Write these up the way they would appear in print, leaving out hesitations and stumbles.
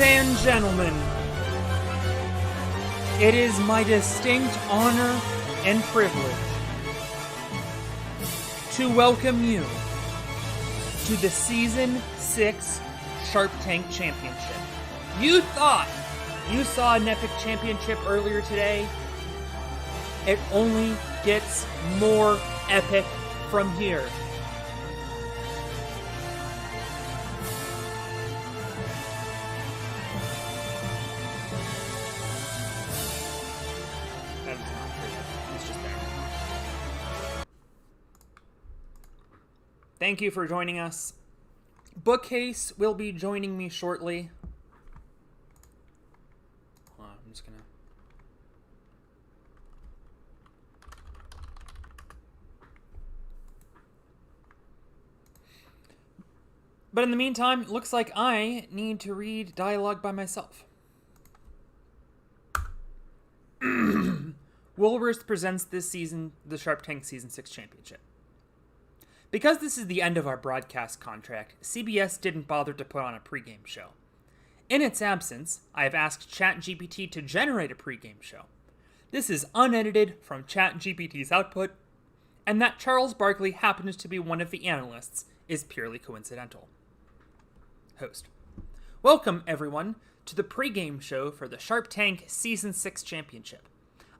and gentlemen, it is my distinct honor and privilege to welcome you to the Season 6 Shark Tank Championship. You thought you saw an epic championship earlier today? It only gets more epic from here. Thank you for joining us. Bookcase will be joining me shortly. Hold on, I'm just gonna... But in the meantime, it looks like I need to read dialogue by myself. Woolworth presents this season the Shark Tank Season 6 Championship. Because this is the end of our broadcast contract, CBS didn't bother to put on a pregame show. In its absence, I have asked ChatGPT to generate a pregame show. This is unedited from ChatGPT's output, and that Charles Barkley happens to be one of the analysts is purely coincidental. Host. Welcome, everyone, to the pregame show for the Shark Tank Season 6 Championship.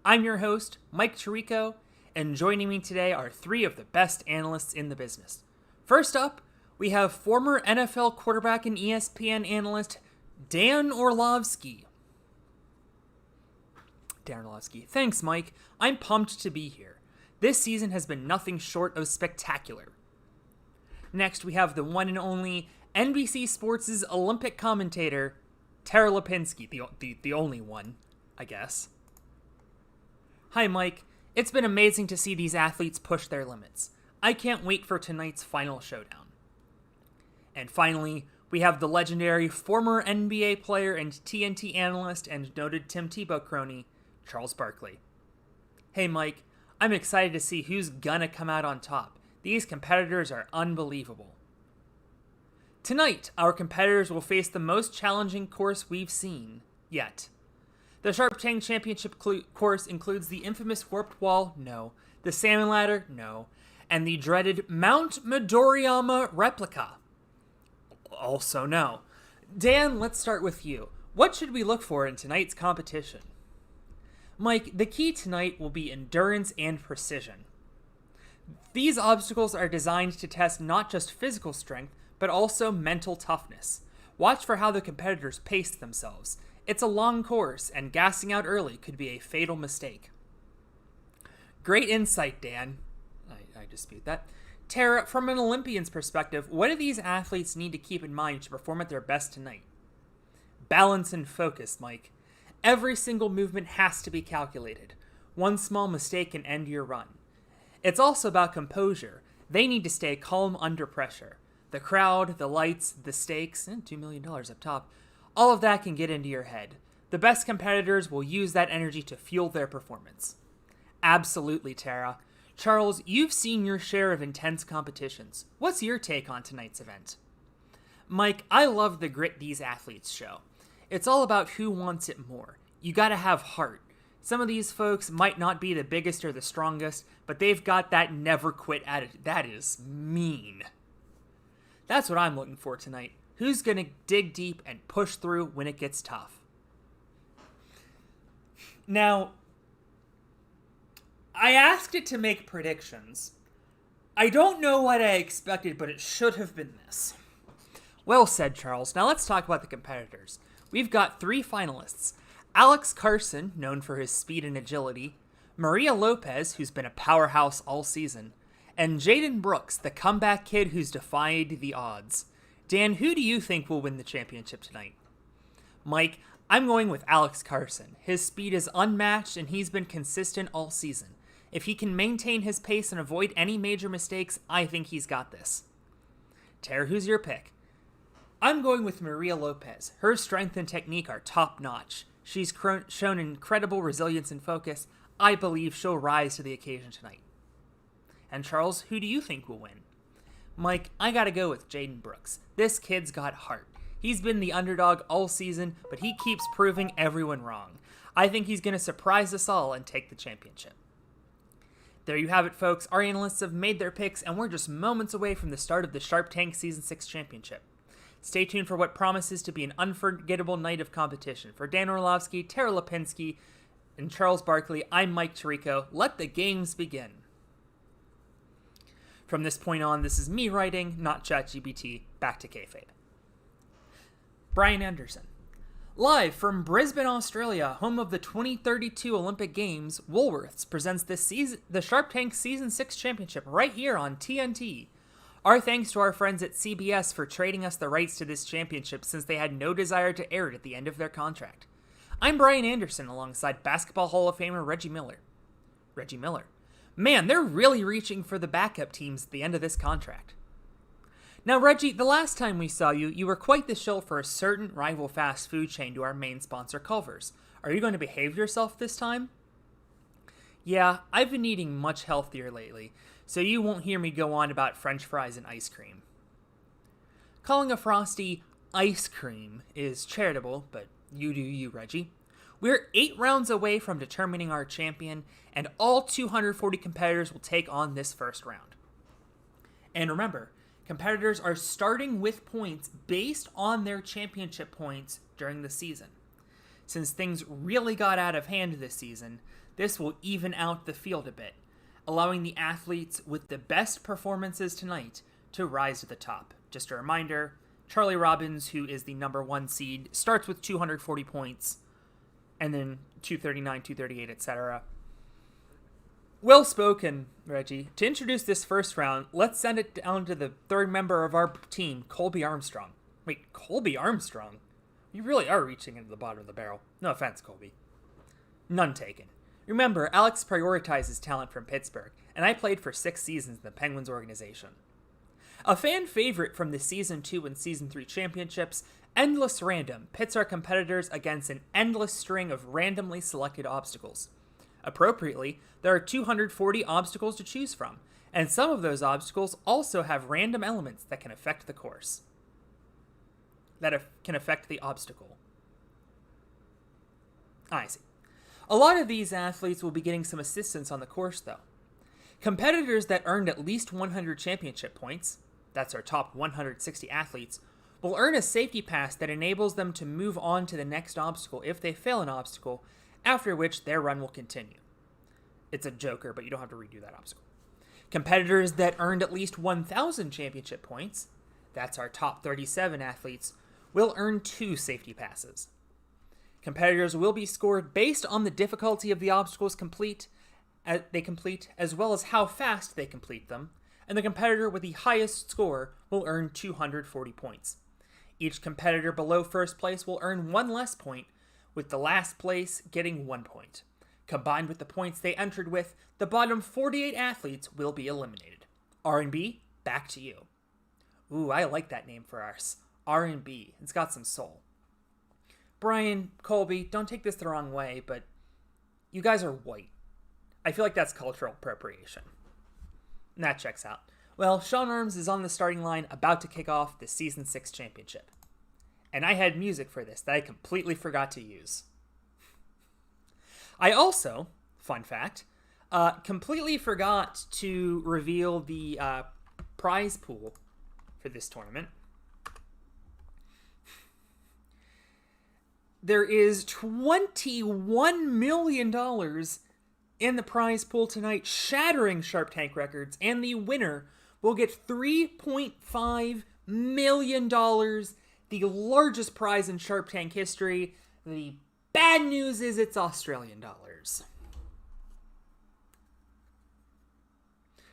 I'm your host, Mike Tirico, and joining me today are three of the best analysts in the business. First up, we have former NFL quarterback and ESPN analyst Dan Orlovsky. Dan Orlovsky. Thanks, Mike. I'm pumped to be here. This season has been nothing short of spectacular. Next, we have the one and only NBC Sports' Olympic commentator, Tara Lipinski, the only one, I guess. Hi, Mike. It's been amazing to see these athletes push their limits. I can't wait for tonight's final showdown. And finally, we have the legendary former NBA player and TNT analyst and noted Tim Tebow crony, Charles Barkley. Hey Mike, I'm excited to see who's gonna come out on top. These competitors are unbelievable. Tonight, our competitors will face the most challenging course we've seen yet. The Shark Tank Championship course includes the infamous Warped Wall, no. The Salmon Ladder, no. And the dreaded Mount Midoriyama replica, also no. Dan, let's start with you. What should we look for in tonight's competition? Mike, the key tonight will be endurance and precision. These obstacles are designed to test not just physical strength, but also mental toughness. Watch for how the competitors pace themselves. It's a long course, and gassing out early could be a fatal mistake. Great insight, Dan. I dispute that. Tara, from an Olympian's perspective, what do these athletes need to keep in mind to perform at their best tonight? Balance and focus, Mike. Every single movement has to be calculated. One small mistake can end your run. It's also about composure. They need to stay calm under pressure. The crowd, the lights, the stakes, and $2 million up top, all of that can get into your head. The best competitors will use that energy to fuel their performance. Absolutely, Tara. Charles, you've seen your share of intense competitions. What's your take on tonight's event? Mike, I love the grit these athletes show. It's all about who wants it more. You gotta have heart. Some of these folks might not be the biggest or the strongest, but they've got that never quit attitude. That is mean. That's what I'm looking for tonight. Who's going to dig deep and push through when it gets tough? Now, I asked it to make predictions. I don't know what I expected, but it should have been this. Well said, Charles. Now let's talk about the competitors. We've got three finalists. Alex Carson, known for his speed and agility. Maria Lopez, who's been a powerhouse all season. And Jaden Brooks, the comeback kid who's defied the odds. Dan, who do you think will win the championship tonight? Mike, I'm going with Alex Carson. His speed is unmatched and he's been consistent all season. If he can maintain his pace and avoid any major mistakes, I think he's got this. Tara, who's your pick? I'm going with Maria Lopez. Her strength and technique are top-notch. She's shown incredible resilience and focus. I believe she'll rise to the occasion tonight. And Charles, who do you think will win? Mike, I gotta go with Jaden Brooks. This kid's got heart. He's been the underdog all season, but he keeps proving everyone wrong. I think he's going to surprise us all and take the championship. There you have it, folks. Our analysts have made their picks, and we're just moments away from the start of the Sharp Tank Season 6 Championship. Stay tuned for what promises to be an unforgettable night of competition. For Dan Orlovsky, Tara Lipinski, and Charles Barkley, I'm Mike Tirico. Let the games begin. From this point on, this is me writing, not ChatGPT. Back to kayfabe. Brian Anderson. Live from Brisbane, Australia, home of the 2032 Olympic Games, Woolworths presents the Sharp Tank Season 6 Championship right here on TNT. Our thanks to our friends at CBS for trading us the rights to this championship since they had no desire to air it at the end of their contract. I'm Brian Anderson alongside Basketball Hall of Famer Reggie Miller. Man, they're really reaching for the backup teams at the end of this contract. Now, Reggie, the last time we saw you, you were quite the shill for a certain rival fast food chain to our main sponsor, Culver's. Are you going to behave yourself this time? Yeah, I've been eating much healthier lately, so you won't hear me go on about French fries and ice cream. Calling a Frosty ice cream is charitable, but you do you, Reggie. We're 8 rounds away from determining our champion, and all 240 competitors will take on this first round. And remember, competitors are starting with points based on their championship points during the season. Since things really got out of hand this season, this will even out the field a bit, allowing the athletes with the best performances tonight to rise to the top. Just a reminder, Charlie Robbins, who is the number 1 seed, starts with 240 points, and then 239, 238, etc. Well spoken, Reggie. To introduce this first round, let's send it down to the third member of our team, Colby Armstrong. Wait, Colby Armstrong? You really are reaching into the bottom of the barrel. No offense, Colby. None taken. Remember, Alex prioritizes talent from Pittsburgh, and I played for 6 seasons in the Penguins organization. A fan favorite from the Season 2 and Season 3 championships, Endless Random pits our competitors against an endless string of randomly selected obstacles. Appropriately, there are 240 obstacles to choose from, and some of those obstacles also have random elements that can affect the course. Can affect the obstacle. I see. A lot of these athletes will be getting some assistance on the course, though. Competitors that earned at least 100 championship points, that's our top 160 athletes, will earn a safety pass that enables them to move on to the next obstacle if they fail an obstacle, after which their run will continue. It's a joker, but you don't have to redo that obstacle. Competitors that earned at least 1,000 championship points, that's our top 37 athletes, will earn 2 safety passes. Competitors will be scored based on the difficulty of the obstacles they complete, as well as how fast they complete them, and the competitor with the highest score will earn 240 points. Each competitor below first place will earn 1 less point, with the last place getting 1 point. Combined with the points they entered with, the bottom 48 athletes will be eliminated. R&B, back to you. Ooh, I like that name for us. R&B. It's got some soul. Brian, Colby, don't take this the wrong way, but you guys are white. I feel like that's cultural appropriation. And that checks out. Well, Sean Arms is on the starting line, about to kick off the Season 6 championship. And I had music for this that I completely forgot to use. I also, fun fact, completely forgot to reveal the prize pool for this tournament. There is $21 million in the prize pool tonight, shattering Sharp Tank records, and the winner will get $3.5 million, the largest prize in Sharp Tank history. The bad news is it's Australian dollars.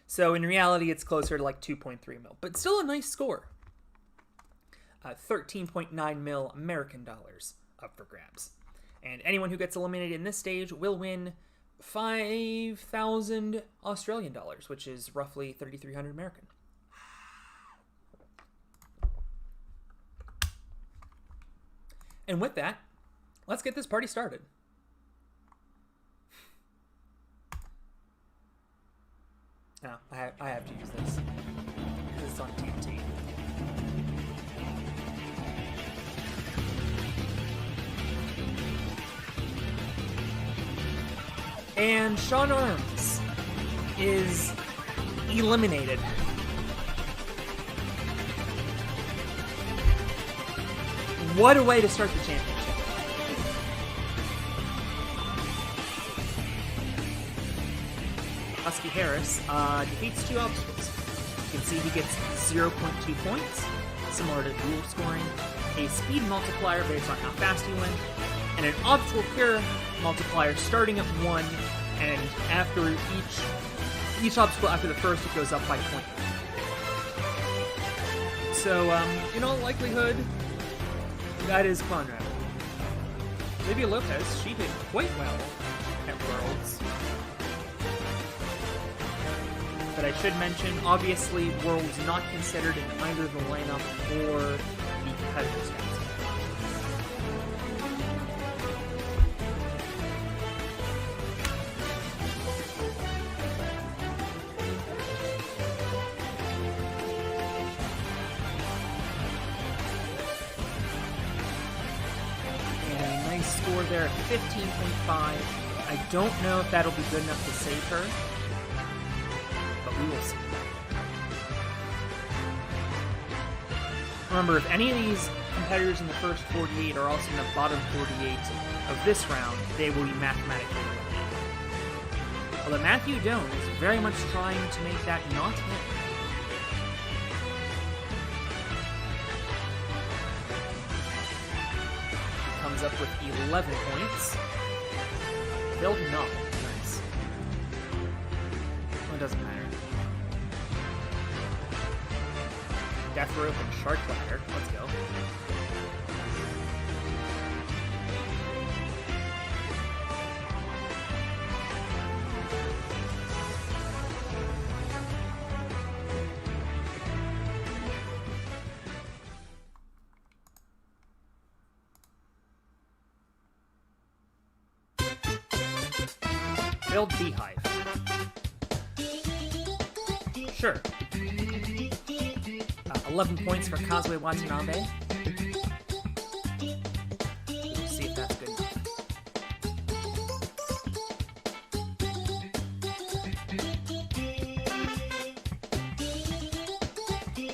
So in reality, it's closer to like 2.3 mil, but still a nice score. 13.9 mil American dollars up for grabs. And anyone who gets eliminated in this stage will win 5,000 Australian dollars, which is roughly 3,300 American. And with that, let's get this party started. Now, I have to use this because it's on TNT. And Sean Arms is eliminated. What a way to start the championship. Husky Harris defeats 2 obstacles. You can see he gets 0.2 points, similar to dual scoring, a speed multiplier based on how fast you went, and an obstacle clear multiplier starting at 1, and after each obstacle after the first, it goes up by 0.1. So, in all likelihood, that is Conrad. Olivia Lopez, she did quite well at Worlds. But I should mention, obviously, Worlds not considered in either the lineup or the competitor stats. And a nice score there at 15.5. I don't know if that'll be good enough to save her. We will see. Remember, if any of these competitors in the first 48 are also in the bottom 48 of this round, they will be mathematically eliminated. Although Matthew Doan is very much trying to make that not him. He comes up with 11 points. Failed no. Nice. Well, it doesn't matter. Death Rope and Shark Ladder. Let's go. Build Beehive. Sure. 11 points for Kazue Watanabe. We'll see if that's good enough.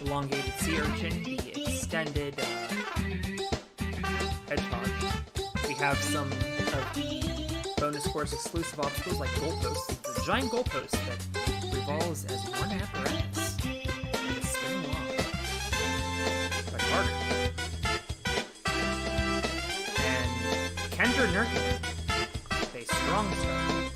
Elongated Sea Urchin, the extended Hedgehog. We have some of the bonus course exclusive obstacles like goalposts. The giant goalpost that revolves as one apparatus. And Kendra Nurkin, a strong start.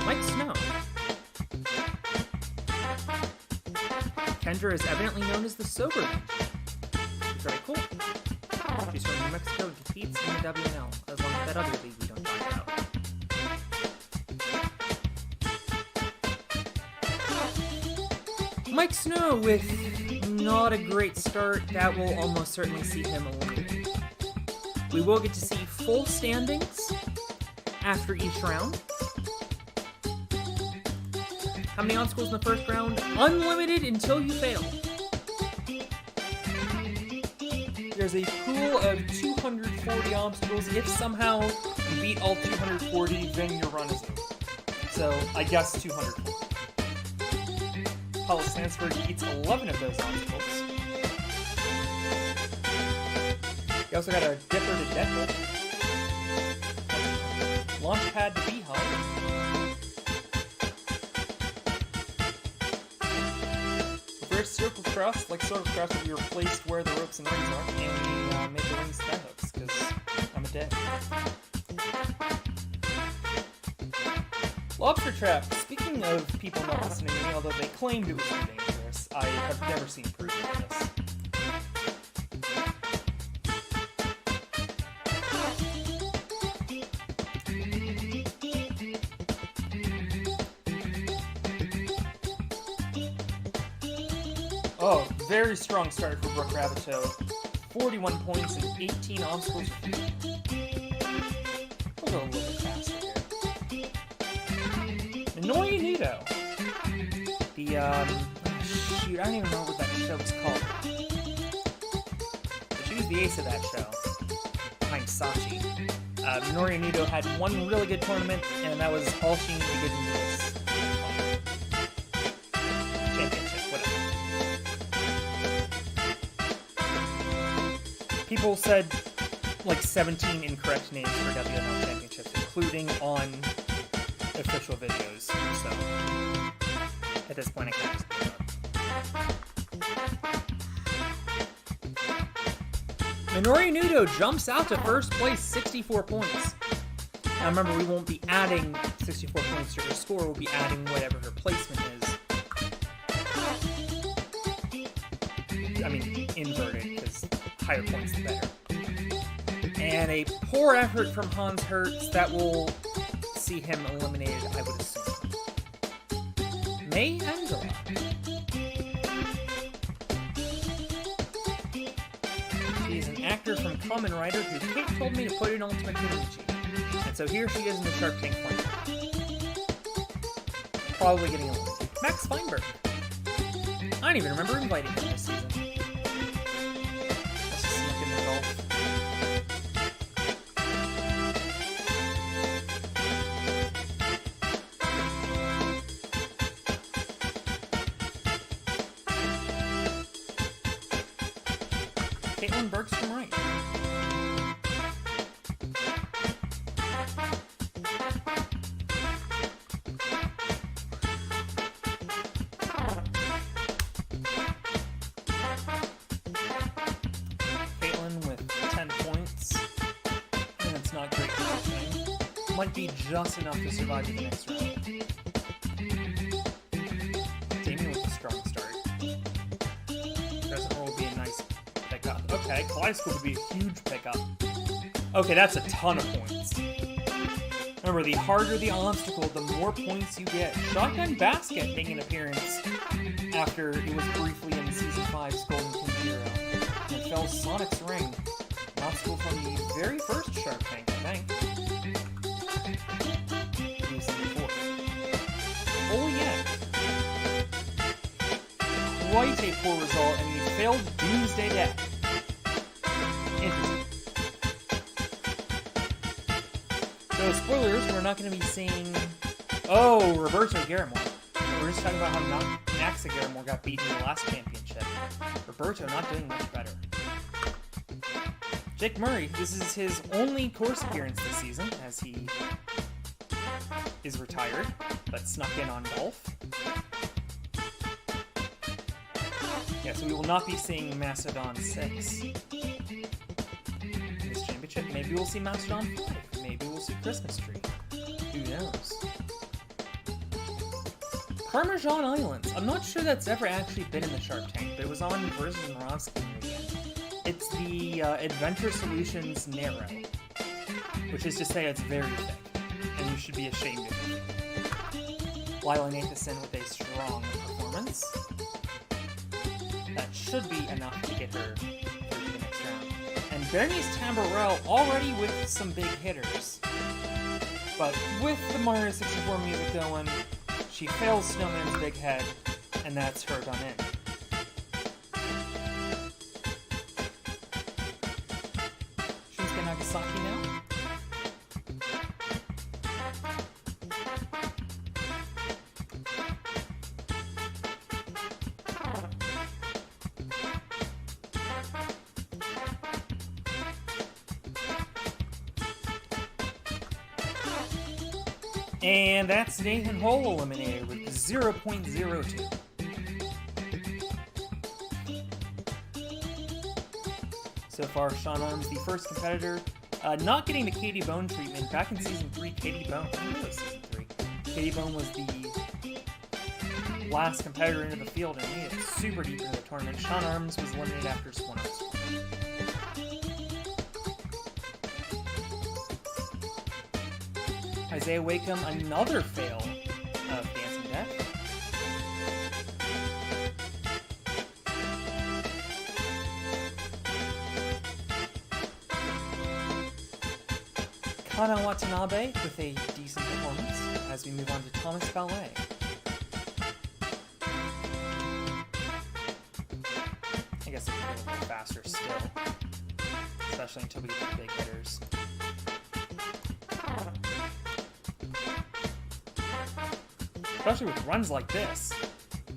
Mike Snow. Kendra is evidently known as the Sober Ninja. Very cool. She's from New Mexico, defeats in the WNL, as long as that other league we don't talk about. Mike Snow with not a great start. That will almost certainly see him eliminated. We will get to see full standings after each round. How many obstacles in the first round? Unlimited until you fail. There's a pool of 240 obstacles. If somehow you beat all 240, then your run is over. So, I guess 240. Paula Stansberg eats 11 of those obstacles. You also got a Dipper to Deadlift. Launchpad to Beehive. Reverse circle cross, like circle cross, will be replaced where the ropes and rings are, and we make the rings sky hooks, because I'm a dick. Lobster Trap. Speaking of people not listening to me, although they claimed it was too dangerous, I have never seen proof of this. Oh, very strong start for Brooke Rabbitoe. 41 points and 18 obstacles. We'll go a little bit faster here. Nori Nudo. The, shoot, I don't even know what that show is called. was the ace of that show, behind Sachi. Minoru Nudo had one really good tournament, and that was all she needed to get into this championship, whatever. People said like 17 incorrect names for WML championships, including on official videos, so at this point I can't just give up. Minoru Nudo jumps out to first place, 64 points. Now remember, we won't be adding 64 points to her score, we'll be adding whatever her placement is. I mean, inverted, because higher points the better. And a poor effort from Hans Hertz that will see him eliminated, I would assume. May Angela. She's an actor from Kamen Rider who Kate told me to put in Ultimate Kunichi. And so here she is in the Shark Tank final. Probably getting eliminated. Max Feinberg. I don't even remember inviting him this season. Let's just look in the golf. Caitlin Bergstrom Wright. Caitlin with 10 points. And it's not great positioning. Might be just enough to survive to the next round. Damien with a strong start. Crescent Roll would be a nice pickup. Okay, Kaleidoscope would be a huge pickup. Okay, that's a ton of points. Remember, the harder the obstacle, the more points you get. Shotgun Basket making an appearance after it was briefly in Season 5's Golden King Zero. And fell Sonic's Ring. An obstacle from the very first Shark Tank, I think. Season 4. Oh yeah. Quite a poor result, and we failed Doomsday Death. Interesting. So, spoilers, we're not going to be seeing... Oh, Roberto Garamore. We're just talking about how Naxa Garamore got beaten in the last championship. Roberto not doing much better. Jake Murray, this is his only course appearance this season, as he is retired, but snuck in on golf. Yeah, so we will not be seeing Macedon 6 in this championship. Maybe we'll see Macedon 5. Maybe we'll see Christmas Tree. Who knows? Parmesan Islands. I'm not sure that's ever actually been in the Shark Tank, but it was on versus Morovsky weekend. It's the Adventure Solutions Narrow, which is to say it's very thick, and you should be ashamed of it. Lila Nathanson with a strong performance. That should be enough to get her through to the next round. And Bernice Tamborel already with some big hitters. But with the Mario 64 music going, she fails Snowman's Big Head, and that's her done in. Shinsuke Nagasaki now. And that's Nathan Hole eliminated with 0.02. So far, Sean Arms, the first competitor, not getting the Katie Bone treatment. Back in Season 3, Katie Bone, I think it was Season 3. Katie Bone was the last competitor into the field and made it super deep into the tournament. Sean Arms was eliminated after Swan Arms. Isaiah Wakeham, another fail of Dancing Death. Kana Watanabe with a decent performance as we move on to Thomas Ballet. I guess it's a little bit faster still. especially until we get to the big hitters. Especially with runs like this.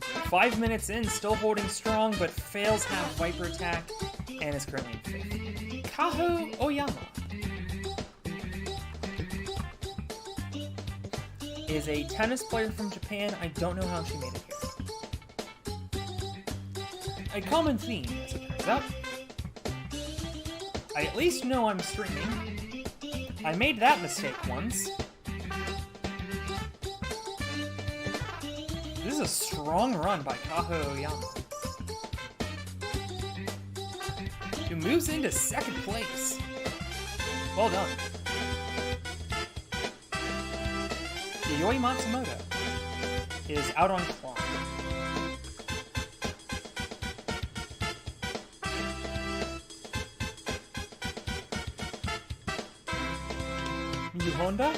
5 minutes in, still holding strong, but fails half Viper attack, and is currently in 5th. Kaho Oyama is a tennis player from Japan. I don't know how she made it here. A common theme, as it turns out. I at least know I'm streaming. I made that mistake once. This is a strong run by Kaho Oyama, who moves into 2nd place. Well done. Yayoi Matsumoto is out on clock. Miyu Honda?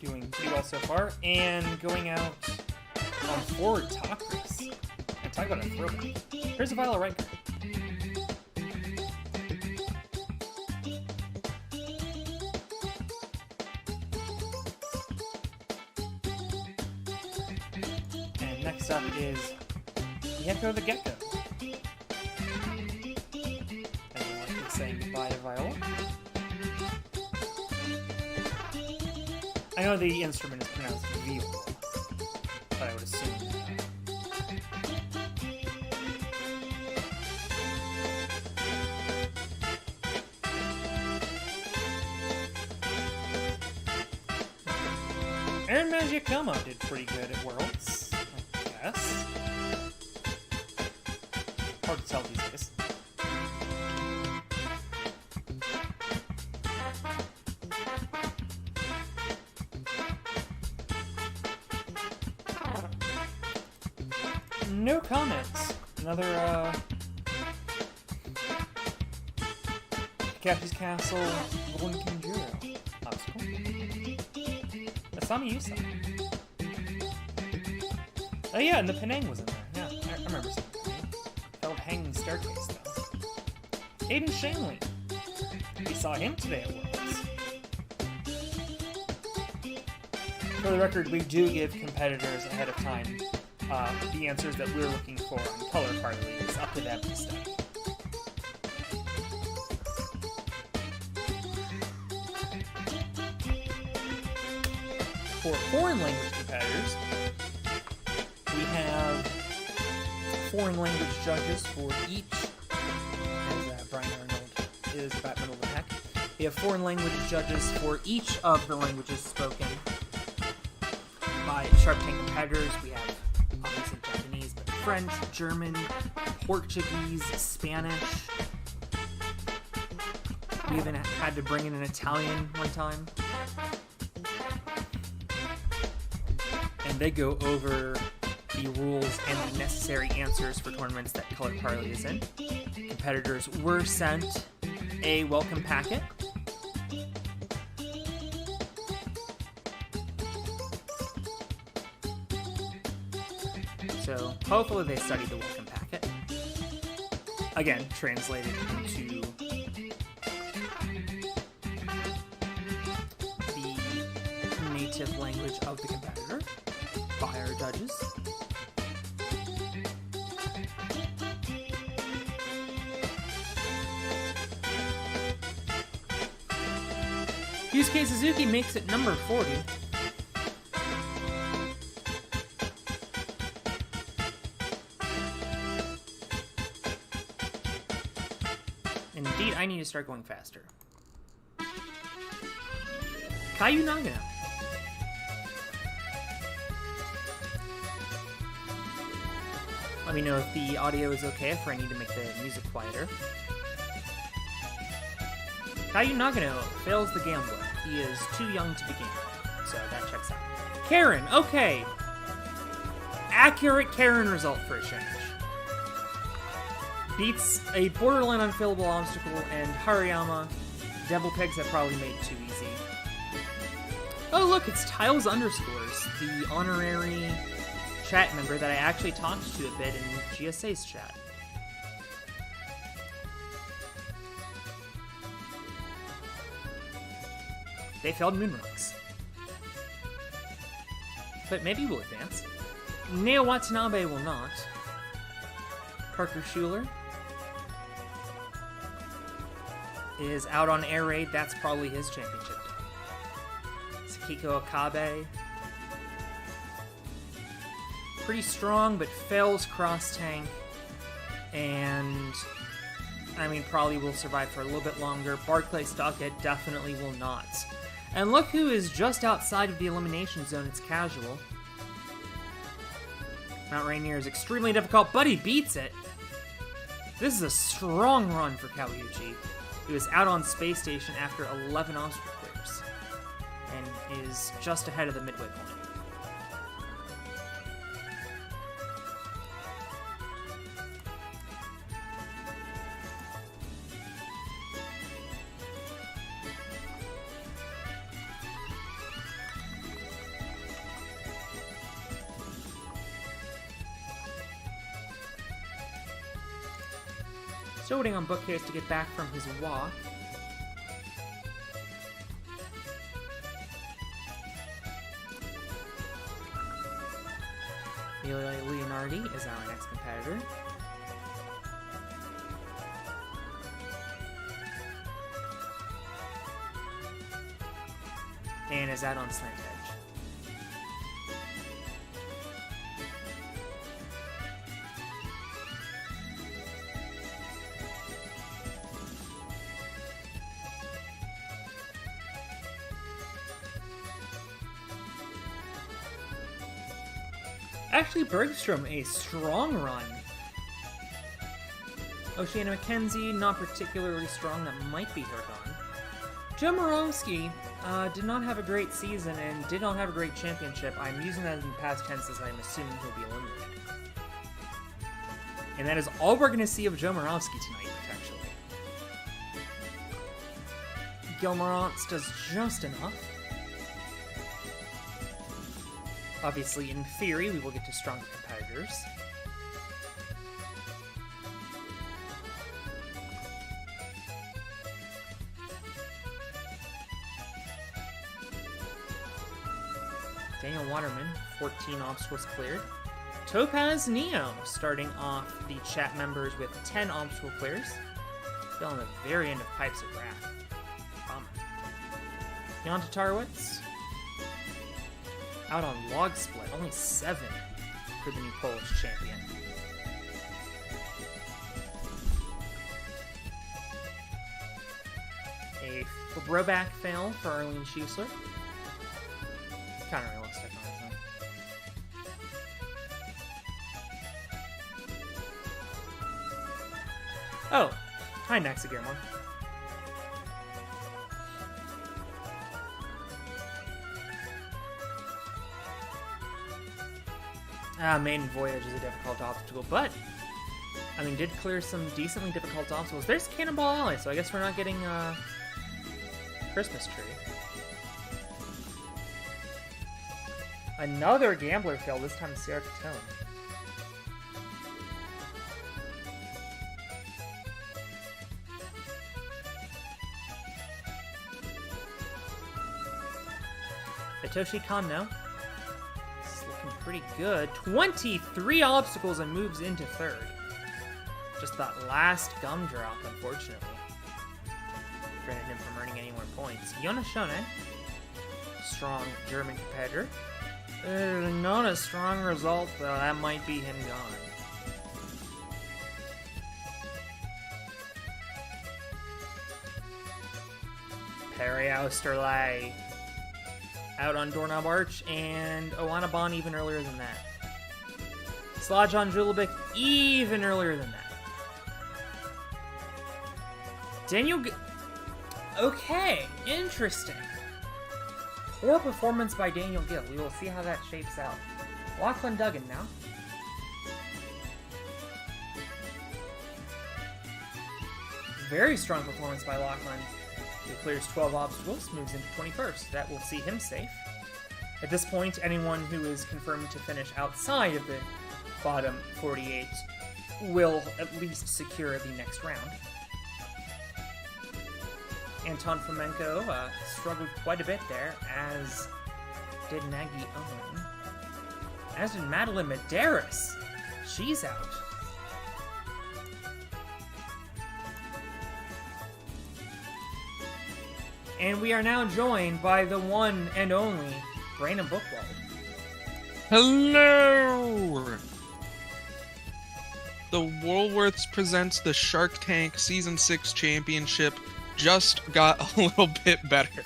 Doing pretty well so far, and going out on forward top race. And talk about a throwback. Here's a Viola Riker. And next up is Mieko the Gecko. Anyone like to say goodbye to Viola? I know the instrument is pronounced viola, but I would assume Aaron Maggiacomo did pretty good at Worlds, I guess. Hard to tell these days. No comments. Another, Captain's Castle, Golden Kinjiro obstacle. Asami Yusa. Oh yeah, and the Penang was in there. Yeah, I remember something. Fell hanging staircase, though. Aiden Shanley. We saw him today at Worlds. For the record, we do give competitors ahead of time the answers that we're looking for on color partly. It's up to them to study. For foreign language competitors, we have foreign language judges for each, as Brian Arnold is about middle of the pack. We have foreign language judges for each of the languages spoken by Shark Tank competitors. We have obviously Japanese, but French, German, Portuguese, Spanish. We even had to bring in an Italian one time. And they go over the rules and the necessary answers for tournaments that Color Parley is in. Competitors were sent a welcome packet. So hopefully they studied the welcome packet. Again, translated into the native language of the competitor by our judges. Yusuke Suzuki makes it number 40. Indeed, I need to start going faster. Kayu Nagano. Let me know if the audio is okay, if I need to make the music quieter. Kayu Nagano fails the gambler. He is too young to begin, so that checks out. Karen, okay. Accurate Karen result for a change. Beats a borderline unfillable obstacle, and Hariyama. Devil Pigs have probably made it too easy. Oh, look, it's Tiles Underscores, the honorary chat member that I actually talked to a bit in GSA's chat. They failed Moonrocks. But maybe we'll advance. Neo Watanabe will not. Parker Schuler is out on Air Raid. That's probably his championship day. Sakiko Okabe. Pretty strong, but fails cross tank. And, I mean, probably will survive for a little bit longer. Barclay Stockett definitely will not. And look who is just outside of the elimination zone. It's Casual. Mount Rainier is extremely difficult, but he beats it. This is a strong run for Kawauchi, who is out on Space Station after 11 obstacle clears, and is just ahead of the midway point. Still waiting on Bookcase to get back from his walk. Leonardi is our next competitor. And is out on Slant Edge. Actually, Bergstrom, a strong run. Oceana McKenzie, not particularly strong. That might be her gone. Joe Morowski did not have a great season and did not have a great championship. I'm using that in past tense as I'm assuming he'll be eliminated. And that is all we're going to see of Joe Morowski tonight, potentially. Gilmorantz does just enough. Obviously, in theory, we will get to stronger competitors. Daniel Waterman, 14 obstacles cleared. Topaz Neo, starting off the chat members with 10 obstacle clears. Still on the very end of Pipes of Wrath. Bummer. Jan Tatarowicz, out on Log Split, only 7 for the new Polish champion. A throwback fail for Arlene Schuessler. Kind of realistic, honestly. Oh, hi Naxagermon. Maiden Voyage is a difficult obstacle, but, I mean, did clear some decently difficult obstacles. There's Cannonball Alley, so I guess we're not getting, Christmas Tree. Another Gambler fail, this time Sierra Catone. Hitoshi Kanno. Pretty good. 23 obstacles and moves into third. Just that last gumdrop, unfortunately, prevented him from earning any more points. Yona Shone, strong German competitor. Not a strong result, though. That might be him gone. Perry Austerley out on Doorknob Arch, and Oanabon even earlier than that. Slajon Julebic even earlier than that. Okay, interesting. Poor performance by Daniel Gill. We will see how that shapes out. Lachlan Duggan now. Very strong performance by Lachlan. He clears 12 obstacles, moves into 21st. That will see him safe. At this point, anyone who is confirmed to finish outside of the bottom 48 will at least secure the next round. Anton Fomenko struggled quite a bit there, as did Nagy Owen. As did Madeline Medeiros. She's out. And we are now joined by the one and only Brandon Bookwald. Hello! The Woolworths presents the Shark Tank Season 6 Championship just got a little bit better.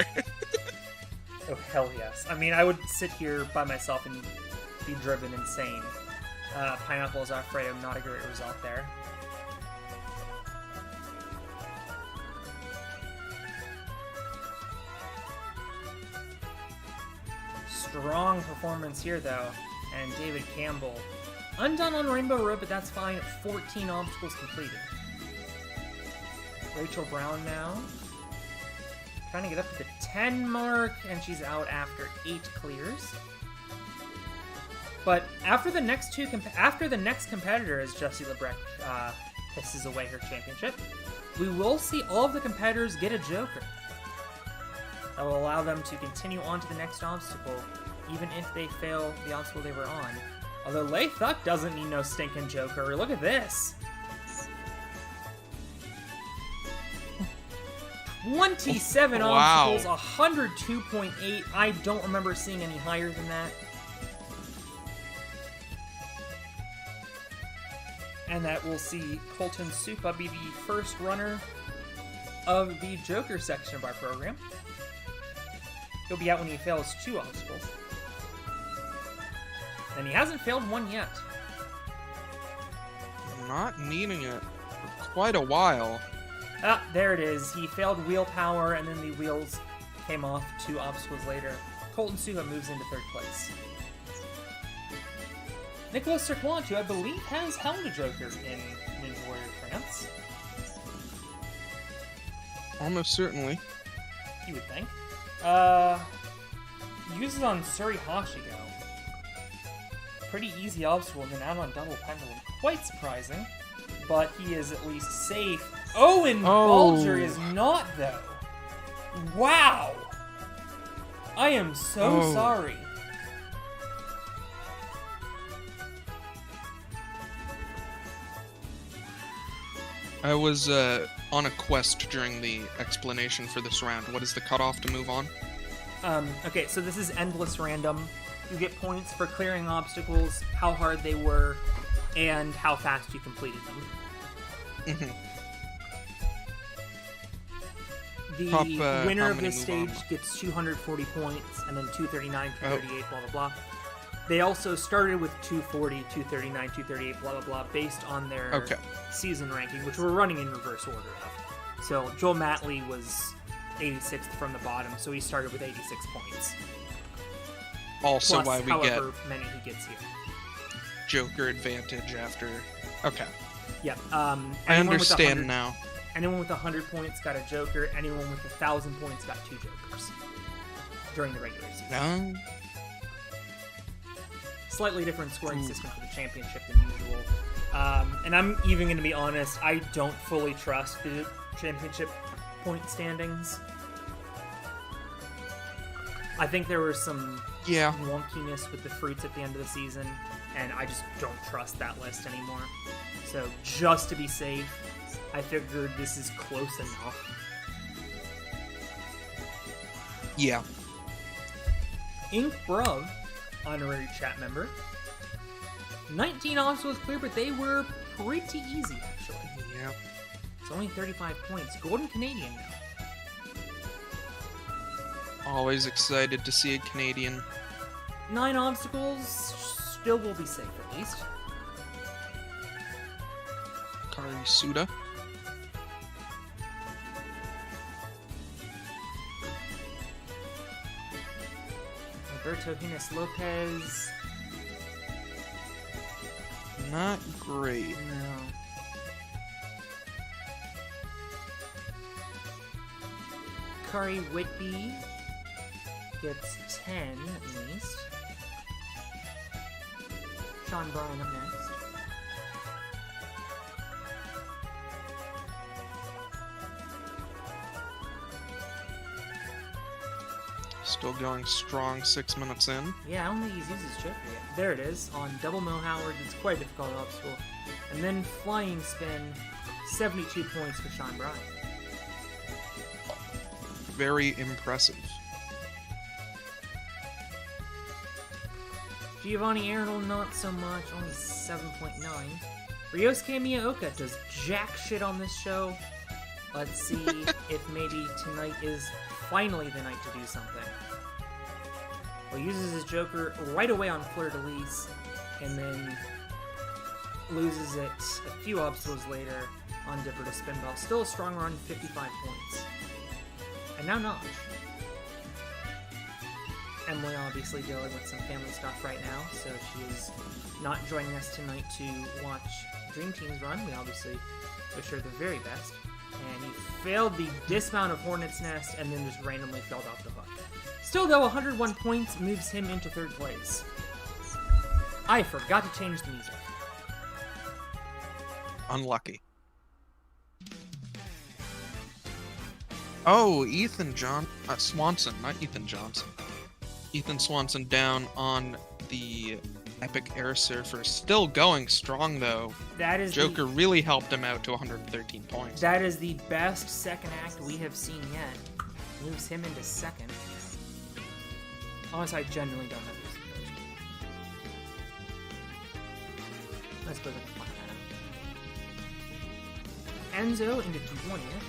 Oh, hell yes. I mean, I would sit here by myself and be driven insane. Pineapples Alfredo, not a great result there. Strong performance here, though. And David Campbell. Undone on Rainbow Road, but that's fine. 14 obstacles completed. Rachel Brown now. Trying to get up to the 10 mark, and she's out after 8 clears. But after the next competitor, as Jessie Lebrecht pisses away her championship, we will see all of the competitors get a Joker. That will allow them to continue on to the next obstacle, even if they fail the obstacle they were on. Although Lei Thuck doesn't need no stinking Joker. Look at this. 27 obstacles, 102.8. I don't remember seeing any higher than that. And that will see Colton Supa be the first runner of the Joker section of our program. He'll be out when he fails 2 obstacles. And he hasn't failed one yet. Not needing it for quite a while. Ah, there it is. He failed wheel power, and then the wheels came off 2 obstacles later. Colton Supa moves into 3rd place. Nicolas Serquant, who I believe has held a Joker in Ninja Warrior France. Almost certainly. You would think. Uses on Suri Hashigo. Pretty easy obstacle, and then out on double pendulum. Quite surprising, but he is at least safe. Owen Bulger is not, though. Wow! I am so sorry. I was on a quest during the explanation for this round. What is the cutoff to move on? Okay, so this is endless random. You get points for clearing obstacles, how hard they were, and how fast you completed them. Mm-hmm. The winner of this stage gets 240 points, and then 239, 238, blah, blah, blah. They also started with 240, 239, 238, blah, blah, blah, based on their season ranking, which we're running in reverse order of. So Joel Matley was 86th from the bottom, so he started with 86 points. Also plus why we however many he gets here. Joker advantage after... Okay. Yep. I understand now. Anyone with 100 points got a Joker. Anyone with 1,000 points got 2 Jokers during the regular season. Slightly different scoring system for the championship than usual. And I'm even going to be honest, I don't fully trust the championship point standings. I think there was some wonkiness with the fruits at the end of the season, and I just don't trust that list anymore. So just to be safe, I figured this is close enough. Yeah. Ink Bruv, honorary chat member. 19 obstacles clear, but they were pretty easy, actually. Yeah. It's only 35 points. Golden Canadian now. Always excited to see a Canadian. 9 obstacles, still will be safe at least. Kari Suda. Alberto Hines Lopez. Not great. No. Bakari Whitby gets 10 at least. Sean Bryan up next. Still going strong 6 minutes in. Yeah, I don't think he's used his Joker yet. There it is, on double Mo Howard. It's quite a difficult obstacle. And then flying spin, 72 points for Sean Bryan. Very impressive. Giovanni Arnold, not so much, only 7.9. Ryosuke Miyaoka does jack shit on this show. Let's see if maybe tonight is finally the night to do something. Well, he uses his Joker right away on Fleur de Lis, and then loses it a few obstacles later on Dipper to Spinball. Still a strong run, 55 points. And now Notch. Emily obviously dealing with some family stuff right now, so she is not joining us tonight to watch Dream Team's run. We obviously wish her the very best. And he failed the dismount of Hornet's Nest and then just randomly fell off the hook. Still though, 101 points moves him into 3rd place. I forgot to change the music. Unlucky. Oh, Swanson, not Ethan Johnson. Ethan Swanson down on the Epic Air Surfer. Still going strong though. That is Joker really helped him out to 113 points. That is the best second act we have seen yet. Moves him into 2nd. Honestly, I genuinely don't have this approach. I suppose I can find that out. Enzo into 20th.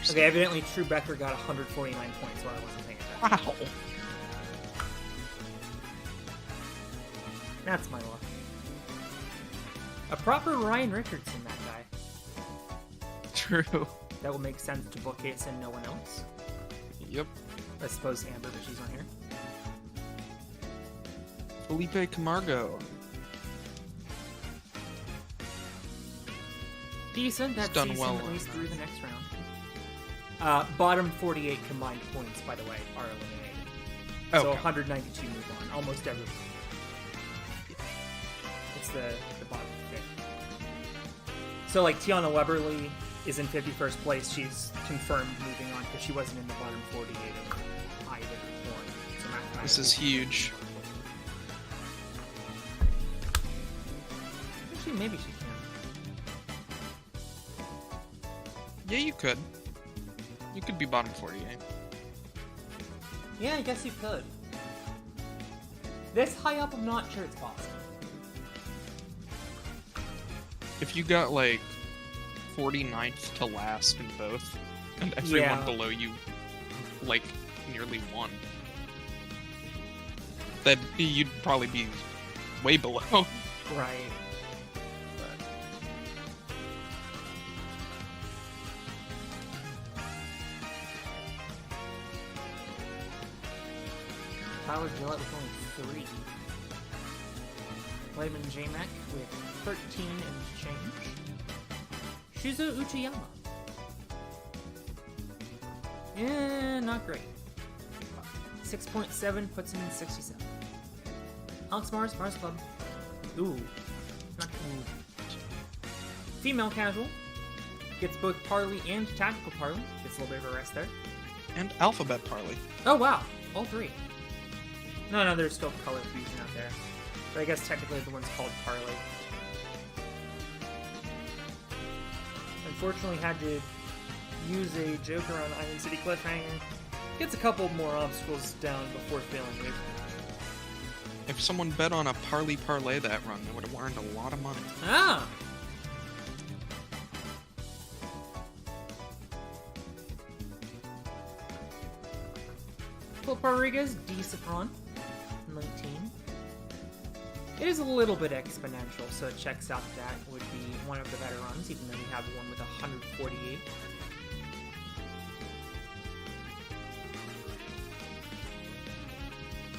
Okay, evidently True Becker got 149 points while I wasn't paying attention. Wow. That's my luck. A proper Ryan Richardson, that guy. True. That will make sense to Bookcase and no one else. Yep. I suppose Amber, but she's not here. Felipe Camargo. Decent. That done sees well him at least on through that. the next round. Bottom 48 combined points, by the way, are eliminated. Okay. So 192 move on. Almost everyone. It's the bottom 50. So, like, Tiana Weberly is in 51st place. She's confirmed moving on because she wasn't in the bottom 48 of either one. So This is huge. Actually, maybe she can. Yeah, you could. You could be bottom 48. Yeah, I guess you could. This high up, I'm not sure it's possible. If you got, like, 49th to last in both, and everyone Yeah. below you, like, nearly won, then you'd probably be way below. Right. Tyler Gillette with only 3. Layman J-Mac with 13 and change. Shuzo Uchiyama. Not great. 6.7 puts him in 67. Alex Mars Club. Ooh. Not cool. Female casual. Gets both Parley and Tactical Parley. Gets a little bit of a rest there. And Alphabet Parley. Oh, wow. All 3. No, there's still color fusion out there. But I guess technically the one's called Parley. Unfortunately had to use a Joker on Iron City Cliffhanger. Gets a couple more obstacles down before failing away from it. If someone bet on a Parley Parlay that run, they would have earned a lot of money. Ah! Philip Rodriguez, D. Safron, 19. It is a little bit exponential, so it checks out that would be one of the better runs, even though we have one with 148.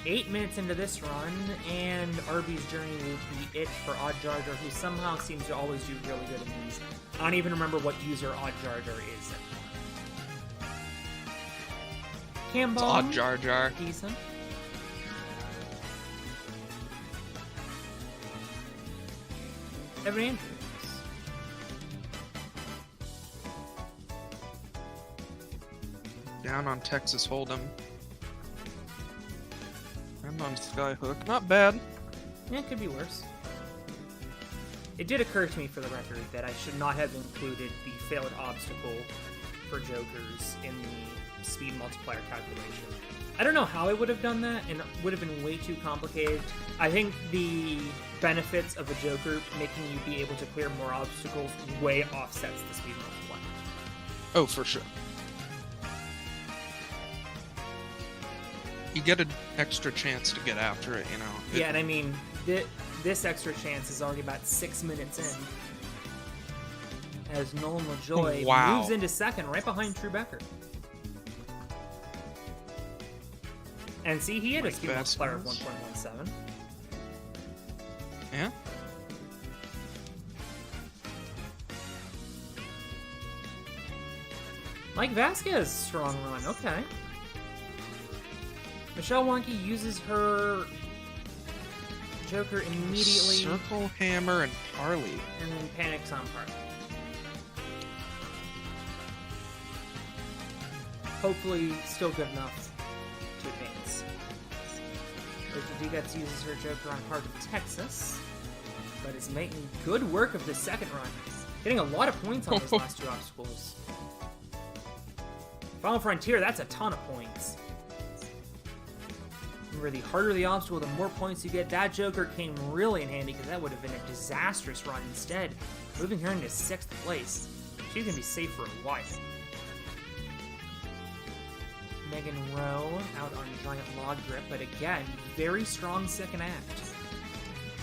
8 minutes into this run, and RB's journey will be it for Odd Jar Jar, who somehow seems to always do really good in these. I don't even remember what user Odd Jar Jar is anymore. Cambomb. It's Odd Jar Jar. Decent. Evan Andrews. Down on Texas Hold'em. And on Skyhook. Not bad. Yeah, it could be worse. It did occur to me, for the record, that I should not have included the failed obstacle for Jokers in the speed multiplier calculation. I don't know how I would have done that, and it would have been way too complicated. I think the benefits of a Joker making you be able to clear more obstacles way offsets the speed multiplier. Oh, for sure. You get an extra chance to get after it, you know. Yeah, and I mean, this extra chance is already about 6 minutes in. As Nolan LaJoy moves into second, right behind True Becker. And see, he had a speed multiplier of 1.17. Yeah. Mike Vasquez, strong run, okay. Michelle Wonky uses her Joker immediately. Circle, Hammer, and Parley. And then panics on Parley. Hopefully, still good enough to advance. Rachel Degutz uses her Joker on Heart of Texas, but is making good work of the second run. Getting a lot of points on those last two obstacles. Final Frontier, that's a ton of points. Remember, the harder the obstacle, the more points you get. That Joker came really in handy, because that would have been a disastrous run instead. Moving her into 6th place. She's going to be safe for a while. Megan Rowe out on Giant Log Grip, but again, very strong second act.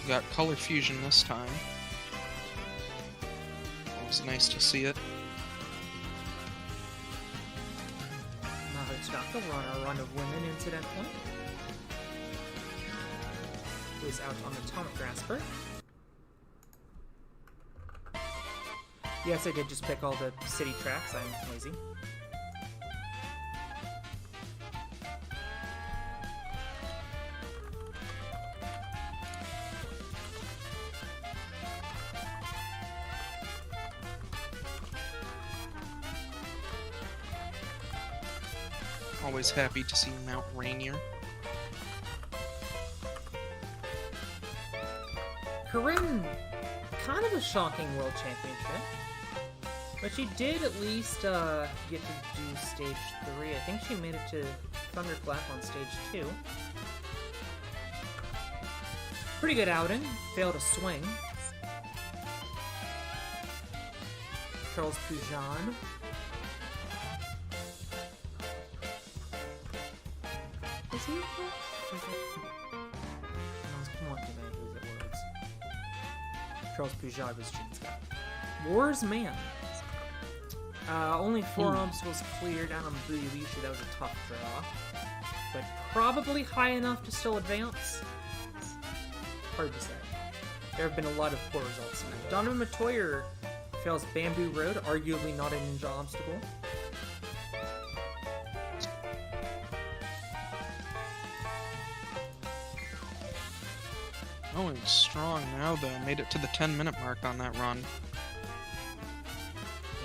Got color fusion this time. It was nice to see it. Mahotaka, we're on our run of women, incidentally. Who's out on the Atomic Grasper. Yes, I did just pick all the city tracks. I'm lazy. Always happy to see Mount Rainier. Corinne, kind of a shocking World Championship. But she did at least get to do Stage 3. I think she made it to Thunderclap on Stage 2. Pretty good outing. Failed a swing. Charles Pujan. Is he? Charles Pujol was Jean's guy. Wars Man. Only 4 obstacles cleared down on Buyuishi. That was a tough draw. But probably high enough to still advance. Hard to say. There have been a lot of poor results tonight. Donovan Matoyer fails Bamboo Road, arguably not a ninja obstacle. Going strong now, though. Made it to the 10-minute mark on that run.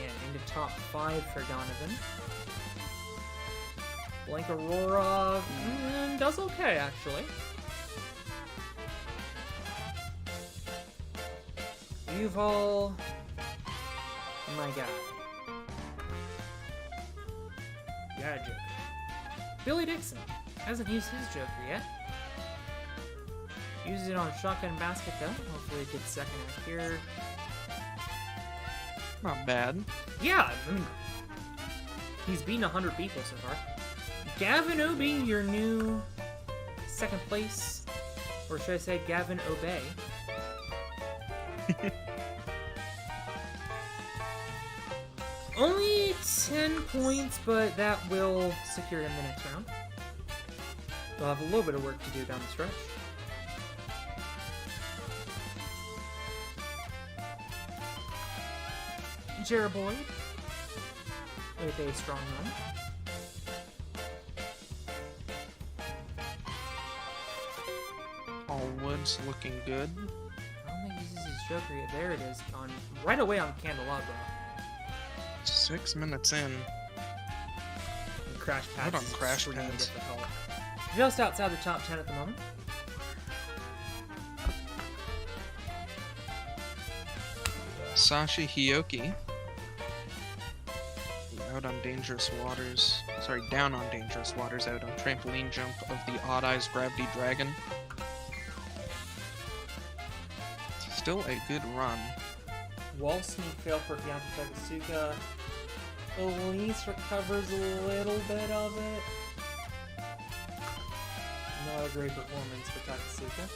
And into top 5 for Donovan. Blank Aurora does okay, actually. Yuval, my God. You got a Joker. Billy Dixon hasn't used his Joker yet. Uses it on Shotgun Basket, though. Hopefully a good second act here. Not bad. Yeah, I mean, he's beaten 100 people so far. Gavin Obi, your new second place. Or should I say Gavin Obey. Only 10 points, but that will secure him the next round. They'll have a little bit of work to do down the stretch. Jared Boyd with a strong run. All Woods looking good. I don't think he uses his Joker yet. There it is. On right away on Candelabra. 6 minutes in. And Crash Pads Not on is Crash extremely Pads. difficult. Just outside the top 10 at the moment. Sashi Hioki. Out on Dangerous Waters. Sorry, down on Dangerous Waters, out on Trampoline Jump of the Odd Eyes Gravity Dragon. Still a good run. Wall sneak fail for Bianca Takasuka. Elise recovers a little bit of it. Not a great performance for Takasuka.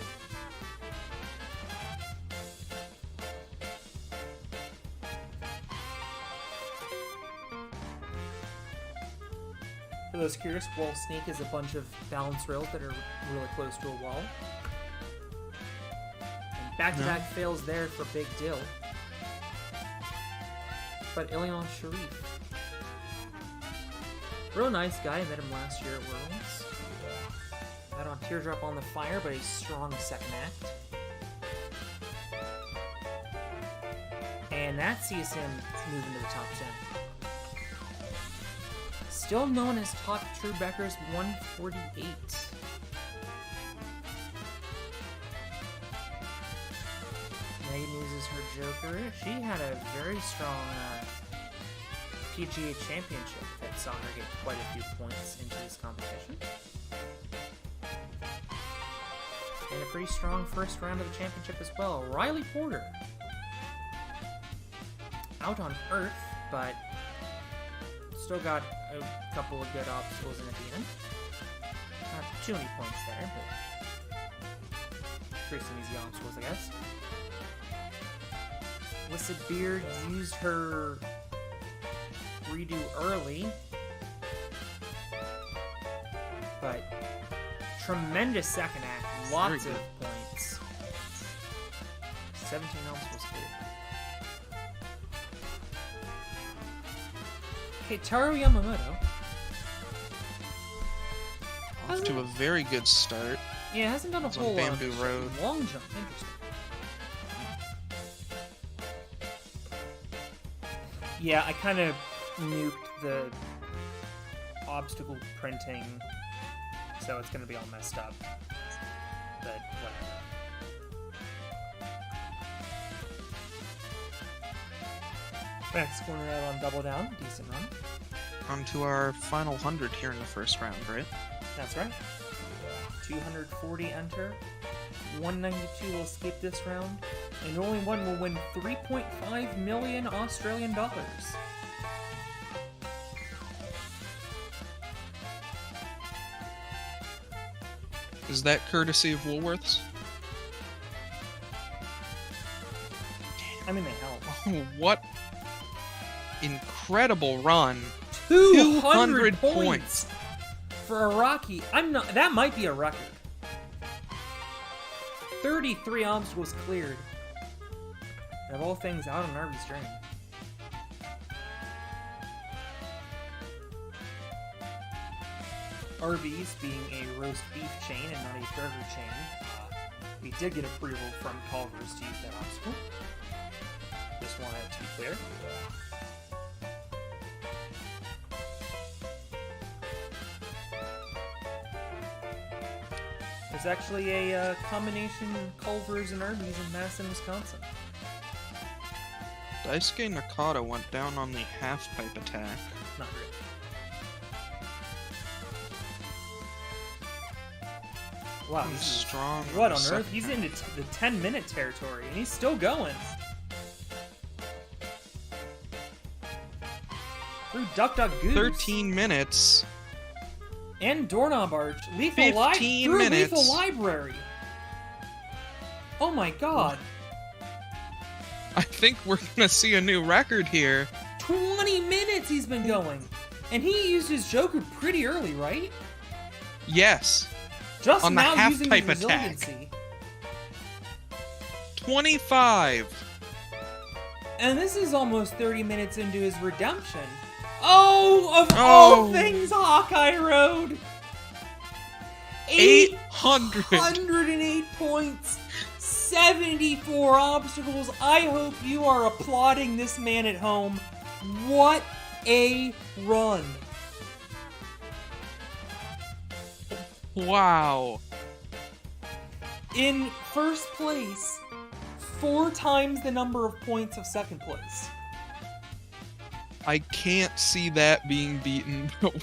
For those curious, wall sneak is a bunch of balance rails that are really close to a wall. And back-to-back fails there for Big Dill. But Ilion Sharif. Real nice guy. I met him last year at Worlds. Had on Teardrop on the Fire, but a strong second act. And that sees him move into the top 10. Still known as Top Truebeckers 148. Megan uses her Joker. She had a very strong PGA championship that saw her get quite a few points into this competition. And a pretty strong first round of the championship as well. Riley Porter. Out on Earth, but still got a couple of good obstacles in at the end. Not too many points there, but pretty some easy obstacles, I guess. Alyssa Beard used her redo early, but tremendous second act, lots of points. 17 obstacles cleared. Keitaru Yamamoto. Off to a very good start. Yeah, hasn't done a whole lot of Bamboo Road. long jump. Interesting. Yeah, I kind of nuked the obstacle printing, so it's going to be all messed up. But whatever. Next corner out on Double Down. Decent run. On to our final 100 here in the first round, right? That's right. 240 enter. 192 will skip this round. And only one will win 3.5 million Australian dollars. Is that courtesy of Woolworths? I mean, they help. Oh, what incredible run. 200 points for a Rocky. That might be a record. 33 obstacles cleared. And of all things, out on Arby's Drain. Arby's being a roast beef chain and not a burger chain, we did get approval from Culver's to use that obstacle. Just wanted it to be clear. There's actually a combination Culver's and Arby's in Madison, Wisconsin. Daisuke Nakata went down on the half-pipe attack. Not really. Wow, He's strong. What on on the earth? second He's half. into the 10-minute territory, and he's still going. Through Duck Duck Goose. 13 minutes. And Doorknob Arch. 15 through minutes. Lethal Library. Oh my god. I think we're gonna see a new record here. 20 minutes he's been going. And he used his Joker pretty early, right? Yes. Just on the now half using type his attack. resiliency. 25. And this is almost 30 minutes into his redemption. Oh, of all things, Hawkeye Road. 800. 808 points. 74 obstacles. I hope you are applauding this man at home. What a run. Wow. In first place, 4 times the number of points of second place. I can't see that being beaten, but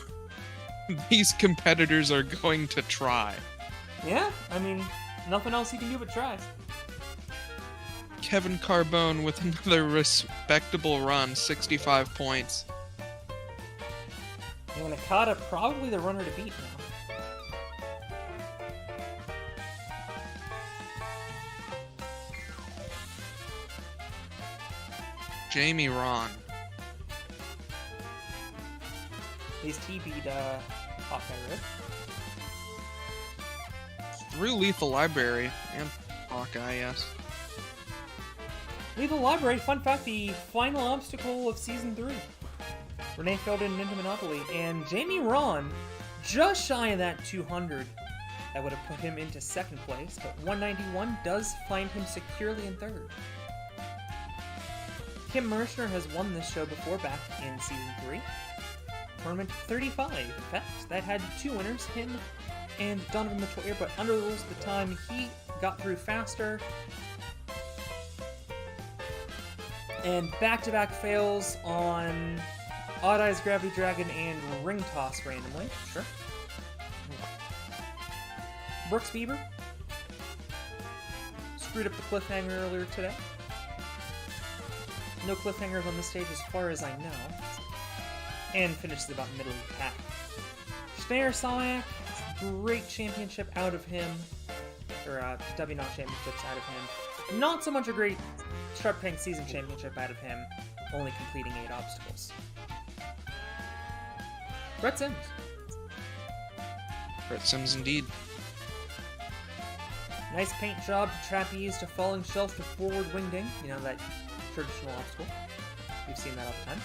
these competitors are going to try. Yeah, I mean, nothing else he can do but try. Kevin Carbone with another respectable run, 65 points. And Nakata probably the runner to beat now. Jamie Ron. At least he beat Hawkeye Red. Through Lethal Library and Hawkeye, yes. Lethal Library, fun fact, the final obstacle of Season 3. Renee failed in Ninja Monopoly, and Jamie Ron, just shy of that 200. That would have put him into second place, but 191 does find him securely in third. Kim Mershner has won this show before back in Season 3. Tournament 35, in fact. That had 2 winners, him and Donovan Matoyer, but under the rules at the time, he got through faster. And back-to-back fails on Odd Eyes Gravity Dragon and Ring Toss randomly. Sure. Brooks Bieber screwed up the cliffhanger earlier today. No cliffhangers on this stage as far as I know. And finishes about middle of the pack. Schneider Samak, great championship out of him. Or W Knot championships out of him. Not so much a great Sharp Tank season championship out of him, only completing 8 obstacles. Brett Sims. Brett Sims indeed. Nice paint job to trapeze to falling shelf to forward wingding. You know, that traditional obstacle. We've seen that all the time.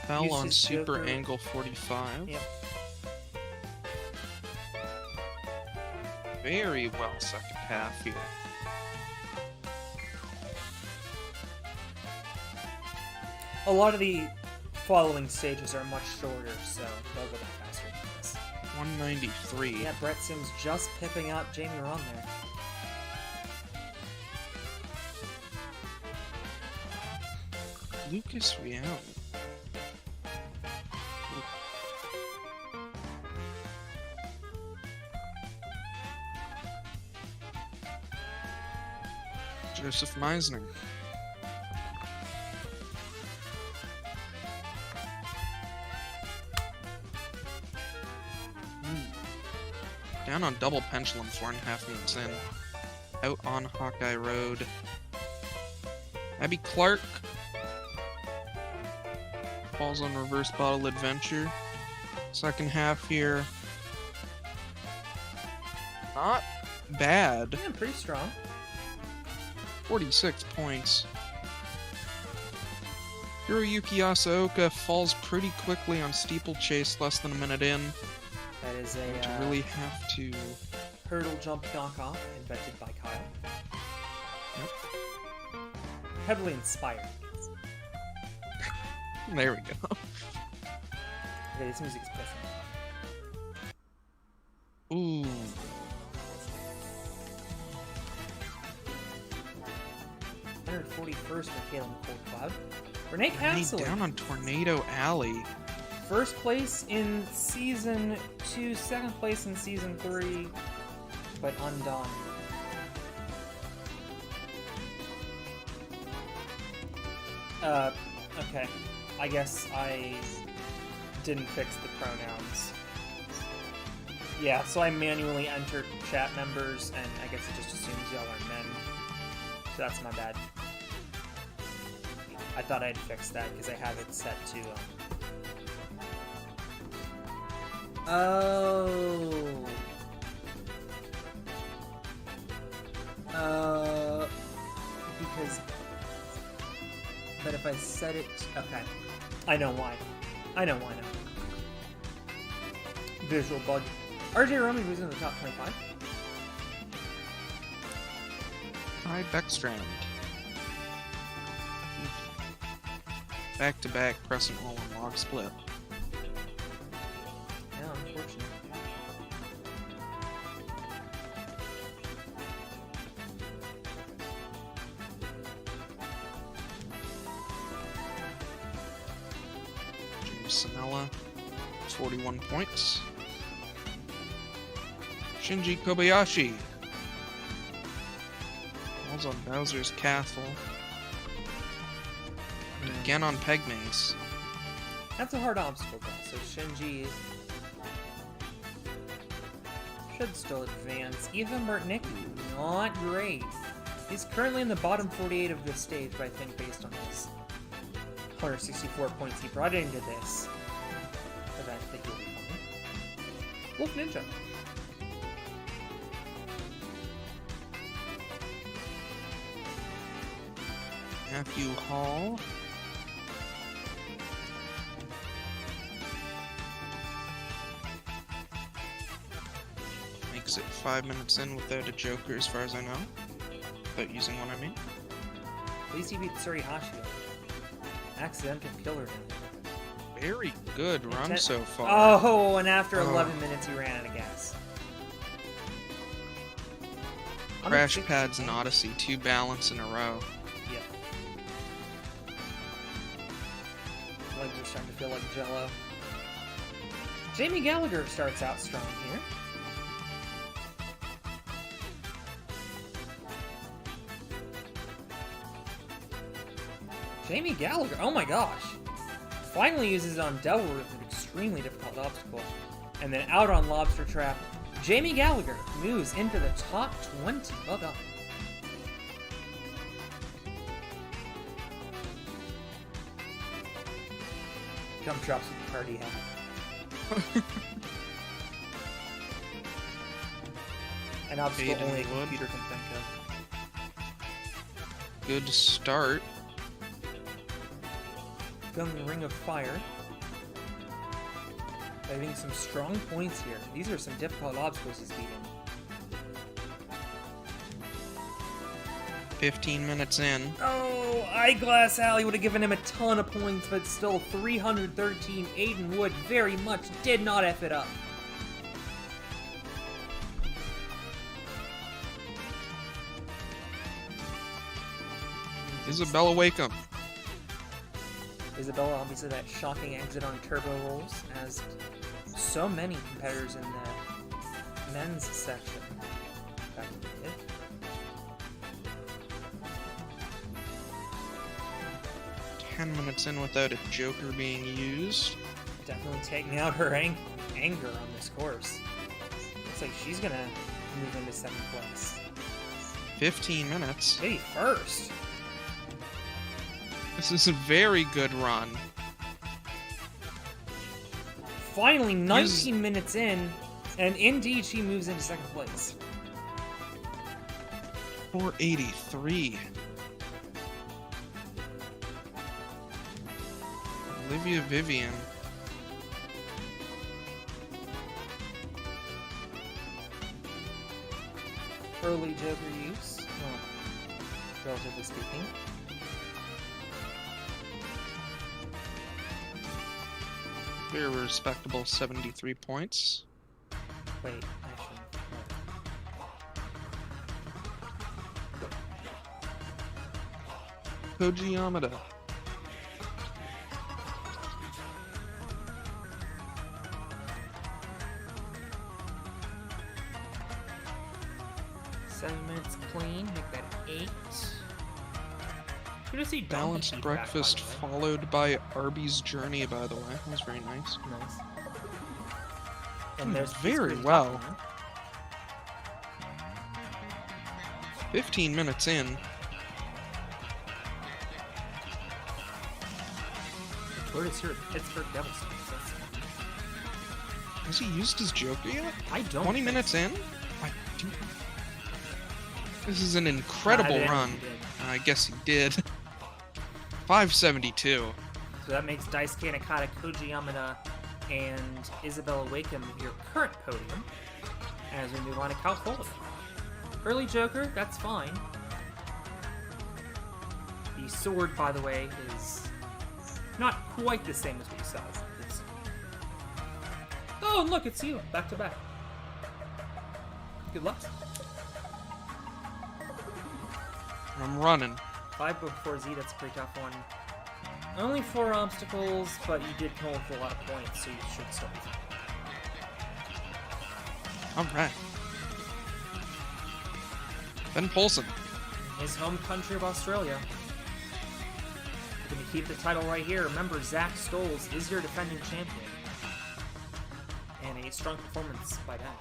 Fell Used on his Super Joker. Angle 45. Yep. Very well second half here. A lot of the following stages are much shorter, so they'll go back faster than this. 193. Yeah, Brett Sims just pipping out Jamie Ron there. Lucas Real. Joseph Meisner. Down on double pendulum 4.5 minutes in. Out on Hawkeye Road. Abby Clark falls on Reverse Bottle Adventure. Second half here. Not bad. Yeah, pretty strong. 46 points. Hiroyuki Asaoka falls pretty quickly on Steeplechase less than a minute in. That is To a really have to... hurdle jump knockoff invented by Kyle. Yep. Heavily inspired. There we go. Okay, this music's pissing. Ooh. $141st for Kalen Cold Cloud. Renee Laid Castle. down on Tornado Alley. First place in Season 2, second place in Season 3, but undone. Okay. I guess I didn't fix the pronouns. Yeah, so I manually entered chat members, and I guess it just assumes y'all are men. So that's my bad. I thought I'd fix that, because I have it set to, Oh. if I set it... Okay. I know why. I know why now. Visual bug. RJ Romy was in the top 25. Hi, Beckstrand. Back-to-back crescent roll and log split. Yeah, unfortunate. James Sanella, 41 points. Shinji Kobayashi. Falls on Bowser's Castle. And again on Peg Maze. That's a hard obstacle, though. So Shinji should still advance. Ethan Martinick, not great. He's currently in the bottom 48 of this stage, but I think based on his 164 points he brought into this event, I think he'll be fine. Wolf Ninja. Matthew Hall. Makes it 5 minutes in without a Joker, as far as I know. Without using one, I mean. At least he beat Surihashi. Accidental killer. Very good run so far. Oh, and after 11 minutes he ran out of gas. Crash pads and Odyssey, 2 balance in a row. Yep. Legs are starting to feel like jello. Jamie Gallagher starts out strong here. Jamie Gallagher, oh my gosh. Finally uses it on Delaware with an extremely difficult obstacle. And then out on Lobster Trap, Jamie Gallagher moves into the top 20. Well done. Gumdrops with the party hat. An obstacle Aiden only a Wood. computer can think of. Good start. Gun the Ring of Fire. I think some strong points here. These are some difficult obstacles he's beating. 15 minutes in. Oh, Eyeglass Alley would have given him a ton of points, but still 313. Aiden Wood very much did not F it up. Isabella Wakeham. Isabella, obviously that shocking exit on turbo rolls, as so many competitors in the men's section. Back in the mid. Ten minutes in without a Joker being used. Definitely taking out her anger on this course. Looks like she's gonna move into second place. 15 minutes. Maybe first. This is a very good run. Finally, 19 minutes in, and indeed she moves into second place. 483. Olivia Vivian. Early Joker use, well, relatively speaking. Very respectable 73 points. Wait, actually. Koji Yamada. No. 7 minutes clean, make that 8. Good to see Balanced Donkey breakfast back, by the way. followed by Arby's Journey, by the way. That was very nice. Nice. And there's very Pittsburgh well. top line. 15 minutes in. Where is your Pittsburgh Devils? Has he used his Joker yet? I don't. 20 think minutes so. in? This is an incredible I didn't run. think he did. I guess he did. 572. So that makes Daisuke Nakata, Koji Yamada, and Isabella Wakeham your current podium. As we move on to Cal Foley. Early Joker, that's fine. The sword, by the way, is not quite the same as what you saw. Oh, and look, it's you, back to back. Good luck. I'm running. 5 before Z, that's a pretty tough one. Only 4 obstacles, but you did come up with a lot of points, so you should still be fine. Alright. Ben Polson. His home country of Australia. Going to keep the title right here. Remember, Zach Stoles is your defending champion. And a strong performance by them.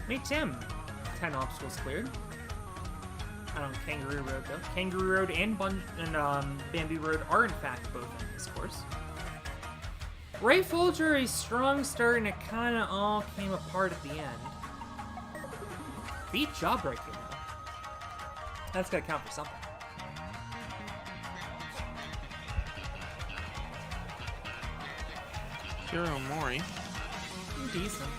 Meet Tim. 10 obstacles cleared. Out on Kangaroo Road, though. Kangaroo Road and Bamboo Road are, in fact, both in this course. Ray Folger, a strong start, and it kind of all came apart at the end. Beat Jawbreaker, though. That's got to count for something. Hiro Mori. Decent.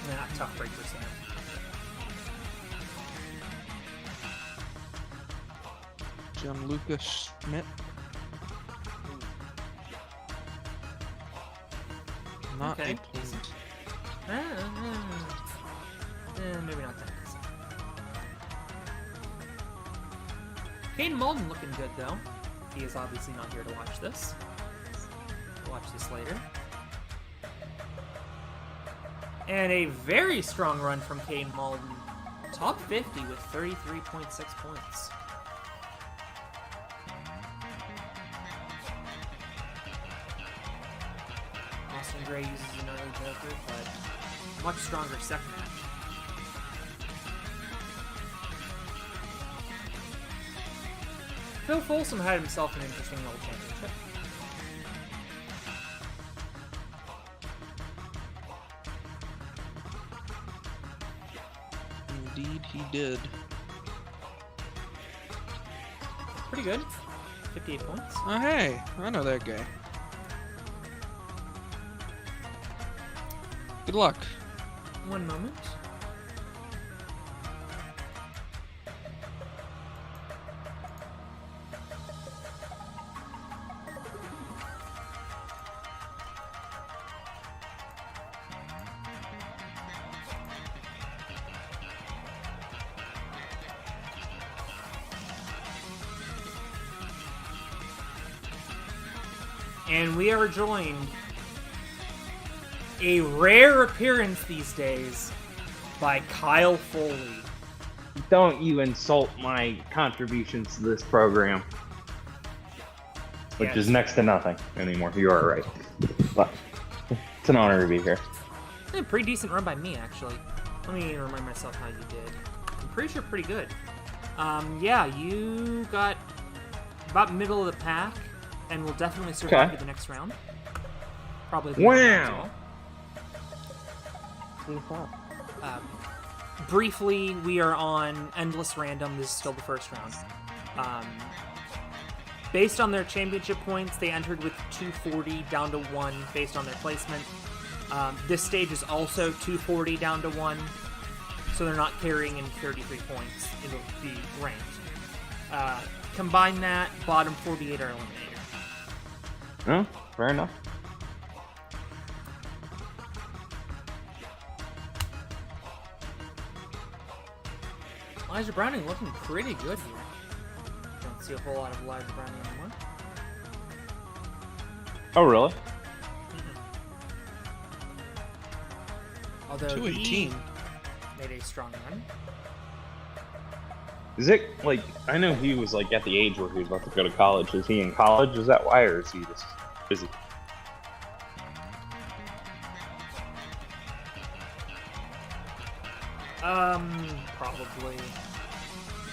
Nah, tough break for Sam. Gianluca Schmidt. Not Okay. a point. Maybe not that. Caden Malden looking good, though. He is obviously not here to watch this. We'll watch this later. And a very strong run from Caden Malden. Top 50 with 33.6 points. Austin Gray uses an early Joker, but much stronger second half. Phil Folsom had himself an interesting little championship. Indeed, he did. Pretty good. 58 points. Oh, hey, I know that guy. Good luck. One moment. And we are joined, a rare appearance these days, by Kyle Foley. Don't you insult my contributions to this program, which Yes. is next to nothing anymore. You are right. But it's an honor to be here. A pretty decent run by me, actually. Let me remind myself how you did. I'm pretty sure pretty good. Yeah, you got about middle of the pack, and will definitely survive Okay. the next round. Probably the Wow. next round as well. Briefly, we are on Endless Random. This is still the first round. Based on their championship points, they entered with 240 down to 1 based on their placement. This stage is also 240 down to 1, so they're not carrying in 33 points into the ranked. Combine that, bottom 48 are eliminated. Oh, fair enough. Elijah Browning looking pretty good here. Don't see a whole lot of Elijah Browning anymore. Oh, really? Although 218. he made a strong run. Is it like I know he was like at the age where he was about to go to college? Is he in college? Is that why, or is he just busy? Probably.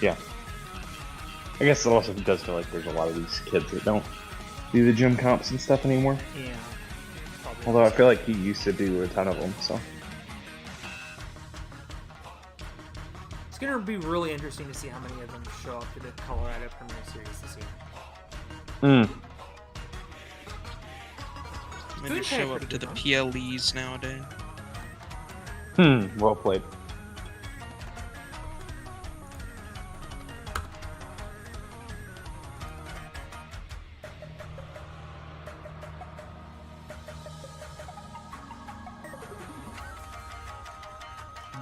Yeah. I guess it also does feel like there's a lot of these kids that don't do the gym comps and stuff anymore. Yeah. Probably Although I so. feel like he used to do a ton of them, so. It's going to be really interesting to see how many of them show up to the Colorado Premier Series this year. Maybe Good show pick. up to the PLEs nowadays. Well played.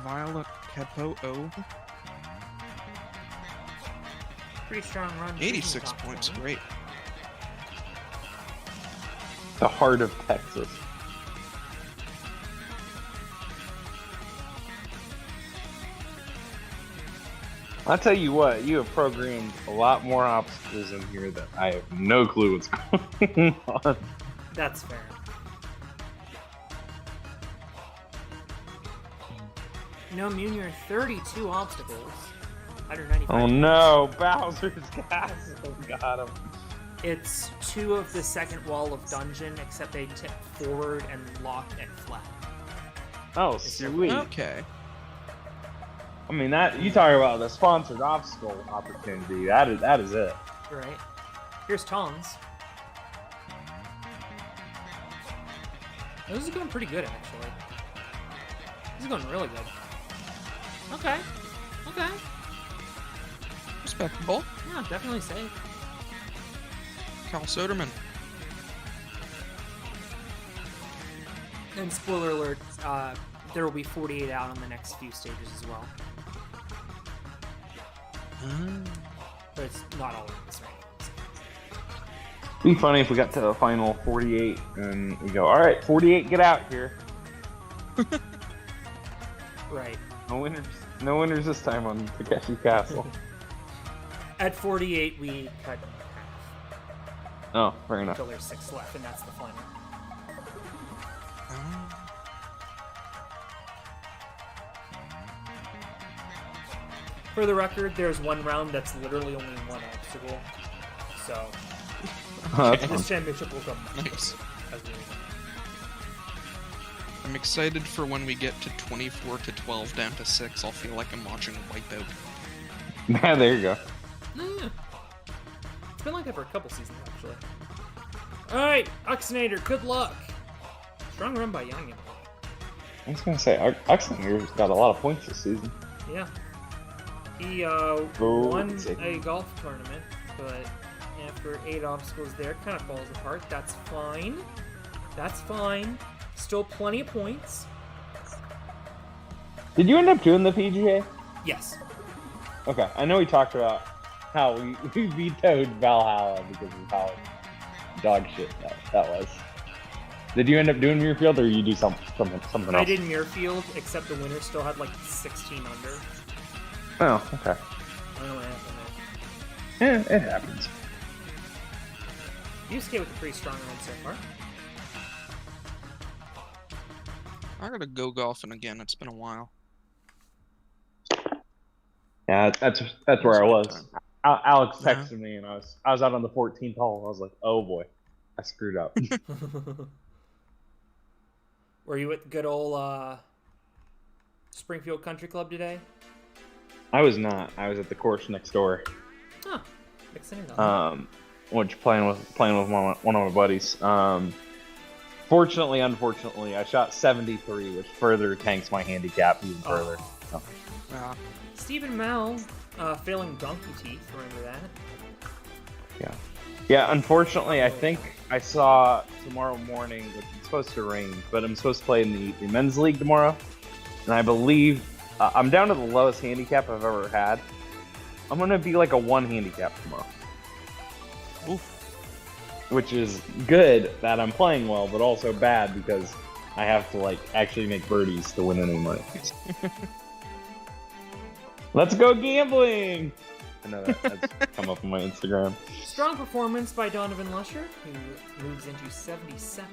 Violet Capo. Pretty strong run. 86 points, great. The heart of Texas. I'll tell you what, you have programmed a lot more obstacles in here that I have no clue what's going on. That's fair. No, Munir, 32 obstacles. 195. Oh no, Bowser's Castle got him. It's 2 of the second wall of dungeon, except they tip forward and lock it flat. Oh, Is there- sweet. Okay. I mean, that you talk about the sponsored obstacle opportunity. That is it. Right. Here's Tongs. This is going pretty good, actually. This is going really good. Okay. Respectable. Yeah, definitely safe. Cal Soderman. And spoiler alert, there will be 48 out on the next few stages as well. But it's not all of this right. It'd be funny if we got to the final 48 and we go, all right, 48, get out here. Right. No winners this time on Takeshi Castle. At 48, we cut in half Oh, fair enough. until there's 6 left, and that's the final. For the record, there's one round that's literally only one obstacle. So, That's fun. this championship will come Nice. as we move I'm excited for when we get to 24 to 12 down to 6. I'll feel like I'm watching Wipeout. Yeah, there you go. on. Yeah. It's been like that for a couple seasons, actually. Alright, Oxinator, good luck. Strong run by Yang. I was gonna say, Oxender's got a lot of points this season. Yeah. He won a golf tournament, but after 8 obstacles there, kind of falls apart. That's fine. That's fine. Still plenty of points. Did you end up doing the PGA? Yes. Okay, I know we talked about how we vetoed Valhalla because of how dog shit that was. Did you end up doing Muirfield, or you do something else? I did Muirfield, except the winner still had like 16 under. Oh, okay. I don't know what happened there. Yeah, it happens. Yusuke with a pretty strong run so far. I gotta go golfing again. It's been a while. Yeah, that's where I was. Alex Yeah. texted me, and I was out on the 14th hole. I was like, oh boy, I screwed up. Were you at the good old Springfield Country Club today? I was not. I was at the course next door. Huh. Mixing it up. Which playing with one of my buddies. Unfortunately, I shot 73, which further tanks my handicap even further. So. Yeah. Stephen Mao failing donkey teeth. Remember that? Yeah. Unfortunately, I think I saw tomorrow morning. It's supposed to rain, but I'm supposed to play in the men's league tomorrow, and I believe I'm down to the lowest handicap I've ever had. I'm gonna be like a 1 handicap tomorrow. Oof. Which is good that I'm playing well, but also bad because I have to like actually make birdies to win any money. Let's go gambling! I know that's come up on my Instagram. Strong performance by Donovan Lusher, who moves into 72nd.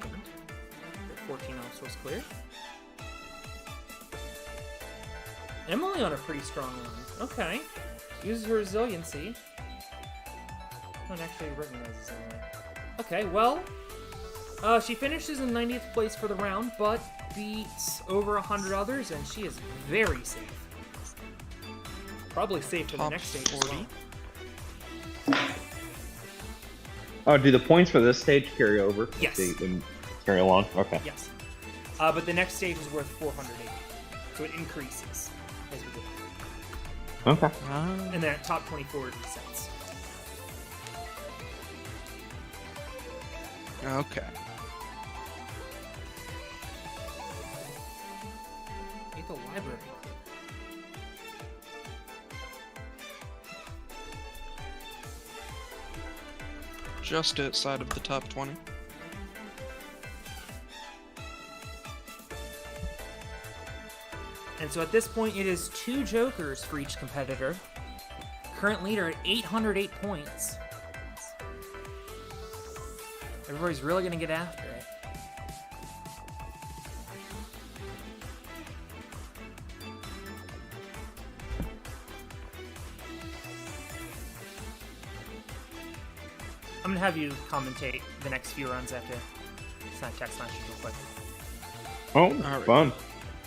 14 obstacles cleared. Emily on a pretty strong run. Okay. Uses her resiliency. I don't actually recognize this Emily. Okay, well, she finishes in 90th place for the round, but beats over 100 others, and she is very safe. Probably safe for the Top next stage 40. as well. Oh, do the points for this stage carry over? Yes. They carry along? Okay. Yes. But the next stage is worth 480, so it increases as we go. Okay. And then at top 24 it resets. Okay. Need the library. Just outside of the top 20. And so at this point, it is 2 jokers for each competitor. Current leader at 808 points. Everybody's really going to get after it. I'm going to have you commentate the next few runs after send text message real quick. Oh, Alright. fun.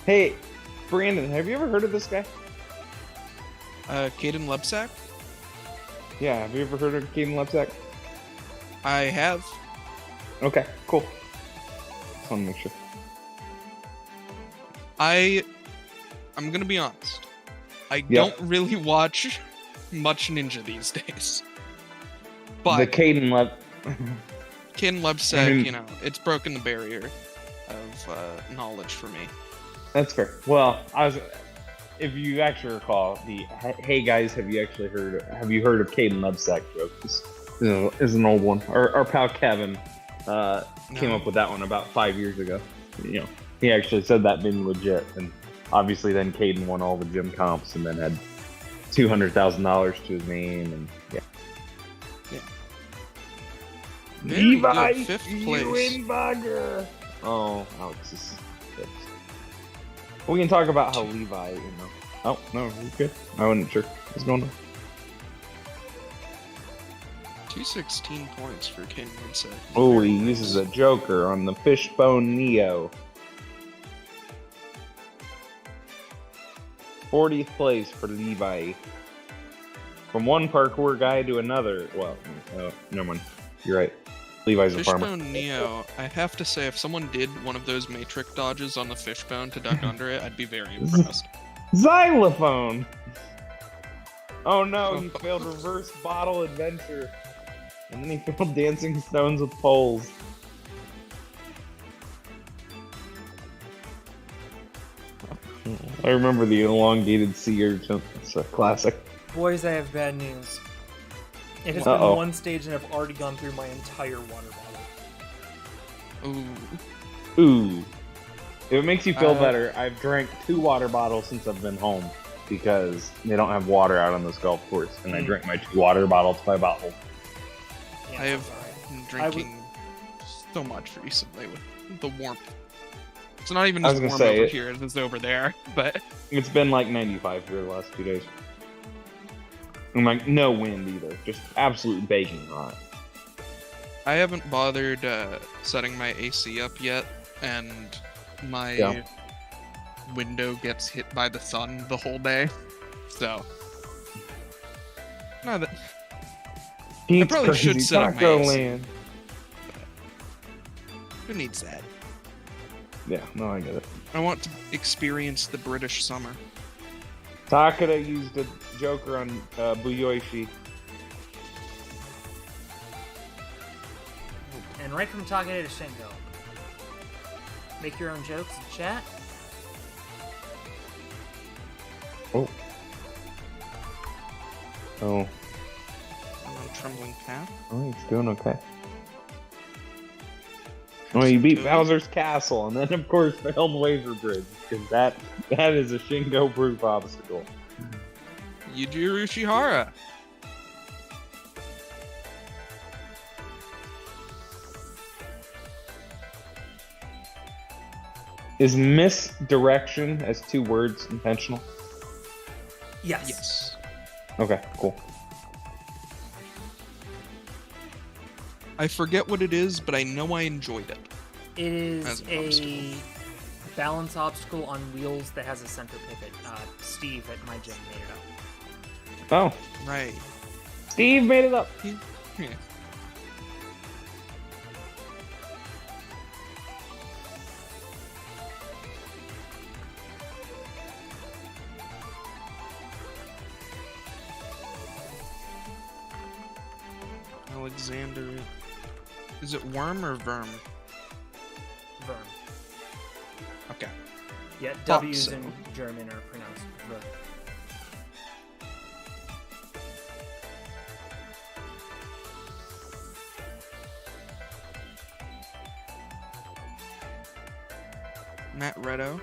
Hey, Brandon, have you ever heard of this guy? Caden Lebsack? Yeah, have you ever heard of Caden Lepsack? I have. Okay, cool. Just want to make sure. I'm gonna be honest. I don't really watch much Ninja these days. But The Caden Caden Lebsack, I mean- you know, it's broken the barrier of knowledge for me. That's fair. Well, if you actually recall, hey guys, have you heard of Caden Lebsack joke? This is an old one. Our pal Kevin came up with that one about 5 years ago. You know, he actually said that being legit, and obviously then Caden won all the gym comps and then had $200,000 to his name, and yeah. Very Levi, good, 5th you place. win, bugger. Oh, Alex is fifth. We can talk about how Levi, Oh, no, you're good. I wasn't sure what's going on. 216 points for Caden Lebsack. Oh, he uses a Joker on the Fishbone Neo. 40th place for Levi. From one parkour guy to another. Well, never mind. You're right. Levi's a farmer. Fishbone Neo, I have to say, if someone did one of those matrix dodges on the fishbone to duck under it, I'd be very impressed. Xylophone! Oh no, he failed reverse bottle adventure. And then he failed dancing stones with poles. I remember the elongated sea urchin. It's a classic. Boys, I have bad news. It has Uh-oh. been one stage and I've already gone through my entire water bottle. Ooh. Ooh. If it makes you feel better, I've drank 2 water bottles since I've been home because they don't have water out on this golf course, and I drank my 2 water bottles by bottle. Yeah, I have that's alright. been drinking so much recently with the warmth. It's not even as warm over here as it's over there, but It's been like 95 here the last 2 days. And like no wind either, just absolute baking hot. I haven't bothered setting my AC up yet, and my window gets hit by the sun the whole day. So, no, that I probably should set up my Taco AC. Land. Who needs that? Yeah, no, I get it. I want to experience the British summer. Takeda used a Joker on Buyoishi. And right from Takeda to Shingo. Make your own jokes in chat. Oh. Oh. I'm on Trembling Path. Oh, he's doing okay. Well, you beat Bowser's Castle, and then of course failed Laser Bridge, because that is a Shingo-proof obstacle. Yujiro Shihara. Is misdirection as 2 words intentional? Yes. Yes. Okay, cool. I forget what it is, but I know I enjoyed it. It is As an a obstacle. balance obstacle on wheels that has a center pivot. Steve at my gym made it up. Oh, Right. Steve made it up. Yeah. Alexander. Is it worm or verm? Verm. Okay. Yeah, Thought W's so. in German are pronounced verm. Matt Redo.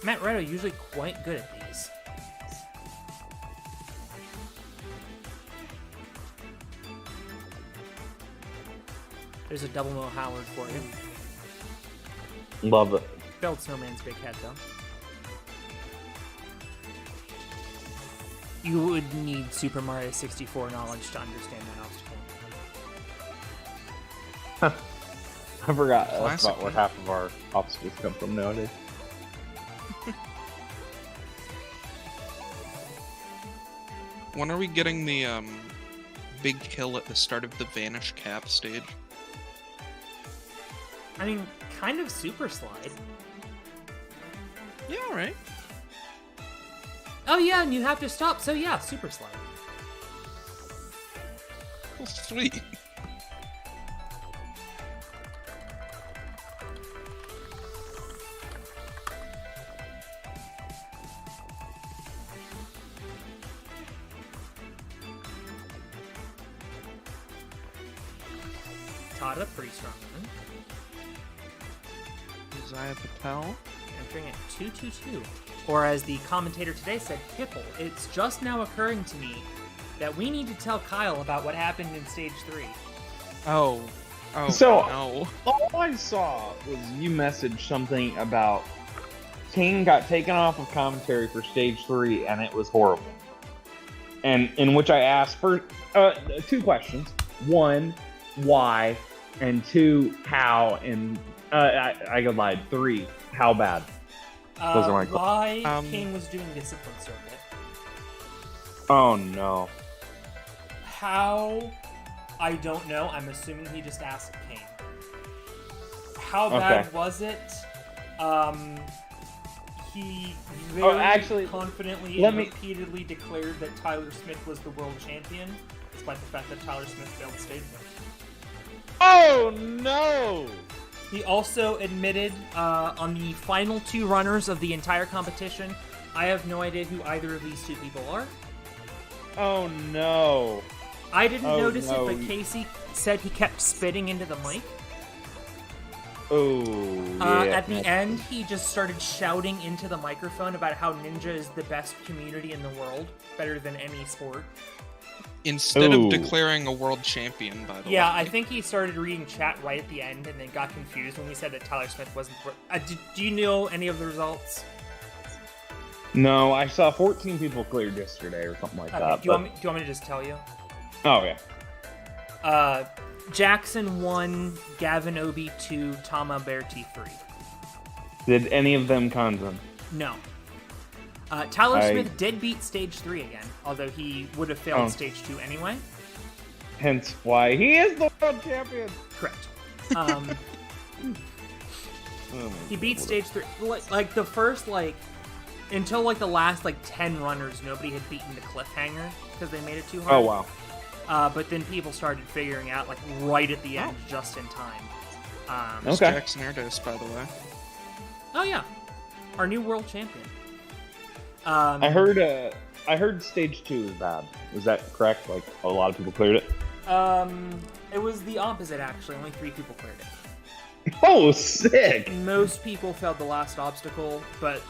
Matt Redo usually quite good at these. There's a double Mo Howard for you. Love it. Failed Snowman's big head, though. You would need Super Mario 64 knowledge to understand that obstacle. I forgot. That's Classic, about where huh? half of our obstacles come from nowadays. When are we getting the big kill at the start of the Vanish Cap stage? I mean, kind of Super Slide. Yeah, alright. Oh yeah, and you have to stop, so yeah, Super Slide. Well, sweet. Tada, pretty strong one. Isaiah Patel. Entering at 2-2-2. Or as the commentator today said, Pipple, it's just now occurring to me that we need to tell Kyle about what happened in Stage 3. Oh. Oh, So- no. All I saw was you message something about Kane got taken off of commentary for stage 3 and it was horrible. And in which I asked for two questions. One, why? And 2, how? And I lied. 3, how bad? Those are my Why Um, Kane was doing Discipline Circuit. Oh no. How? I don't know. I'm assuming he just asked Kane. How bad Okay. was it? He very actually, confidently let and me- repeatedly declared that Tyler Smith was the world champion, despite the fact that Tyler Smith failed stage 1. Oh no! He also admitted on the final 2 runners of the entire competition, I have no idea who either of these 2 people are. Oh no! I didn't Oh, notice no. it, but Casey said he kept spitting into the mic. Oh yeah. At the end, he just started shouting into the microphone about how Ninja is the best community in the world, better than any sport. Instead Ooh. of declaring a world champion, by the way. Yeah, I think he started reading chat right at the end and then got confused when he said that Tyler Smith wasn't. Do you know any of the results? No, I saw 14 people cleared yesterday or something like Okay, that. do you want me to just tell you? Oh yeah. Jackson 1, Gavin Obi 2, Tama Berti 3. Did any of them Kanzen? No. Tyler I- Smith did beat stage 3 again, although he would have failed Oh. stage 2 anyway. Hence why he is the world champion. Correct. Oh He beat stage 3. Like the first, until the last 10 runners, nobody had beaten the cliffhanger because they made it too hard. Oh wow. But then people started figuring out right at the end, just in time. It's Okay. Jackson Erdos, by the way. Oh yeah, our new world champion. I heard stage 2 is bad. Is that correct? Like a lot of people cleared it. It was the opposite actually. Only 3 people cleared it. Oh, sick! Most people failed the last obstacle, but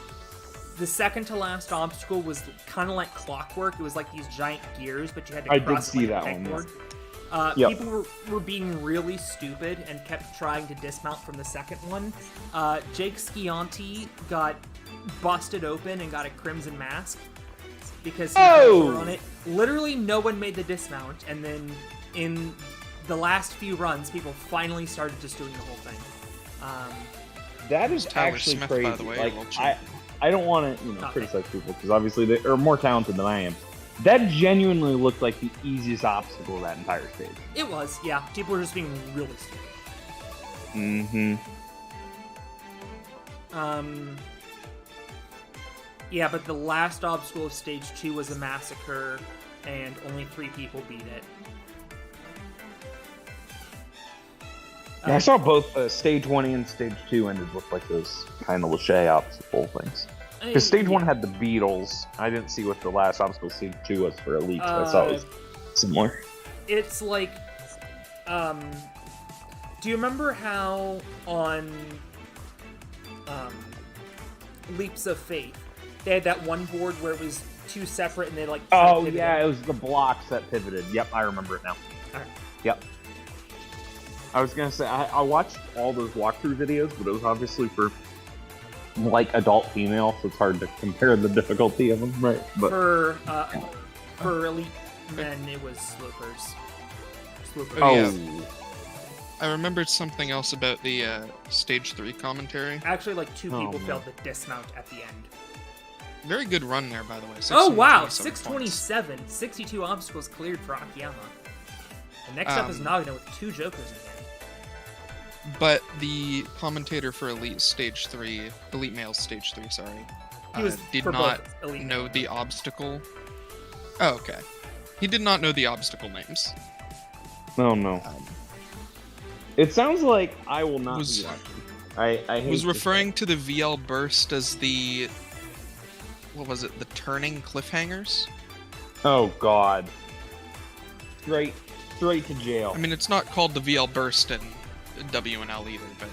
the second to last obstacle was kind of like clockwork. It was like these giant gears, but you had to I did cross see it like that a one, pegboard. Yep. People were being really stupid and kept trying to dismount from the second one. Jake Schianti got busted open and got a crimson mask because he Oh! were on it. Literally, no one made the dismount, and then in the last few runs, people finally started just doing the whole thing. That is Tyler actually Smith, crazy. by the way, Like, a little cheap. I don't want to Okay. criticize people because obviously they are more talented than I am. That genuinely looked like the easiest obstacle of that entire stage. It was, yeah. People were just being really stupid. Mm-hmm. Yeah, but the last obstacle of stage 2 was a massacre, and only 3 people beat it. Yeah, I saw both stage 1 and stage 2 ended with like those kind of Lachey obstacle things. Because stage 1 had the Beatles. I didn't see what the last obstacle stage 2 was for Elite. So I saw it was similar. It's like, do you remember how on Leaps of Faith, they had that one board where it was 2 separate and they like... Oh, pivoted? yeah, it was the blocks that pivoted. Yep, I remember it now. Alright. Yep. I was gonna say, I watched all those walkthrough videos, but it was obviously for, like, adult female, so it's hard to compare the difficulty of them, right? But For Elite men, it was Slopers. Oh, yeah. I remembered something else about the stage 3 commentary. Actually, like, 2 people man. failed the dismount at the end. Very good run there, by the way. Oh, wow! 627 627. 62 obstacles cleared for Akiyama. And next up is Nagano with 2 Jokers in hand. But the commentator for Elite Males Stage 3, sorry, He was did for not both Elite know and the obstacle. Oh, okay. He did not know the obstacle names. Oh, no. It sounds like I will not be watching. I hate was to referring to the VL burst as the... What was it? The turning cliffhangers? Oh, God. Straight to jail. I mean, it's not called the VL burst in WNL either, but...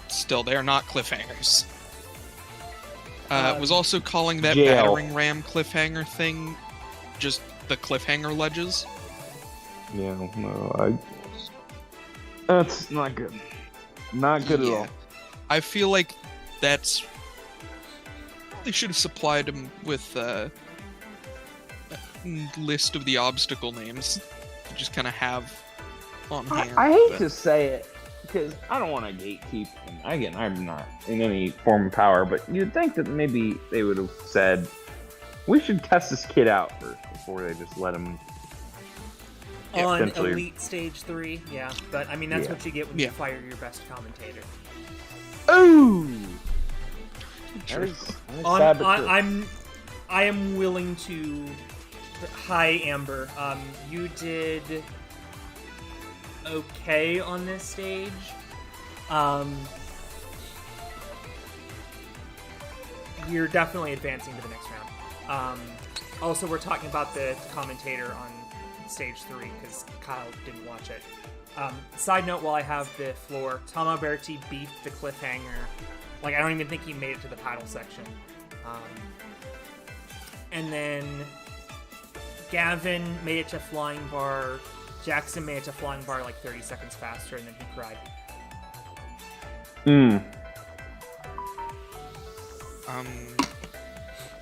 Still, they are not cliffhangers. Was also calling that jail. battering ram cliffhanger thing just the cliffhanger ledges. Yeah, no, that's not good. Not good at all. I feel like that's... They should have supplied him with a list of the obstacle names to just kind of have on hand. I hate to say it, because I don't want to gatekeep, and again, I'm not in any form of power, but you'd think that maybe they would have said, we should test this kid out first before they just let him... On essentially... Elite Stage 3, yeah. But, I mean, that's what you get when you fire your best commentator. Ooh! True. I am willing to... Hi, Amber. You did okay on this stage. You're definitely advancing to the next round. Also, we're talking about the commentator on stage 3 because Kyle didn't watch it. Side note, while I have the floor, Tom Alberti beefed the cliffhanger. Like, I don't even think he made it to the paddle section. And then Gavin made it to flying bar. Jackson made it to flying bar like 30 seconds faster, and then he cried.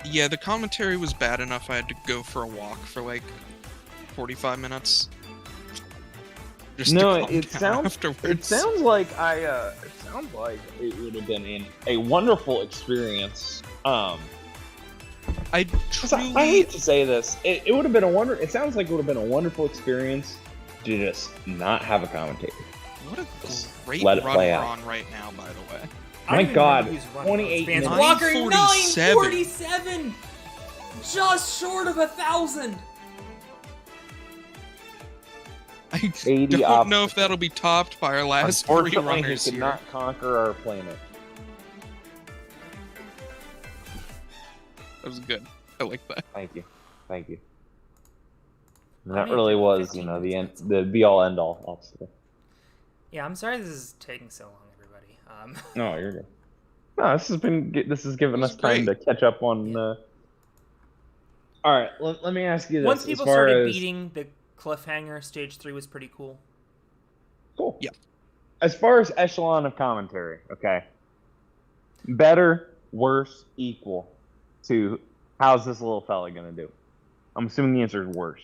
Yeah, the commentary was bad enough I had to go for a walk for like 45 minutes. Just it sounds like it would have been a wonderful experience. I hate to say this. It would have been it sounds like it would have been a wonderful experience to just not have a commentator. What a great let it run play we're out. on right now, by the way. My God, 28 minutes. minutes. Walker 947. 947, just short of 1,000. I 80 don't know if that'll be topped by our last 3 Unfortunately, he runners could here. not conquer our planet. That was good. I like that. Thank you. And I that mean, really was, 15 the be-all, end-all obstacle. Yeah, I'm sorry this is taking so long, everybody. No, you're good. No, this has given us time great. to catch up on. All right, let me ask you this. Once people started beating the cliffhanger, stage 3 was pretty cool. Cool. Yeah. As far as echelon of commentary, okay. Better, worse, equal to how's this little fella gonna do? I'm assuming the answer is worse.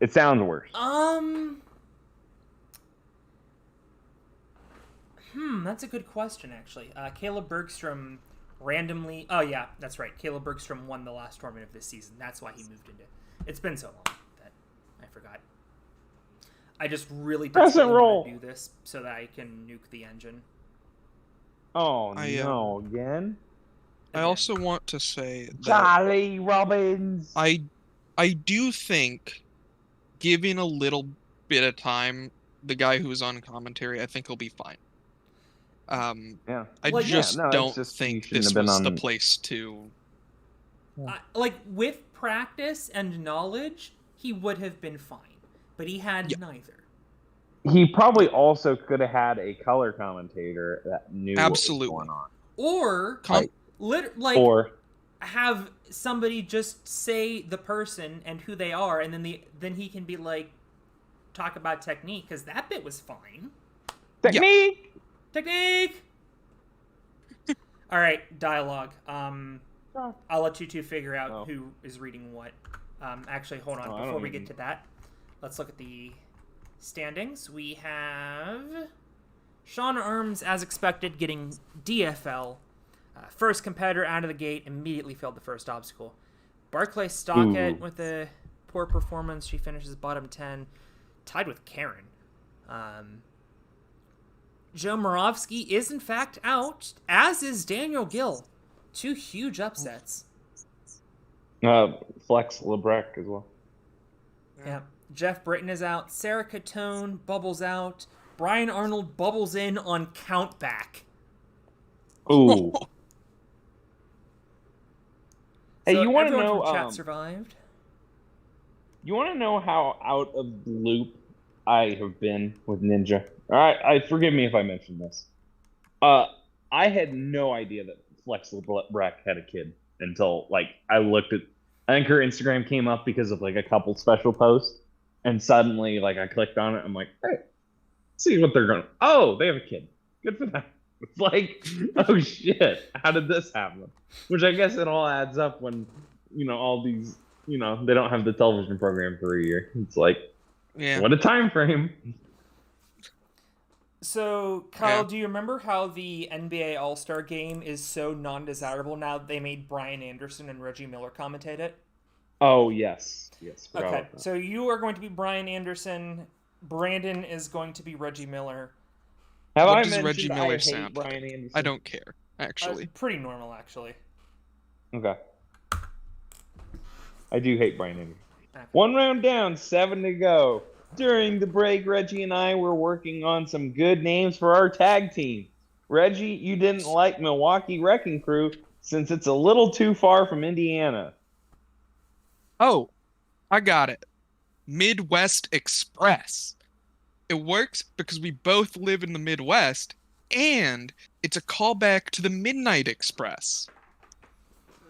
It sounds worse. That's a good question, actually. Caleb Bergstrom randomly... Oh, yeah, that's right. Caleb Bergstrom won the last tournament of this season. That's why he moved into... It's been so long that I forgot. I just really desperately want to do this so that I can nuke the engine. Oh, no, again? I also want to say that Charlie Robbins! I do think, giving a little bit of time, the guy who's on commentary, I think he'll be fine. Yeah. I Well, just yeah, no, don't just, think shouldn't this have been was the on- place to... Like, with practice and knowledge, he would have been fine. But he had neither. He probably also could have had a color commentator that knew Absolutely. what was going on. Or, Or have somebody just say the person and who they are, and then he can be like, talk about technique, because that bit was fine. Technique! Yeah. Technique! All right, dialogue. I'll let you two figure out who is reading what. Actually, hold on. Before we get to that, let's look at the standings. We have Sean Arms, as expected, getting DFL. First competitor out of the gate, immediately failed the first obstacle. Barclay Stockett with a poor performance. She finishes bottom 10, tied with Karen. Joe Moravsky is, in fact, out, as is Daniel Gill. Two huge upsets. Flex Lebrec as well. Yeah. Jeff Britton is out. Sarah Catone bubbles out. Brian Arnold bubbles in on countback. Ooh. Hey, So you want to everyone know? From chat survived. You want to know how out of the loop I have been with Ninja? All right, forgive me if I mentioned this. I had no idea that Flex Lebrec had a kid until I looked at. I think her Instagram came up because of a couple special posts, and suddenly I clicked on it. I'm like, hey, see what they're going. Oh, they have a kid. Good for them. It's oh shit, how did this happen? Which I guess it all adds up when all these they don't have the television program for a year. It's what a time frame. So, Kyle, do you remember how the NBA All-Star Game is so non-desirable now that they made Brian Anderson and Reggie Miller commentate it? Oh, yes. Okay, so you are going to be Brian Anderson. Brandon is going to be Reggie Miller. What does Reggie Miller sound like? Brian Anderson? I don't care, actually. Pretty normal, actually. Okay. I do hate Brian Anderson. Okay. 1 round down, 7 to go. During the break, Reggie and I were working on some good names for our tag team. Reggie, you didn't like Milwaukee Wrecking Crew since it's a little too far from Indiana. Oh, I got it. Midwest Express. It works because we both live in the Midwest, and it's a callback to the Midnight Express.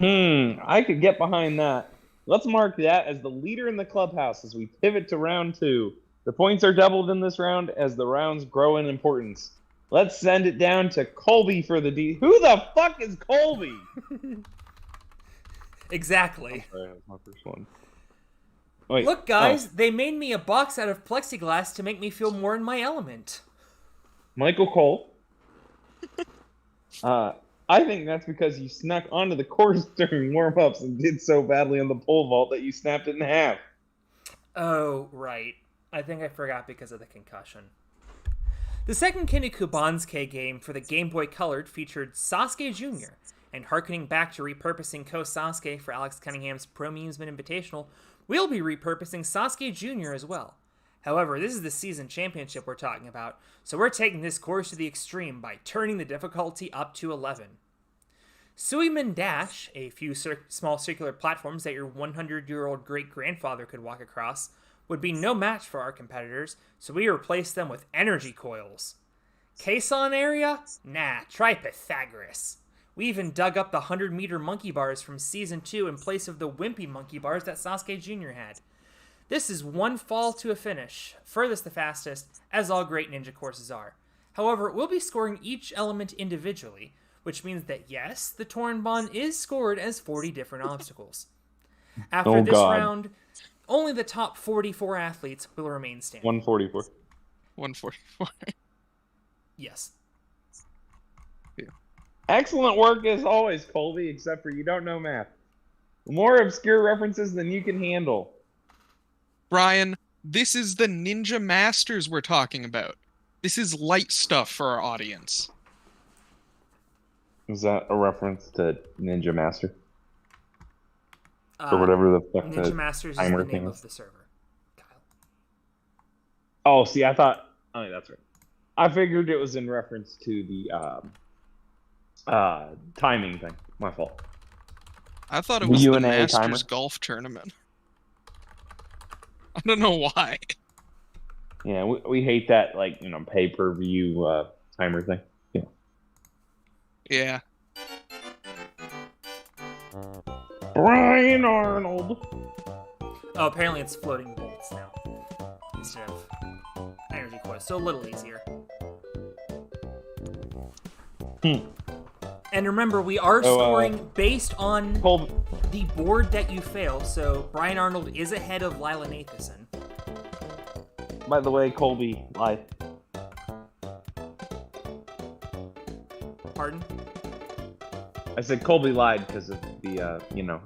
I could get behind that. Let's mark that as the leader in the clubhouse as we pivot to round 2. The points are doubled in this round as the rounds grow in importance. Let's send it down to Colby for the D. Who the fuck is Colby? Exactly. Sorry, that was my first one. Wait, look, guys, they made me a box out of plexiglass to make me feel more in my element. Michael Cole. I think that's because you snuck onto the course during warm-ups and did so badly on the pole vault that you snapped it in half. Oh, right. I think I forgot because of the concussion. The second Kinnikubansuke game for the Game Boy Colored featured Sasuke Jr., and harkening back to repurposing Ko Sasuke for Alex Cunningham's Pro Musement Invitational, we'll be repurposing Sasuke Jr. as well. However, this is the season championship we're talking about, so we're taking this course to the extreme by turning the difficulty up to 11. Suiman Dash, a few small circular platforms that your 100-year-old great-grandfather could walk across, would be no match for our competitors, so we replaced them with energy coils. Kason area? Nah, try Pythagoras. We even dug up the 100-meter monkey bars from Season 2 in place of the wimpy monkey bars that Sasuke Jr. had. This is one fall to a finish, furthest the fastest, as all great ninja courses are. However, we'll be scoring each element individually, which means that yes, the Torn Bond is scored as 40 different obstacles. After this round, Only the top 44 athletes will remain standing. 144. 144. Yes. Excellent work as always, Colby, except for you don't know math. More obscure references than you can handle. Brian, this is the Ninja Masters we're talking about. This is light stuff for our audience. Is that a reference to Ninja Master? Or whatever the fuck Ninja Masters is the name of the server, Kyle. Oh, see, I thought... Oh, that's right. I figured it was in reference to the timing thing. My fault. I thought it was the UNA Masters timer. golf tournament. I don't know why. Yeah, we hate that, like, pay-per-view timer thing. Yeah. Yeah. Brian Arnold. Oh, apparently it's floating bolts now instead of energy coils, so a little easier. And remember, we are scoring based on the board that you fail, so Brian Arnold is ahead of Lila Nathanson. By the way, Colby lied. Pardon? I said Colby lied because of the,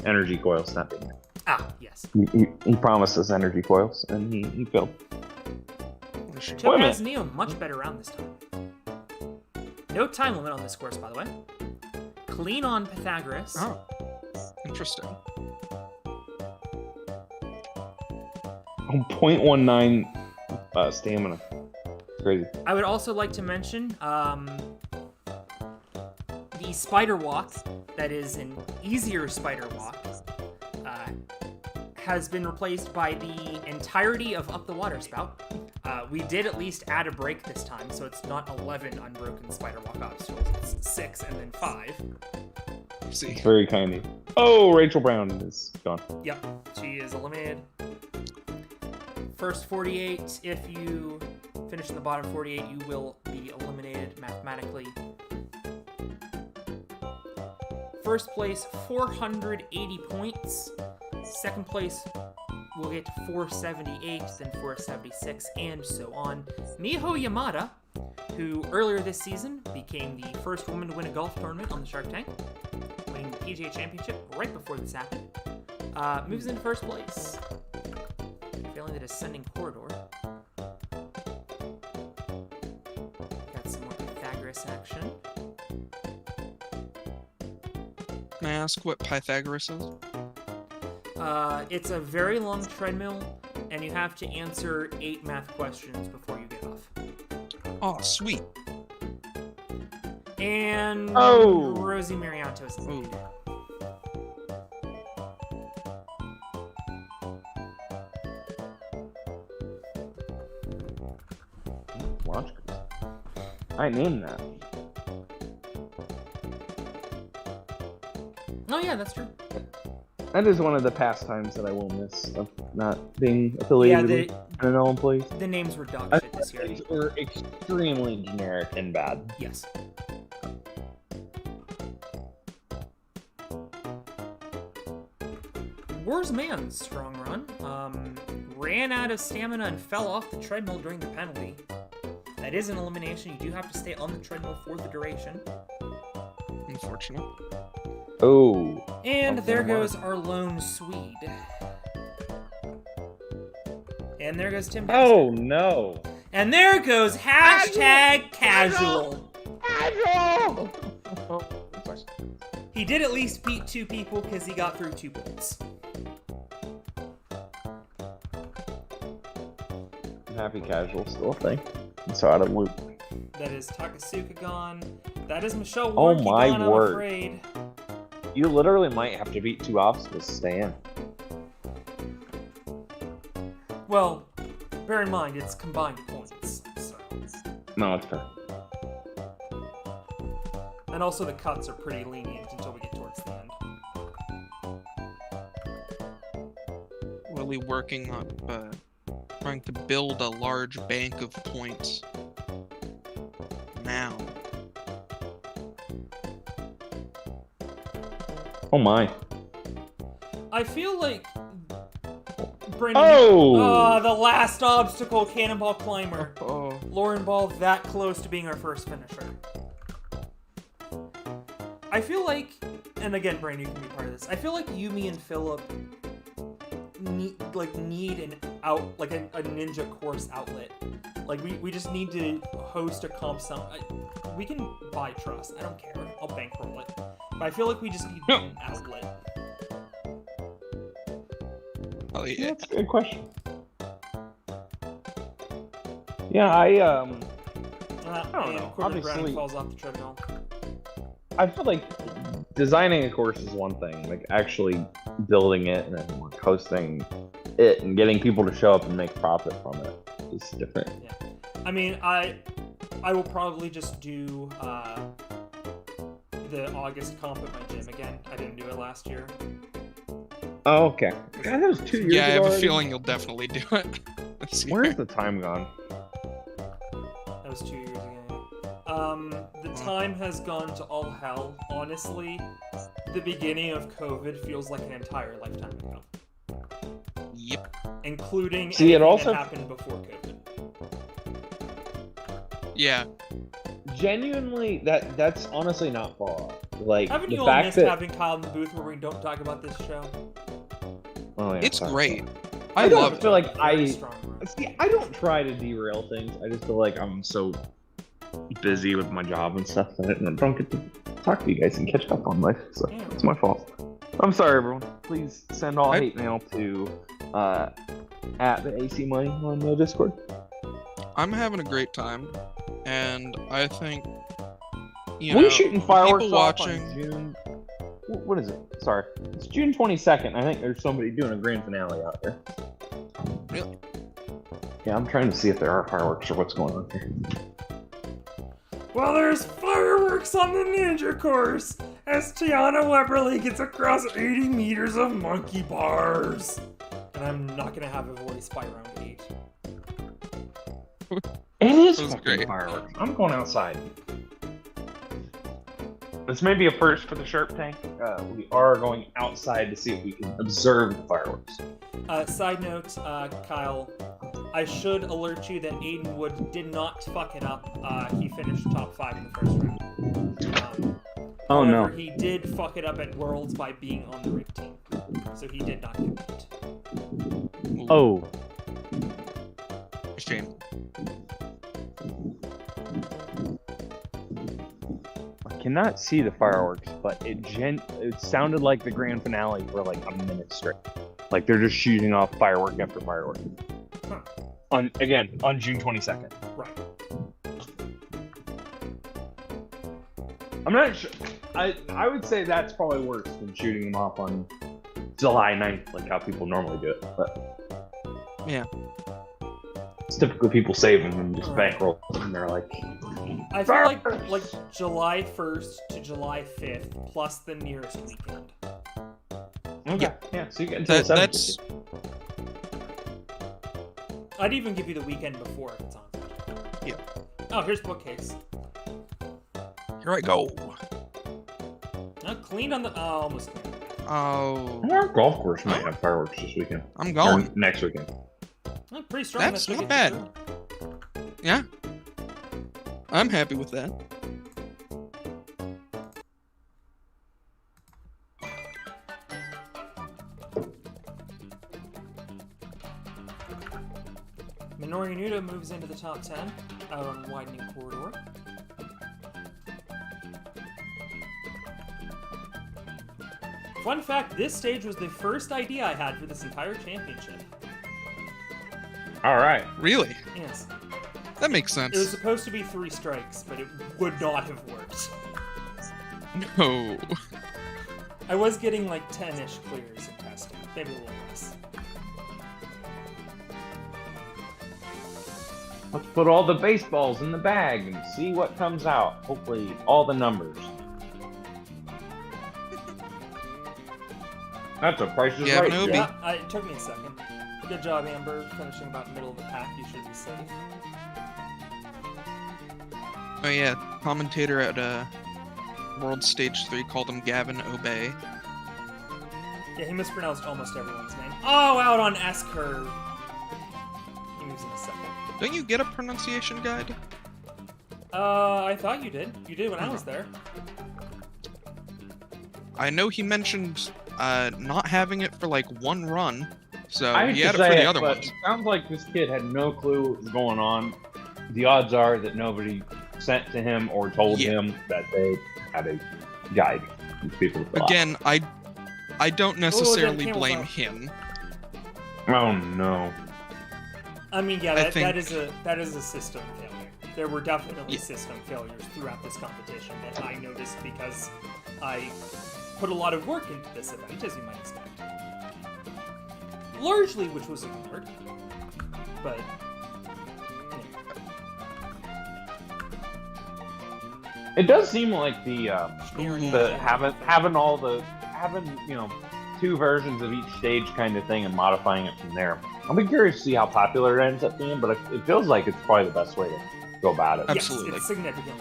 energy coils not being there. Ah, yes. He promised us energy coils, and he failed. Joe has Neo much better round this time. No time limit on this course, by the way. Clean on Pythagoras. Oh, interesting. 0.19 stamina. Crazy. I would also like to mention the spider walk, that is an easier spider walk, has been replaced by the entirety of Up the Water Spout. We did at least add a break this time, so it's not 11 unbroken spider walk obstacles, it's 6 and then 5. See. It's very kind of you. Oh, Rachel Brown is gone. Yep, she is eliminated. First 48, if you finish in the bottom 48, you will be eliminated mathematically. First place, 480 points. Second place, we'll get to 478, then 476, and so on. Miho Yamada, who earlier this season became the first woman to win a golf tournament on the Shark Tank, winning the PGA Championship right before this happened, moves into first place, failing the descending corridor. Got some more Pythagoras action. Can I ask what Pythagoras is? It's a very long treadmill, and you have to answer 8 math questions before you get off. Oh, sweet. And Rosie Marianto is eliminated. Launch cruise. I named that. Oh yeah, that's true. That is one of the pastimes that I will miss of not being affiliated with NL employees. The names were dog shit this year. They were extremely generic and bad. Yes. Wars Man's strong run. Ran out of stamina and fell off the treadmill during the penalty. That is an elimination. You do have to stay on the treadmill for the duration. Unfortunate. Oh. And there goes our lone Swede. And there goes Tim. Oh no. And there goes hashtag casual. Casual. He did at least beat 2 people because he got through 2 points. Happy casual still a thing. It's out of loop. That is Takasuka gone. That is Michelle Oh Warnke my gone, word. I'm afraid. You literally might have to beat 2 obstacles to stay in. Well, bear in mind, it's combined points, so... No, it's fair. And also the cuts are pretty lenient until we get towards the end. Really working up, trying to build a large bank of points. Now. Oh my. I feel like Brandon, the last obstacle, Cannonball Climber. Oh. Lauren Ball that close to being our first finisher. I feel like, and again, Brandon, you can be part of this. I feel like Yumi and Philip need an a ninja course outlet. Like we just need to host a comp. We can buy trust. I don't care. I'll bankroll it. But I feel like we just need an outlet. Oh yeah. That's a good question. Yeah, I don't know. Obviously, falls off the treadmill. I feel like designing a course is one thing. Like actually building it and then like hosting it and getting people to show up and make profit from it is different. Yeah. I mean, I will probably just do the August comp at my gym again. I didn't do it last year. Oh, okay. God, that was 2 years ago. Yeah, I have a already. feeling you'll definitely do it. Where's the time gone? That was 2 years ago. The time has gone to all hell. Honestly, the beginning of COVID feels like an entire lifetime ago. Yep. Including See, it anything also- that happened before COVID. Yeah. Genuinely, that's honestly not far off. Like Haven't the you all fact missed that having Kyle in the booth where we don't talk about this show? oh, yeah, It's sorry. great. I I don't love feel it. like Very strong word. See, I don't try to derail things. I just feel like I'm so busy with my job and stuff that I don't get to talk to you guys and catch up on life. So Yeah. it's my fault. I'm sorry, everyone. Please send all I- hate mail to at the AC Money on the Discord. I'm having a great time, and I think We know, shooting the fireworks people off watching. on June. What is it? Sorry, it's June 22nd. I think there's somebody doing a grand finale out there. Really? Yeah, I'm trying to see if there are fireworks or what's going on here. Well, there's fireworks on the ninja course as Tiana Weberly gets across 80 meters of monkey bars. And I'm not gonna have a voice by round 8. It is That was fucking great. fireworks. I'm going outside. This may be a first for the Sharp Tank. We are going outside to see if we can observe the fireworks. Side note, Kyle, I should alert you that Aiden Wood did not fuck it up. He finished top 5 in the first round. Oh However, he did fuck it up at Worlds by being on the rig team. So he did not compete. Oh. Shame. I cannot see the fireworks, but it sounded like the grand finale for like a minute straight. Like they're just shooting off firework after firework. Huh. On June 22nd. Right. I'm not sure. I would say that's probably worse than shooting them off on July 9th, like how people normally do it. But Yeah. it's typically people saving and just bankroll, and they're like, I feel like July 1st to July 5th plus the nearest weekend. okay, yeah. So you get until the 7th. That's I'd even give you the weekend before if it's on. Yeah. Oh, here's bookcase. here I go. Cleaned on the. Oh, almost cleaned. Oh, Our golf course might have fireworks this weekend. I'm Or going. next weekend. Pretty strong. That's this not weekend. bad. Yeah. I'm happy with that. Minoru Nuda moves into the top 10 out on widening corridor. Fun fact, this stage was the first idea I had for this entire championship. All right. Really? Yes. That makes It was sense. supposed to be 3 strikes, but it would not have worked. No. I was getting like 10-ish clears in testing, maybe a little less. Let's put all the baseballs in the bag and see what comes out. Hopefully, all the numbers. That's a Price is Yeah, Right. no, job. Yeah, it took me a second. Good job, Amber, finishing about middle of the pack. You should be safe. Oh yeah, commentator at World Stage 3 called him Gavin Obey. Yeah, he mispronounced almost everyone's name. Oh, out on S curve. He moves in a second. Don't you get a pronunciation guide? I thought you did. You did when I was there. I know he mentioned not having it for like one run, so I hate he to had it for say the it, other but ones. it sounds like this kid had no clue what was going on. The odds are that nobody sent to him or told him that they had a guide. These people to fill out. Again, I don't necessarily camel blame out. him. Oh no. I mean, yeah, I that think- is a system failure. There were definitely Yeah. system failures throughout this competition that I noticed because I put a lot of work into this event, as you might expect. Largely, which was ignored, but It does seem like the Ooh. having two versions of each stage kind of thing and modifying it from there. I'll be curious to see how popular it ends up being, but it feels like it's probably the best way to go about it. Absolutely. Yes, it's significant.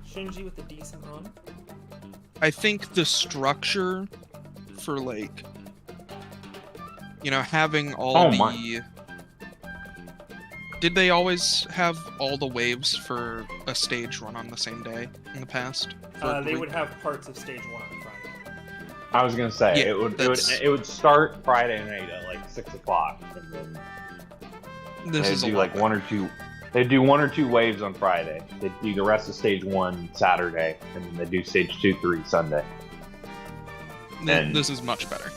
Shinji with a decent run. I think the structure for like, having all Oh the. my. Did they always have all the waves for a stage run on the same day in the past? They would have parts of stage 1 on Friday. I was gonna say Yeah, it would start Friday night at like 6 o'clock, and then This they'd is a do lot like better. one or two. They'd do one or two waves on Friday. They'd do the rest of stage 1 Saturday, and then they do stage 2, 3 Sunday. and- This is much better.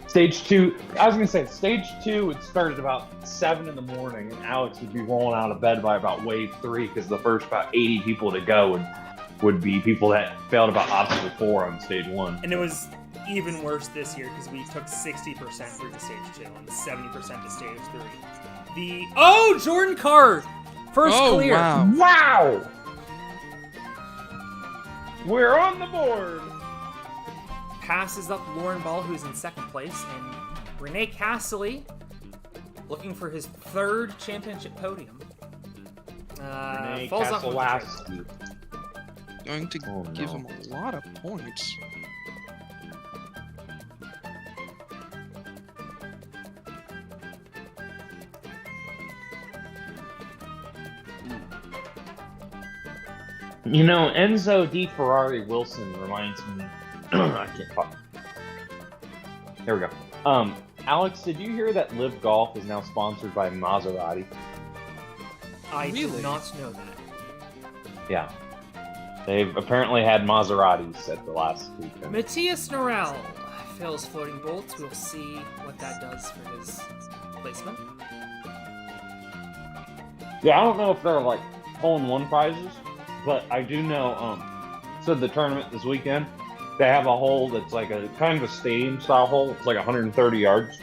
Stage 2, I was gonna say stage 2 would start at about 7 in the morning, and Alex would be rolling out of bed by about wave 3 because the first about 80 people to go would be people that failed about obstacle 4 on stage 1. And it was even worse this year because we took 60% through to stage 2 and 70% to stage 3. Jordan Carr! First Oh, clear! wow. Wow! We're on the board! Passes up Lauren Ball, who's in second place, and Renee Castley, looking for his third championship podium. Renee Falls off with the Kasselowski. Going to Oh, give no. him a lot of points. Enzo Di Ferrari Wilson reminds me. I can't talk. There we go. Alex, did you hear that Live Golf is now sponsored by Maserati? I Really? did not know that. Yeah. They've apparently had Maseratis at the last weekend. Matthias Norell fails floating bolts. We'll see what that does for his placement. Yeah, I don't know if they're like hole-in-one prizes, but I do know. So the tournament this weekend, they have a hole that's like a kind of a stadium-style hole. It's like 130 yards,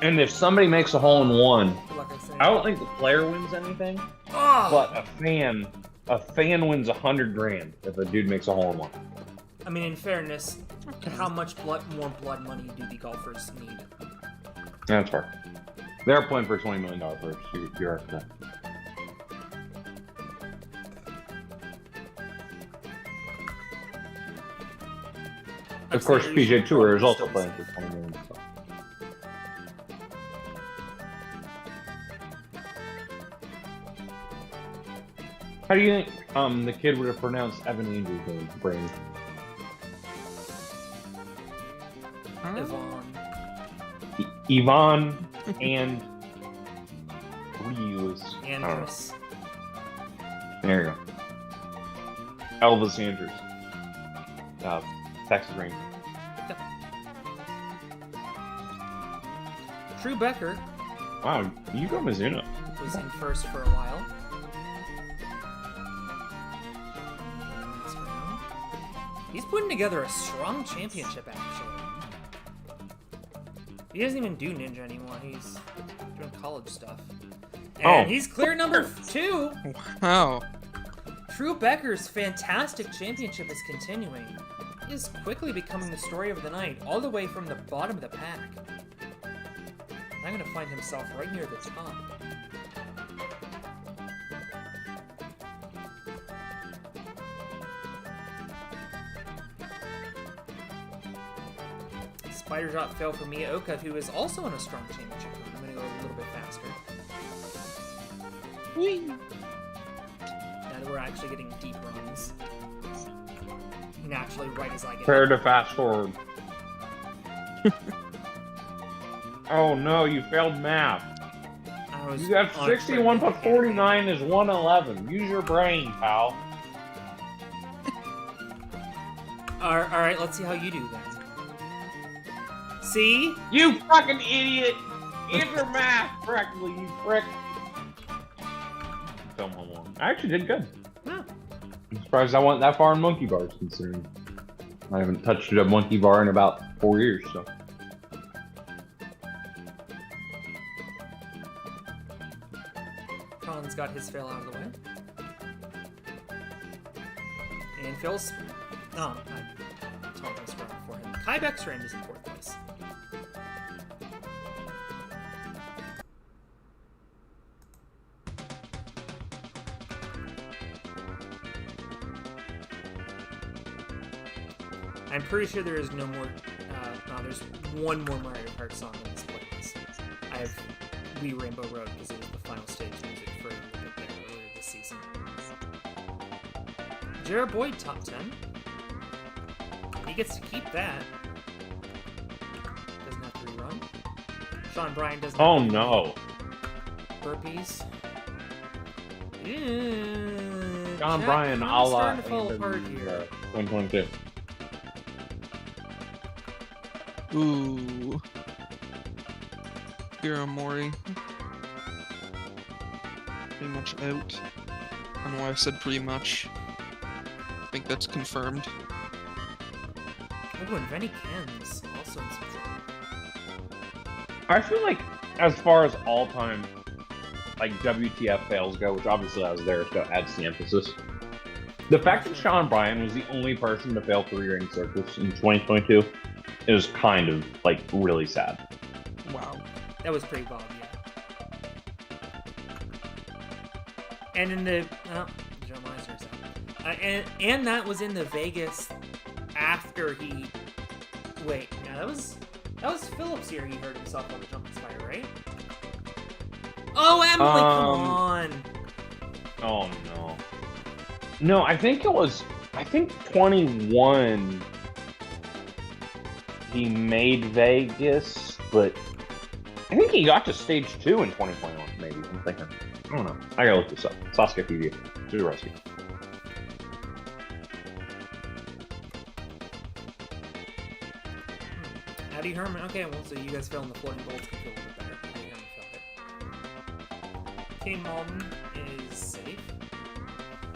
and if somebody makes a hole-in-one, Good luck, I say. I don't think the player wins anything, Oh! but a fan wins $100,000 if a dude makes a hole-in-one. I mean, in fairness, how much more blood money do the golfers need? That's fair. They're playing for a $20 million purse. You're correct. Of course, PGA Tour is also playing for $20 million. So. How do you think the kid would have pronounced Evan Andrews' name? Brain. Yvonne. Yvonne and Reeves. Andrus. There you go. Elvis Andrews. Texas Ranger. Drew Becker Wow, you go Mizuno. was in first for a while. He's putting together a strong championship, actually. He doesn't even do Ninja anymore. He's doing college stuff. And he's clear number 2. Wow. Drew Becker's fantastic championship is continuing. He is quickly becoming the story of the night, all the way from the bottom of the pack. I'm going to find himself right near the top. Spider drop fail for Miyaoka, who is also in a strong championship run. I'm going to go a little bit faster. Whee! Now that we're actually getting deep runs. Naturally, right as I get Prepare to fast forward. Oh no, you failed math. You got 61 plus 49 is 111. Use your brain, pal. Alright, let's see how you do then. See? You fucking idiot! Answer math correctly, you prick. Film along. I actually did good. Yeah. I'm surprised I went that far in monkey bars, considering I haven't touched a monkey bar in about 4 years, so. Colin's got his fail out of the way. And Phil's... Oh, I totally screwed up for him. Kai Beckstrand is in 4th place. I'm pretty sure there is no more... no, there's one more Mario Kart song in this playlist. I have Wii Rainbow Road because it was the final stage music for Olympic there earlier this season. Jared Boyd, top 10. He gets to keep that. Doesn't have to rerun. Sean Bryan doesn't Oh have to no. burpees. John Jack Bryan, a Connor's la starting to fall apart here. 2022. Ooh. Mori. Pretty much out. I don't know why I said pretty much. I think that's confirmed. Oh, and Vinny Ken's also in some trouble. I feel like, as far as all-time, like, WTF fails go, which obviously I was there, so it adds the emphasis. The fact that Sean Bryan was the only person to fail 3-ring circus in 2022 is kind of, like, really sad. Wow. That was pretty wild, yeah. And in the... Oh, Joe Meisner's out. And that was in the Vegas after he... Wait, yeah, that was Phillips here. He hurt himself on the jumping spider, right? Oh, Emily, come on! Oh, no. No, I think 21 he made Vegas, but I think he got to stage 2 in 2021, maybe. I'm thinking. I don't know. I gotta look this up. Sasuke TV. To the rescue. Eddie Herman. Okay, well, so you guys fell in the floating bolts can feel a little bit better. Eddie Herman felt it. King Malden is safe.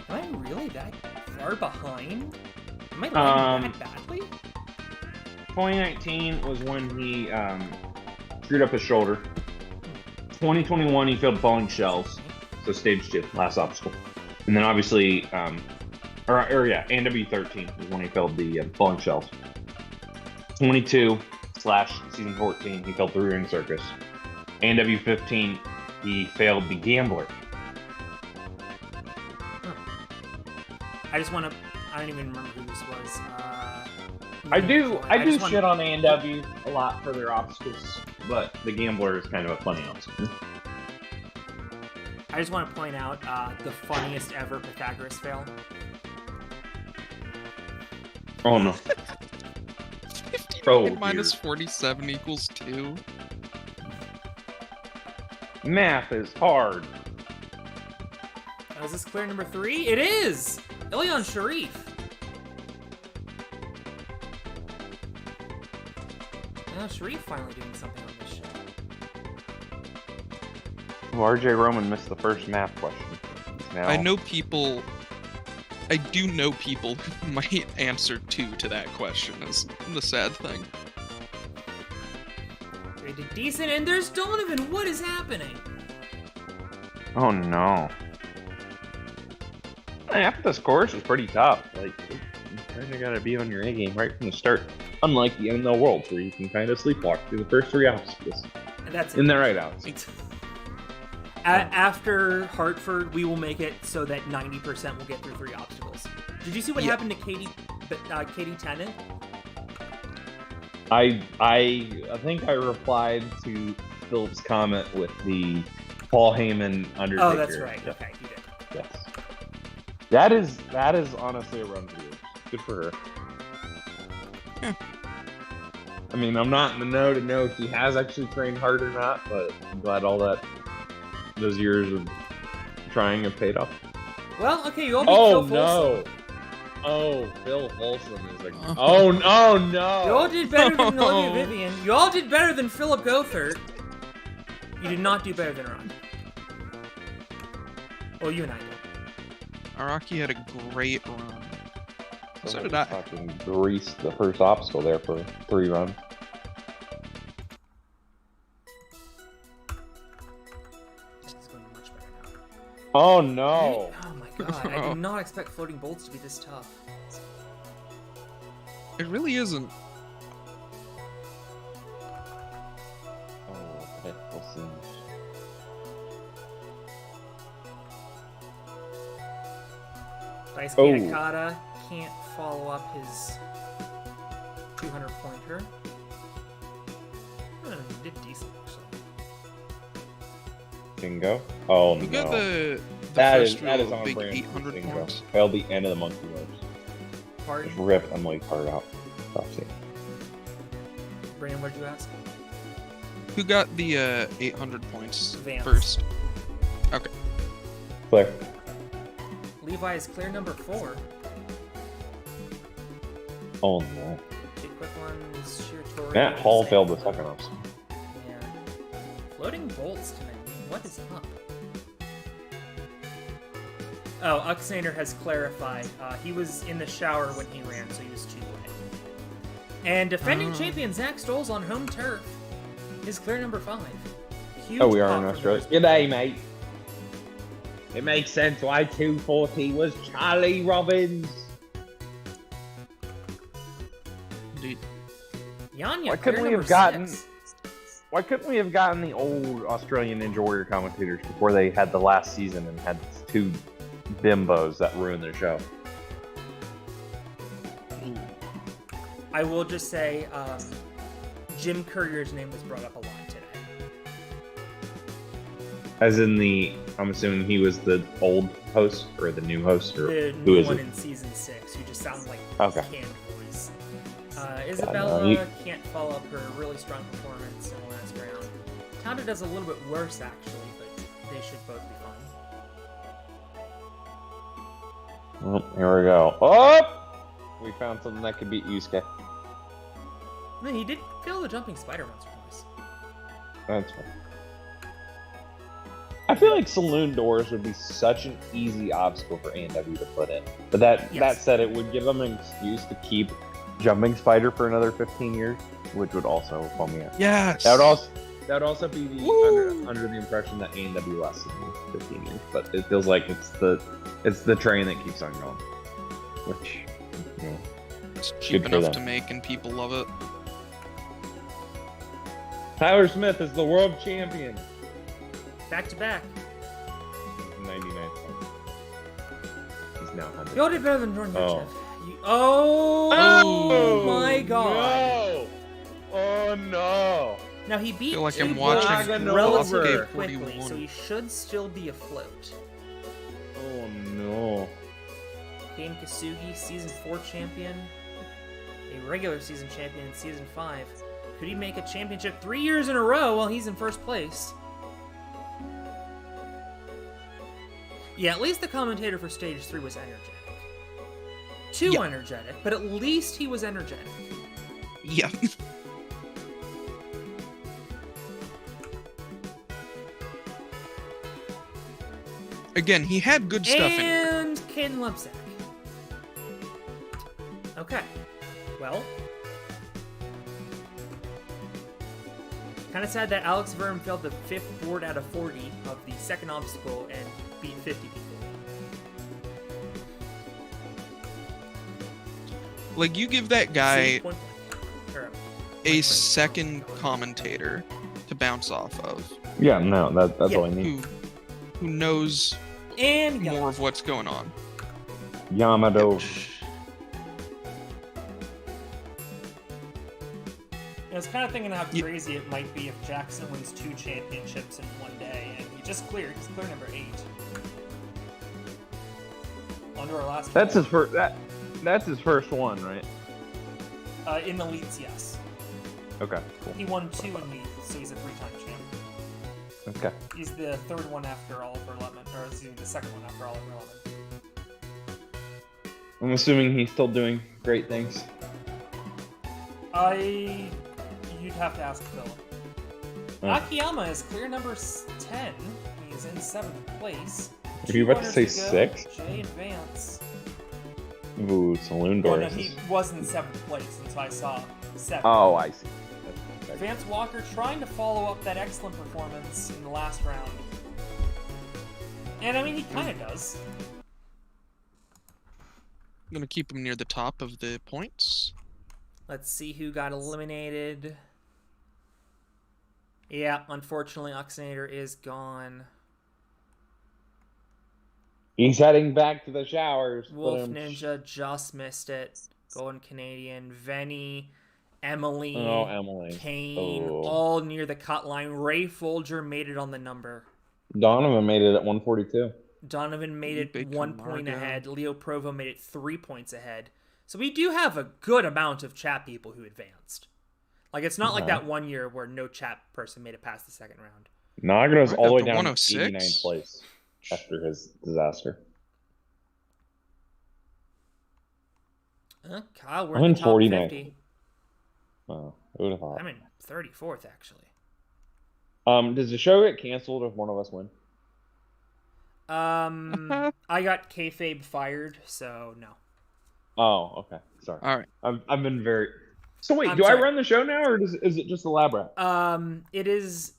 Am I really that far behind? Am I lagging that badly? 2019 was when he screwed up his shoulder. 2021 he failed falling shells, so stage 2, last obstacle. And then obviously, ANW13 was when he failed the falling shells. 22/season 14 he failed 3-ring circus. ANW15 he failed the gambler. I just want to... I don't even remember who this was. I do just shit on A&W a lot for their obstacles, but the gambler is kind of a funny obstacle. I just want to point out the funniest ever Pythagoras fail. Oh no. 59 minus 47 equals 2. Math is hard. Is this clear number 3? It is! Ilyan Sharif. Now Sharif finally doing something on this show. Well, RJ Roman missed the first math question. Now... I do know people who might answer 2 to that question, is the sad thing. They did decent, and there's Donovan! What is happening? Oh no. Half this course is pretty tough. Like, you kind of gotta be on your A game right from the start. Unlike the ML Worlds, where you can kind of sleepwalk through the first 3 obstacles. And that's in there right out. After Hartford, we will make it so that 90% will get through 3 obstacles. Did you see what happened to Katie Tennant? I think I replied to Philip's comment with the Paul Heyman Undertaker. Oh, that's right. Okay, you did. Yes. That is honestly a run for you. Good for her. Yeah. I mean, I'm not in the know to know if he has actually trained hard or not, but I'm glad those years of trying have paid off. Well, okay, you all beat Oh Phil no! Folsom. Oh, Phil Folsom is like. Oh no! You all did better than Olivia Vivian. You all did better than Philip Gothert. You did not do better than Ron. Well, you and I did. Araki had a great run. So did I. Fucking greased the first obstacle there for 3 runs. This is going much better now. Oh no! Oh my god, I did not expect floating bolts to be this tough. It really isn't. Oh, okay, we'll see. Daisuke Nakata can't follow up his 200 pointer. He did decent actually. Shingo? Oh We no. got the That first is real on big brand. 800 Shingo. points. Failed the end of the monkey wars. Pardon? Just rip Emily's heart out. Tough scene. Brandon, what'd you ask? Who got the 800 points Vance. first? Okay. Clear. Levi is clear number 4. Oh no. Two quick ones, Shiratori. Matt Hall Sam. failed the second obstacle. Yeah. Floating bolts tonight. What is up? Oh, Uxander has clarified. He was in the shower when he ran, so he was too late. And defending champion Zach Stoles on home turf is clear number 5. Huge Oh, we are pop in from Australia. Brisbane. G'day, mate. It makes sense why 240 was Charlie Robbins. Indeed. Yanya, Why clear couldn't we number have gotten? 6. Why couldn't we have gotten the old Australian Ninja Warrior commentators before they had the last season and had 2 bimbos that ruined their show? I will just say, Jim Courier's name was brought up a lot today. As in I'm assuming he was the old host or the new host, or The who new is one it? in season 6, who just sounded like Okay. canned voice. no, Isabella can't follow up her really strong performance in the last round. Tonda does a little bit worse, actually, but they should both be fine. Well, here we go. Oh! We found something that could beat Yusuke. No, he did fail the jumping spider once or twice. That's fine. I feel like saloon doors would be such an easy obstacle for A&W to put in. But that said, it would give them an excuse to keep jumping spider for another 15 years, which would also bum me out. Yes. That would also be under the impression that A&W lasted 15 years, but it feels like it's the train that keeps on going, which It's cheap good for enough them. to make and people love it. Tyler Smith is the world champion. Back to back. 99 points. He's now 100. You all did better than Jordan Oh. Yurchev. Oh my god. No! Oh no! Now he beat Feel like two I'm watching boys Sasuke relatively 41. quickly, so he should still be afloat. Oh no! Kane Kasugi, season 4 champion, a regular season champion in season 5. Could he make a championship 3 years in a row while he's in first place? Yeah, at least the commentator for stage 3 was energetic. Too energetic, but at least he was energetic. Yeah. Again, he had good stuff in here. And Caden Lebsack. Okay. Well. Kind of sad that Alex Verm failed the 5th board out of 40 of the second obstacle and beat 50 people. Like, you give that guy See, point blank. Or, a second commentator to bounce off of, Yeah, no, that's all I need. who knows and more Yamato. of what's going on. Yamato. was kind of thinking how crazy it might be if Jackson wins 2 championships in one day, and he just cleared. He's clear number 8. On to our last. That's his first. That's his first one, right? In elites, yes. Okay, cool. He won 2 in elites, so he's a 3-time champ. Okay. He's the 3rd one after Oliver Lemon, or excuse me, the 2nd one after Oliver Lemon. I'm assuming he's still doing great things. You'd have to ask Phil. Oh. Akiyama is clear number 10. He's in 7th place. Were you about to say Two runners 6? Jay Advance. Ooh, Saloon Well, Doors. no, he was in 7th place, and so I saw 7. Oh, I see. Okay. Vance Walker trying to follow up that excellent performance in the last round. And I mean, he kind of does. I'm going to keep him near the top of the points. Let's see who got eliminated. Yeah, unfortunately, Oxinator is gone. He's heading back to the showers. Wolf Ninja just missed it. Golden Canadian, Venny, Emily, Kane, all near the cut line. Ray Folger made it on the number. Donovan made it at 142. Donovan made it Big 1 Camargo. point ahead. Leo Provo made it 3 points ahead. So we do have a good amount of chat people who advanced. Like, it's not like that one year where no chat person made it past the second round. Nagano's all the way to down to 106? 89th place after his disaster. Kyle, we're I'm in in the top 49th. 50. Oh, who would have thought? I'm in 34th, actually. Does the show get canceled if one of us win? I got kayfabe fired, so no. Oh, okay. Sorry. All right. I've been very. So wait, I'm do sorry. I run the show now, or is it just the lab rat? It is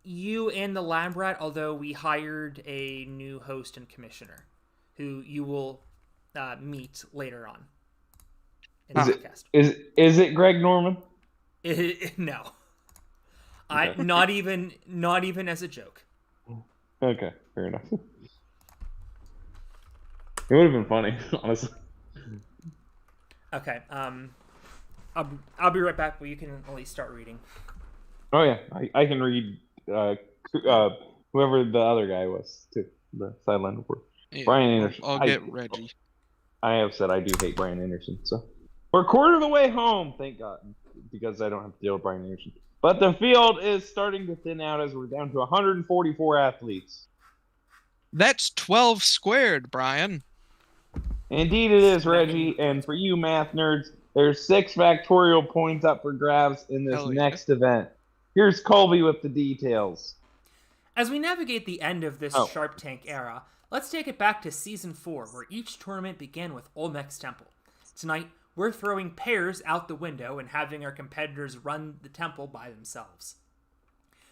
you and the lab rat, although we hired a new host and commissioner, who you will meet later on in the podcast. Is it Greg Norman? No, Okay. not even as a joke. Okay, fair enough. It would have been funny, honestly. Okay. I'll be right back. Well, you can at least start reading. Oh yeah, I can read whoever the other guy was too. The sideline report. Yeah, Brian Anderson. I'll get Reggie. I have said I do hate Brian Anderson, so we're a quarter of the way home, thank God, because I don't have to deal with Brian Anderson. But the field is starting to thin out as we're down to 144 athletes. That's 12 squared, Brian. Indeed it is, Reggie. And for you math nerds, there's 6 factorial points up for grabs in this Hell yeah. next event. Here's Colby with the details. As we navigate the end of this Sharp Tank era, let's take it back to Season 4, where each tournament began with Olmec's Temple. Tonight, we're throwing pairs out the window and having our competitors run the temple by themselves.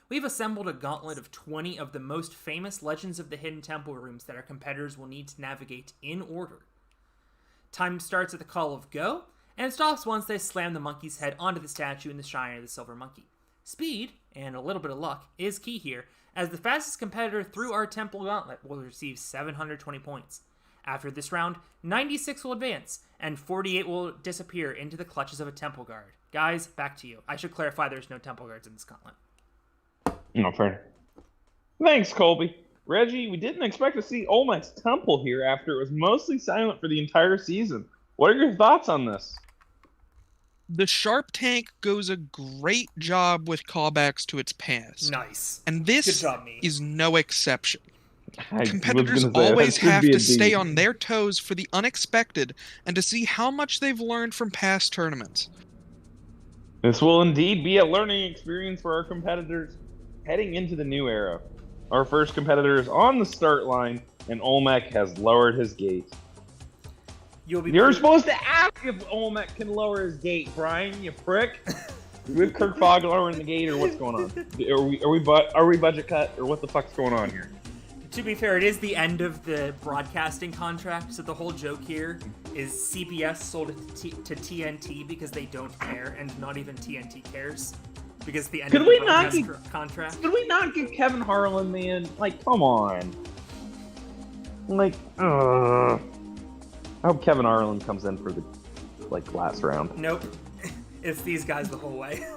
We've assembled a gauntlet of 20 of the most famous Legends of the Hidden Temple rooms that our competitors will need to navigate in order. Time starts at the call of go, and stops once they slam the monkey's head onto the statue in the shrine of the Silver Monkey. Speed, and a little bit of luck, is key here, as the fastest competitor through our temple gauntlet will receive 720 points. After this round, 96 will advance, and 48 will disappear into the clutches of a temple guard. Guys, back to you. I should clarify there's no temple guards in this gauntlet. No, fair. Thanks, Colby. Reggie, we didn't expect to see Olmec's Temple here after it was mostly silent for the entire season. What are your thoughts on this? The Sharp Tank goes a great job with callbacks to its past. Nice. And this Good job, me. is no exception. I was Competitors gonna say, always that should have be a to D. stay on their toes for the unexpected and to see how much they've learned from past tournaments. This will indeed be a learning experience for our competitors heading into the new era. Our first competitor is on the start line, and Olmec has lowered his gate. You're supposed to ask if Olmec can lower his gate, Brian, you prick. With Kirk Fogg lowering the gate, or what's going on? Are we budget cut, or what the fuck's going on here? To be fair, it is the end of the broadcasting contract, so the whole joke here is CBS sold it to TNT because they don't care, and not even TNT cares. Because the end of the broadcast contract. Could we not get Kevin Harlan, man? Like, come on. Like, I hope Kevin Harlan comes in for the, last round. Nope. It's these guys the whole way.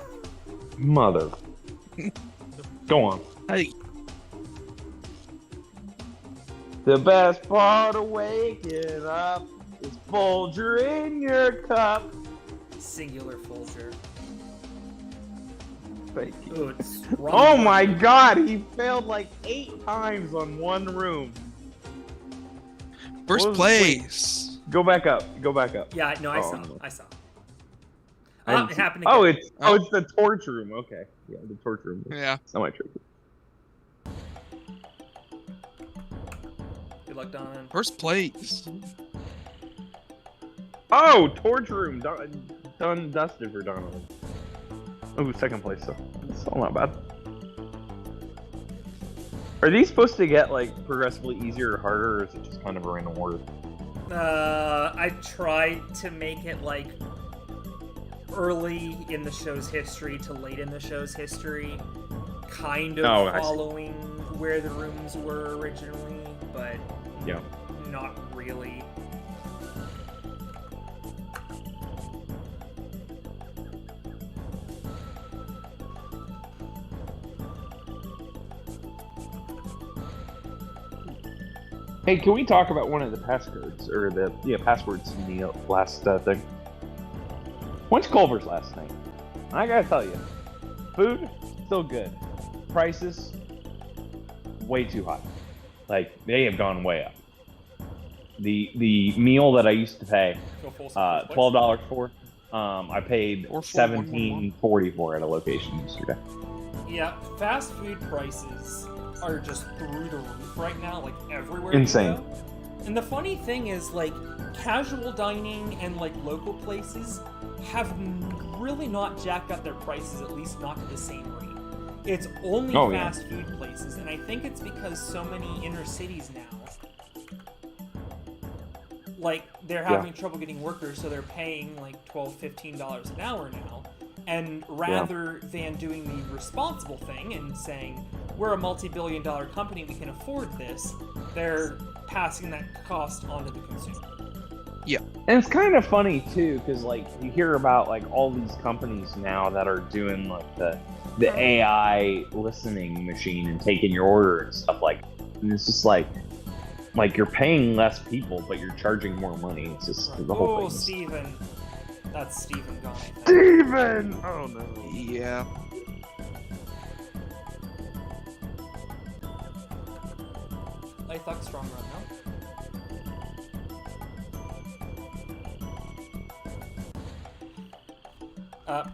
Mother. Go on. Hey, The best part of waking up is Folger in your cup. Singular Folger. Thank you. Ooh, it's Oh my god, he failed like 8 times on one room. first What was- place. Go back up. Go back up. Yeah, no, I Oh, saw. no. I saw. I didn't It see- happened Oh, again. it's the torch room. Okay. Yeah, the torch room. Yeah. It's not my trick. Good luck, Donovan. First place. Oh, torch room. Done dusted for Donovan. Oh, second place, so it's still not bad. Are these supposed to get like progressively easier or harder, or is it just kind of a random order? I tried to make it like early in the show's history to late in the show's history, kind of Oh, I see. following where the rooms were originally, but Yeah. not really. Hey, can we talk about one of the passcodes or the passwords in the last thing? When's Culver's last night? I gotta tell you, food still good. Prices way too high. Like they have gone way up. The meal that I used to pay Go full circle, please. $12 for, I paid Or for one, $17.40 for at a location yesterday. Yeah, fast food prices are just through the roof right now, like everywhere. Insane. You go. And the funny thing is, like, casual dining and like local places have really not jacked up their prices, at least not to the same rate. It's only fast food places, and I think it's because so many inner cities now, like, they're having trouble getting workers, so they're paying like $12, $15 an hour now. And rather than doing the responsible thing and saying, we're a multi-billion-dollar company, we can afford this, they're passing that cost on to the consumer. And it's kind of funny too, because like you hear about like all these companies now that are doing like the AI listening machine and taking your order and stuff like that. And it's just like you're paying less people, but you're charging more money. It's just the whole Oh, thing. Steven. That's Steven gone, I think. Steven! Oh no. Yeah. I thought strong run, no?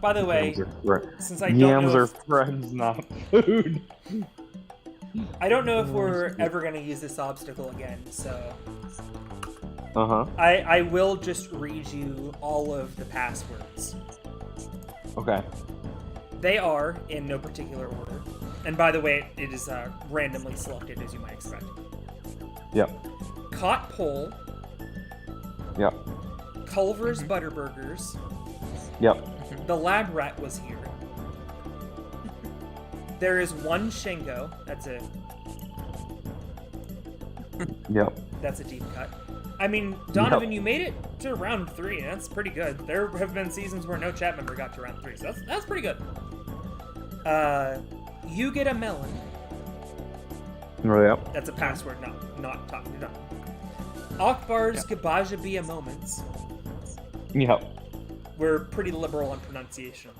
By the way, since I don't Yams know are if, friends, not food. I don't know if we're ever going to use this obstacle again, so I will just read you all of the passwords. Okay. They are in no particular order, and by the way, it is randomly selected, as you might expect. Yep. Caught Pole, Yep. Culver's Butterburgers, Yep. the Lab Rat was here. There is one Shingo. Yep. That's a deep cut. I mean, Donovan, you made it to round 3. That's pretty good. There have been seasons where no chat member got to round 3, so that's pretty good. You get a melon. Yep. That's a password, not talking to Donovan. Akbar's Gabajabia Moments. Yep. We're pretty liberal on pronunciation.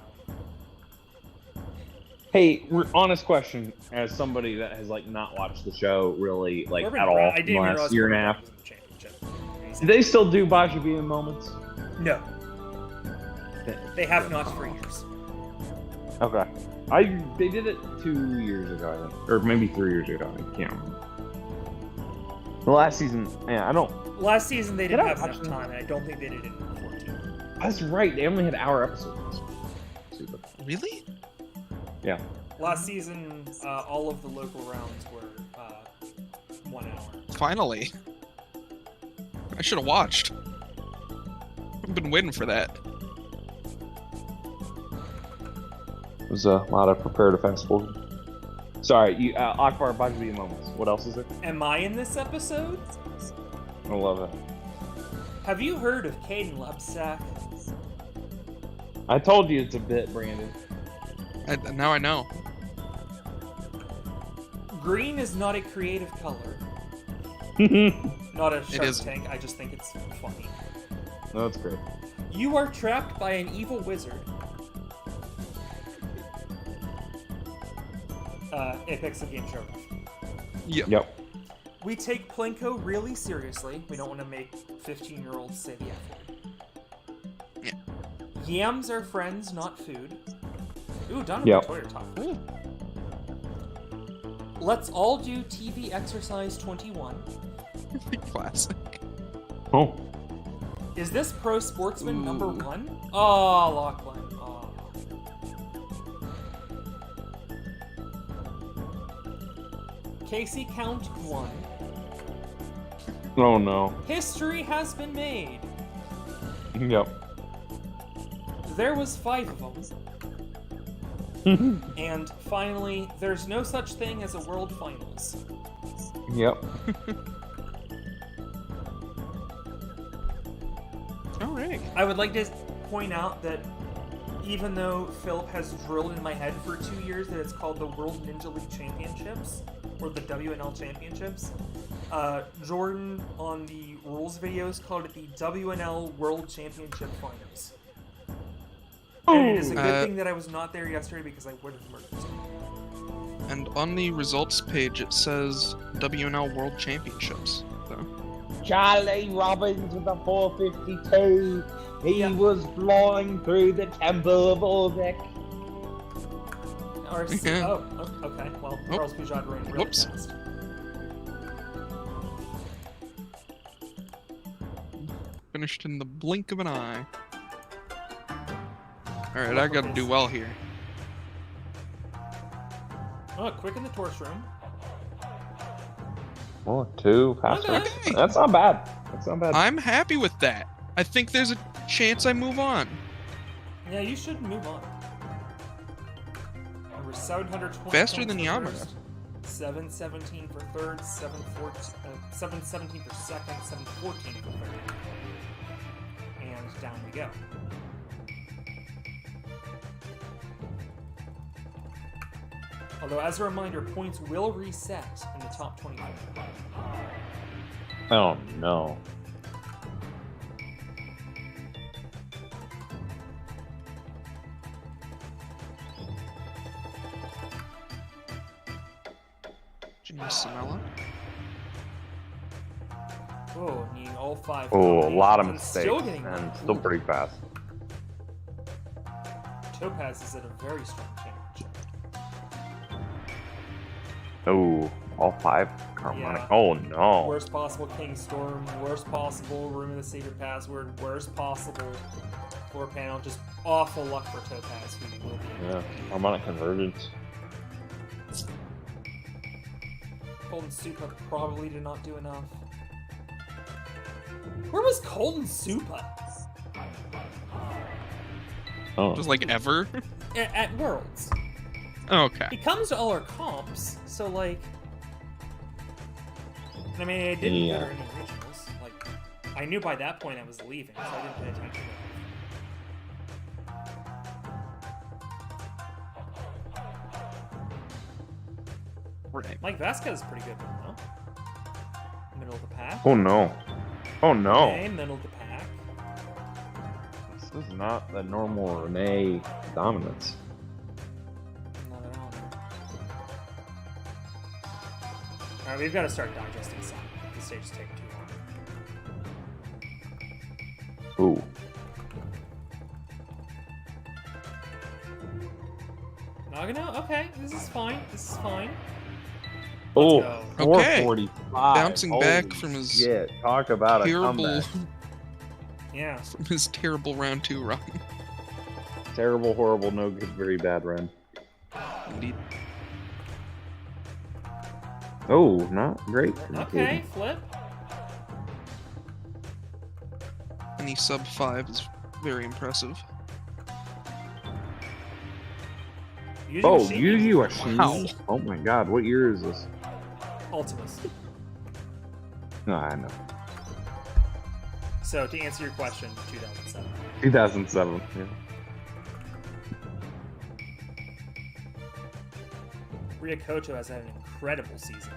Hey, honest question, as somebody that has like not watched the show really like Corbin at all Brown- I in didn't the realize last year and a Corbin half. Brown was in the championship. Do they still do Bajabian moments? No. They have not for years. Okay. They did it 2 years ago, I think, or maybe 3 years ago. I can't remember. The last season, yeah, I don't. Last season they didn't I have watch enough them? time, and I don't think they did it in 14. That's right. They only had hour episodes. Super. Really? Yeah. Last season, all of the local rounds were 1 hour. Finally. I should have watched. I've been waiting for that. It was a lot of prepare to fast forward. Sorry, you Akbar Bajabian moments. What else is there? Am I in this episode? I love it. Have you heard of Caden Lebsack? I told you it's a bit, Brandon. Now I know. Green is not a creative color. Not a Shark isn't. Tank. I just think it's funny. No, that's great. You are trapped by an evil wizard. It picks up game show. Yep. We take Plinko really seriously. We don't want to make 15-year-olds say the F word. Yeah. Yams are friends, not food. Ooh, Donovan Yep. Toyer top. Ooh. Let's all do TV exercise 21. Classic. Oh. Is this pro sportsman number 1? Oh, Lachlan. Oh. Casey count 1. Oh no. History has been made. Yep. There was 5 of them. And finally, there's no such thing as a World Finals. Yep. All right. I would like to point out that even though Philip has drilled in my head for 2 years that it's called the World Ninja League Championships, or the WNL Championships, Jordan on the rules videos called it the WNL World Championship Finals. And it is a good thing that I was not there yesterday because I would have murdered someone. And on the results page, it says WNL World Championships. So. Charlie Robbins with a 452. He was flying through the temple of Orvik. Okay. Well, Charles Pujol ran really fast. Finished in the blink of an eye. Alright, I gotta do well here. Oh, quick in the torch room. Oh, 2 faster. Okay. That's not bad. That's not bad. I'm happy with that. I think there's a chance I move on. Yeah, you should move on. We're 720 Faster points than for Yammer. first, 717 for third, 717 for second, 714 for third. And down we go. Although, as a reminder, points will reset in the top 25. Oh no. James Samela. Oh, needing all 5. Oh, a lot of And mistakes. Still getting And that. still Ooh. pretty fast. Topaz is at a very strong championship. Oh, all 5 harmonic. Yeah. Oh no. Worst possible King Storm, worst possible Room of the Sacred Password, worst possible floor panel. Just awful luck for Topaz, who will be. Yeah, harmonic convergence. Colton Supa probably did not do enough. Where was Colton Supa? Oh. Just like ever. At Worlds. Okay. He comes to all our comps, so like. I mean, I didn't go to any regionals. Like, I knew by that point I was leaving, so I didn't pay attention. Right. Mike Vasquez is pretty good, though. Middle of the pack. Oh no. Oh no. Okay, middle of the pack. This is not the normal Renee dominance. Not at all. Alright, we've got to start digesting some. This stage is taking too long. Ooh. Nagano? Okay, this is fine. This is fine. Oh, go. Okay. 445. Bouncing back Holy from his shit. Talk about a terrible, comeback. Yeah. from his terrible round 2 run. Terrible, horrible, no good, very bad run. Indeed. Oh, not great. Okay, flip. Any sub 5 is very impressive. Oh, Yuji Yu Yu Washimi. Wow. Oh my god, what year is this? Ultimus. No, I know. So, to answer your question, 2007. 2007. Yeah. Ryakoto has had an incredible season.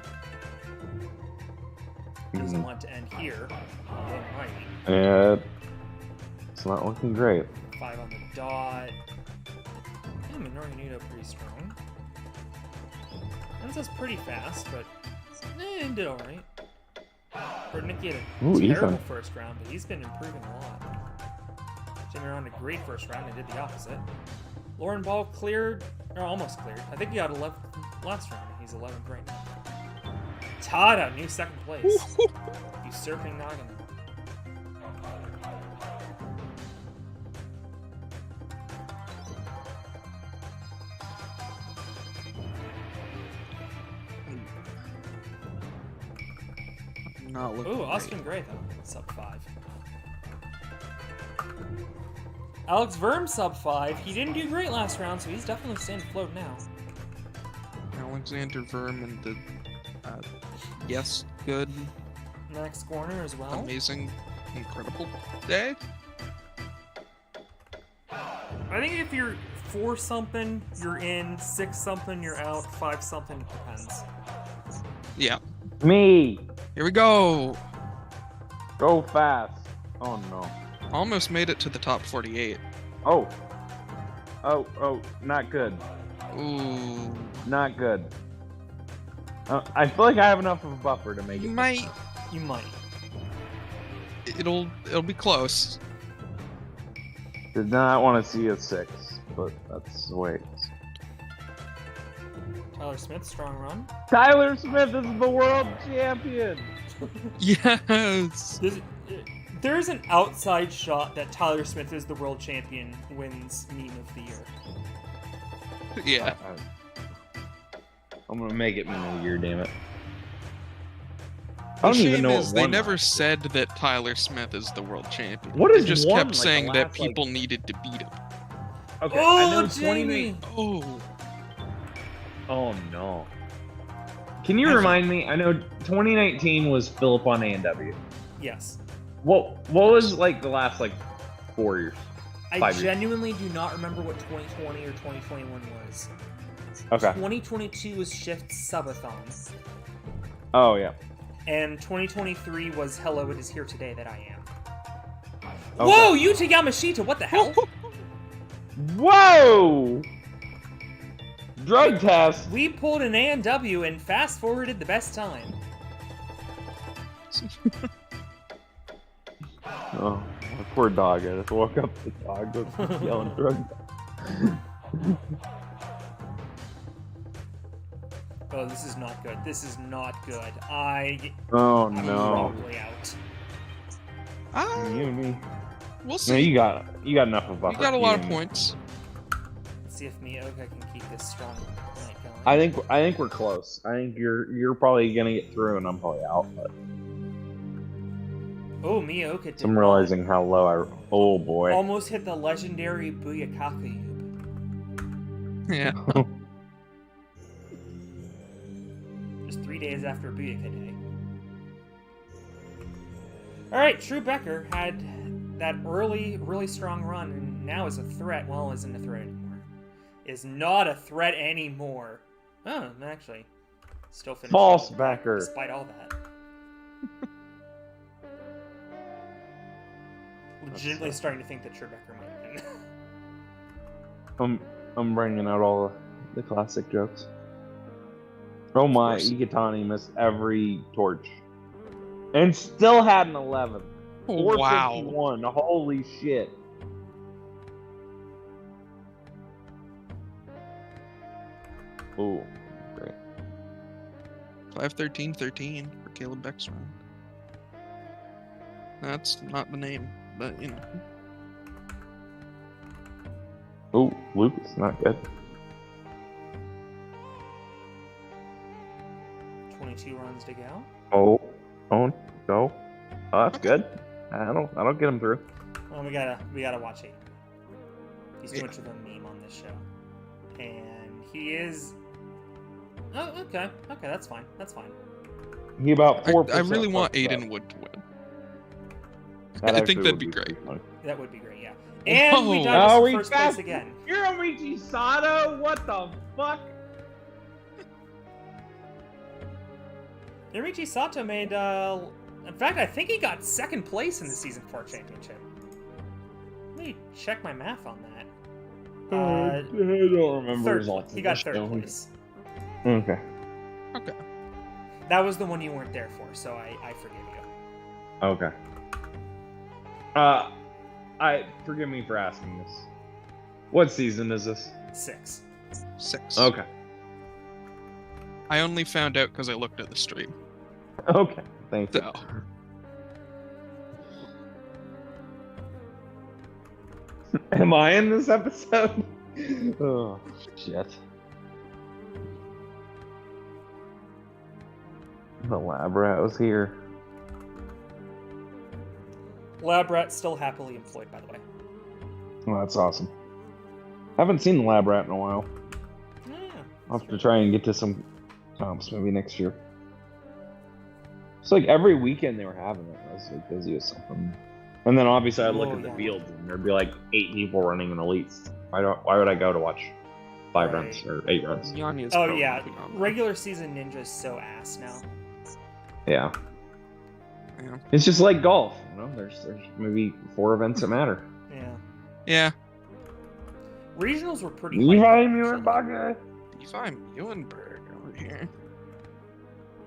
Doesn't want to end here. Alright. And it's not looking great. 5 on the dot. Yeah, Minoru Nito pretty strong. Enzo's pretty fast, but did alright. Burnicki had a terrible first round, but he's been improving a lot. Jimmy Ron had a great first round and did the opposite. Lauren Ball cleared, or almost cleared. I think he got 11th last round, and he's 11th right now. Tada, new second place. Usurping Nagano. Not looking Ooh, Austin Gray though, sub 5. Alex Verm sub 5. He didn't do great last round, so he's definitely staying afloat now. Alexander Vermin did, yes, good, Next corner as well. amazing, incredible day. I think if you're 4 something, you're in. 6 something, you're out. 5 something, depends. Yeah. Me! Here we go. Go fast. Oh no. Almost made it to the top 48. Oh. Oh, not good. Ooh. Not good. I feel like I have enough of a buffer to make You it. might. You might. It'll be close. Did not want to see a 6, but that's the way it is. Tyler Smith, strong run. Tyler Smith is the world champion! Yes. There's an outside shot that Tyler Smith is the world champion wins meme of the year. Yeah. I'm gonna make it meme of the year, damn it. The I don't even shame know is what they won never last said that Tyler Smith is the world champion. What They is just won, kept like, saying the that last, people needed to beat him. Okay, Oh, I know Jamie! 2019. Oh. Oh no. Can you remind me? I know 2019 was Philip on A&W. Yes. What was like the last like 4 years? I 5 years. genuinely do not remember what 2020 or 2021 was. Okay. 2022 was Shift Subathon. Oh yeah. And 2023 was Hello, It Is Here Today That I Am. Okay. Whoa, Yuta Yamashita, what the hell? Whoa! Drug test. We pulled an A&W and fast-forwarded the best time. Oh, my poor dog. I just woke up. The dog was yelling drug test. Oh, this is not good. This is not good. Oh I'm no. probably out. You and me. We'll No, see. you got enough of a buffer. You got a lot You of and me. points. Let's see if Miyoka can keep this strong night going. I think we're close. I think you're probably gonna get through, and I'm probably out. But Oh, Miyoka did I'm realizing how low I. Oh boy. almost hit the legendary Buyakaka. Yeah. Just 3 days after Buyaka Day. Alright, Drew Becker had that early, really strong run, and now is a threat. Well, isn't a threat anymore. Is not a threat anymore. Oh, actually, still finished. False Becker. Despite all that. Legitimately starting to think that Drew Becker might win. I'm bringing out all the classic jokes. Oh my, course. Igatani missed every torch. And still had an 11. Wow. 451. Holy shit. Ooh, great. 5-13-13 for Caleb Beck's round. That's not the name, but you know. Ooh, Lucas, not good. 22 runs to go. Oh, no. Oh, that's good. I don't get him through. Well, we gotta watch it. He's too Yeah. much of a meme on this show, and he is. Oh, okay, that's fine. That's fine. He about 4%. I really want fucked up. Aiden Wood to win. That I actually think that'd would be great. pretty funny. That would be great, yeah. And we Oh. dive Oh, into we first place got- again. Hiromichi Sato? What the fuck? Yoriichi Sato made, in fact, I think he got second place in the Season 4 championship. Let me check my math on that. I don't remember Third, results. he got third place. Okay. Okay. That was the one you weren't there for, so I forgive you. Okay. Forgive me for asking this. What season is this? 6. 6. Okay. I only found out because I looked at the stream. Okay. Thank you. So, Am I in this episode? Oh, shit. The lab rat was here. Lab Rat still happily employed, by the way. Well, that's awesome. Haven't seen the lab rat in a while. Yeah, I'll have to try and get to some comps maybe next year. It's like every weekend they were having it. I was like busy with something. And then obviously I'd look Oh, at the yeah. fields and there'd be like 8 people running in elites. Why would I go to watch 5 Right. runs or 8 runs? Yanya's Oh probably yeah, phenomenal. regular season Ninja's so ass now. Yeah. Yeah. It's just like golf, you know. There's maybe 4 events that matter. Yeah. Yeah. Regionals were pretty. Levi hype, Muirbaga. Levi Muhlenberg over here.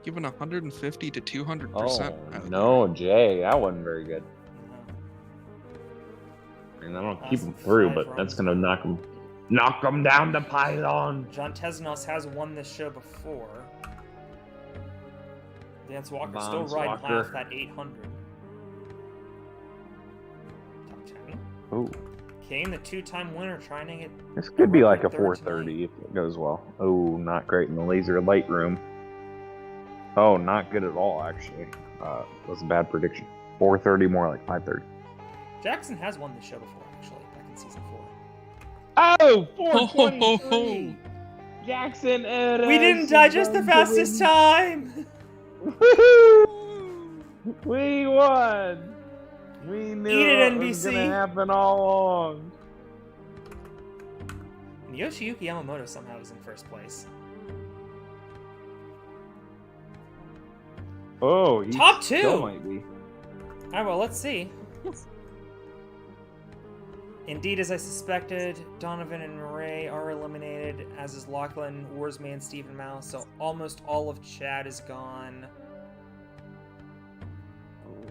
Giving 150 to 200%. Oh no, Jay, that wasn't very good. actually. And I don't keep Awesome. them through, 5 but that's runs. gonna knock them down the pylon. John Tesnos has won this show before. Vance Walker still Vance riding Walker. half that 800. Top 10. Ooh, Kane, the 2-time winner, trying to get. this could be like a Third 430 if it goes well. Oh, not great in the laser light room. Oh, not good at all actually. That was a bad prediction. 430, more like 530. Jackson has won this show before, actually, back in season 4. Oh, Ho, ho, ho, ho. 423. Jackson Eres We didn't digest the is going to fastest win. time! Woohoo! We won. We knew Eat it, it was NBC. gonna happen all along. And Yoshiyuki Yamamoto somehow is in first place. Oh, he Top 2! still might be. Alright, well, let's see. Indeed, as I suspected, Donovan and Ray are eliminated, as is Lachlan, Warsman, Stephen Mouse, so almost all of Chad is gone.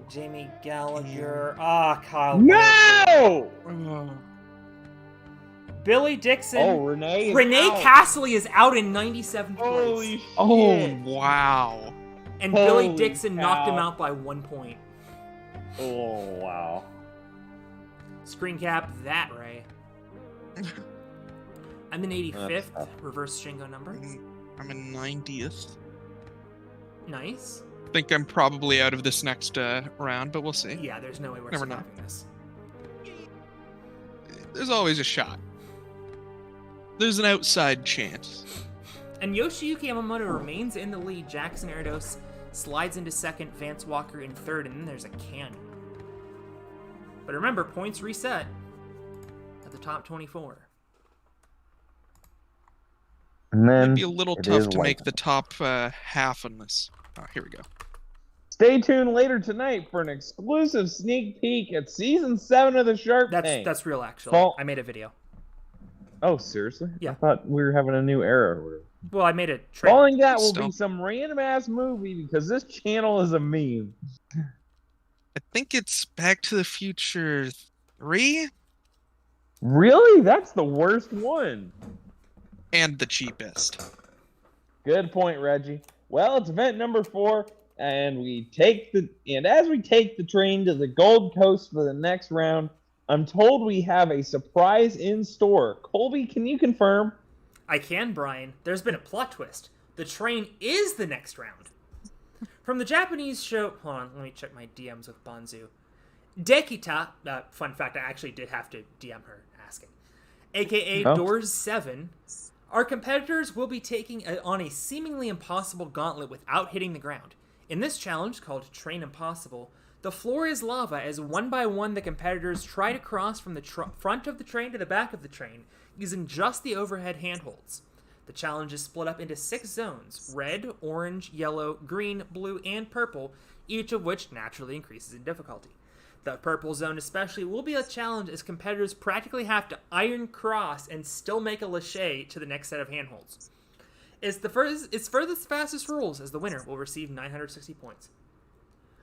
Jamie Gallagher. Kyle. No! Oh. Billy Dixon. Oh, Renee is Renee out. Castley is out in 97th Holy place. shit. Oh, wow. And Billy holy Dixon knocked him cow. out by 1 point. Oh, wow. Screen cap that, Ray. I'm in 85th, That's tough. reverse Shingo number. I'm in 90th. Nice. Think I'm probably out of this next round, but we'll see. Yeah, there's no way we're Never know. surviving this. There's always a shot. There's an outside chance. And Yoshiyuki Yamamoto remains in the lead. Jackson Erdos slides into second, Vance Walker in third, and then there's a cannon. But remember, points reset at the top 24. And then It'd be a little it tough is to white. make the top half on this. Oh, here we go. Stay tuned later tonight for an exclusive sneak peek at season 7 of the Shark Tank. That's real, actually. Fall- I made a video. Oh, seriously? Yeah. I thought we were having a new era. Or whatever. Well, I made a trailer. Following that will Still. be some random ass movie because this channel is a meme. I think it's Back to the Future 3 Really? That's the worst one. and the cheapest. Good point, Reggie. Well, it's event number 4, and as we take the train to the Gold Coast for the next round, I'm told we have a surprise in store. Colby, can you confirm? I can, Brian. There's been a plot twist. The train is the next round. From the Japanese show... Hold on, let me check my DMs with Banzu. Dekita... fun fact, I actually did have to DM her asking. AKA Oh. Doors 7. Our competitors will be taking on a seemingly impossible gauntlet without hitting the ground. In this challenge, called Train Impossible, the floor is lava as one by one the competitors try to cross from the front of the train to the back of the train using just the overhead handholds. The challenge is split up into 6 zones: red, orange, yellow, green, blue, and purple, each of which naturally increases in difficulty. The purple zone especially will be a challenge as competitors practically have to iron cross and still make a lache to the next set of handholds. It's furthest fastest rules, as the winner will receive 960 points.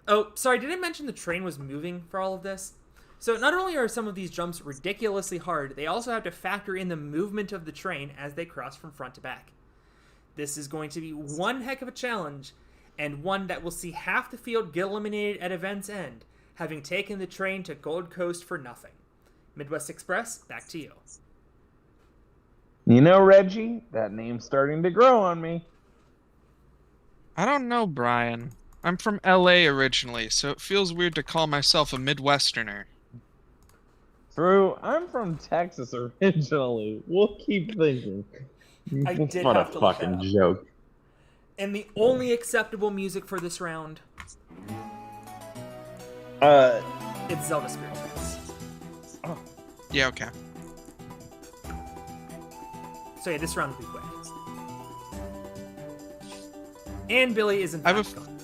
Oh, sorry, did I mention the train was moving for all of this? So not only are some of these jumps ridiculously hard, they also have to factor in the movement of the train as they cross from front to back. This is going to be one heck of a challenge, and one that will see half the field get eliminated at event's end, having taken the train to Gold Coast for nothing. Midwest Express, back to you. You know, Reggie, that name's starting to grow on me. I don't know, Brian. I'm from LA originally, so it feels weird to call myself a Midwesterner. True, I'm from Texas originally. We'll keep thinking. I did what have a to look fucking that up. joke. And the only acceptable music for this round, it's Zelda Spirit Tracks. Yeah, okay. So yeah, this round will be quick. And Billy is in I have fact gone.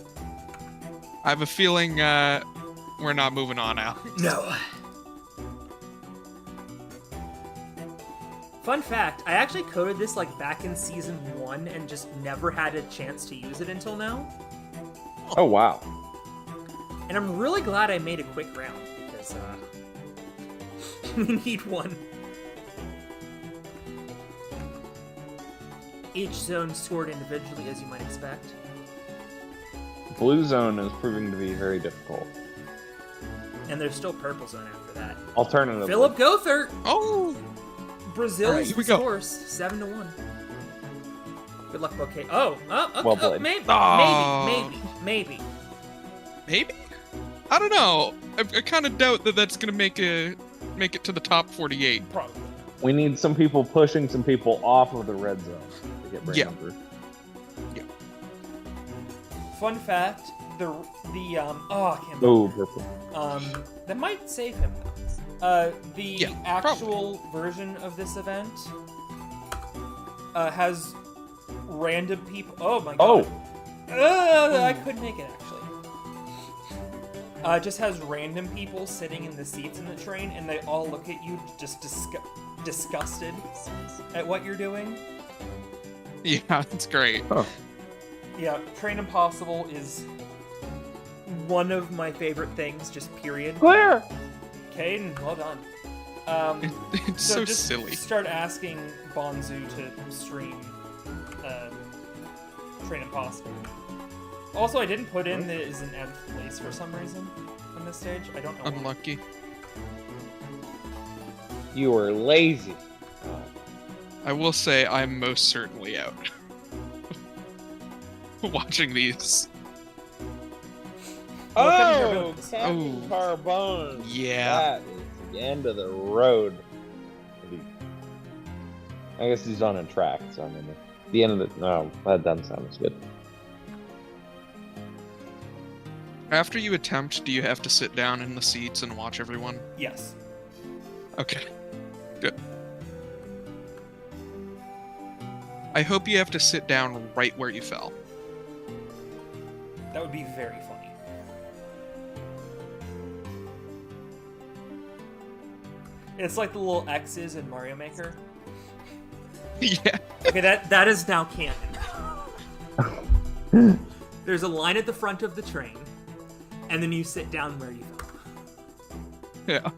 I have a feeling we're not moving on now. No. Fun fact, I actually coded this like back in season 1 and just never had a chance to use it until now. Oh, wow. And I'm really glad I made a quick round because we need one. Each zone scored individually, as you might expect. Blue zone is proving to be very difficult. And there's still purple zone after that. Alternatively. Philip Gothert! Oh! Brazil's All right, here we go. scores 7-1. Good luck, Bouquet. Oh, okay, Well played. maybe, Oh. maybe. Maybe? I don't know. I kind of doubt that that's gonna make it to the top 48. Probably. We need some people pushing some people off of the red zone to get Brandon through. Fun fact: I can't Oh, remember. purple. That might save him. The actual version of this event has random people. Oh my god. I couldn't make it actually. Just has random people sitting in the seats in the train, and they all look at you just disgusted at what you're doing. Yeah, it's great. Oh. Yeah, Train Impossible is one of my favorite things, just period. Clear! Caden, well done. It's so just silly. Start asking Bonzu to stream Train Impossible. Also, I didn't put in that it is in nth place for some reason on this stage. I don't know. why. Unlucky. You were lazy. I will say I'm most certainly out. Watching these. Oh, Oh, Captain Carbone. Yeah. That is the end of the road. I guess he's on a track, so I mean, the end of the. No, that doesn't sound as good. After you attempt, do you have to sit down in the seats and watch everyone? Yes. Okay. Good. I hope you have to sit down right where you fell. That would be very funny. It's like the little X's in Mario Maker. Yeah. Okay, that is now canon. There's a line at the front of the train, and then you sit down where you fell. Yeah.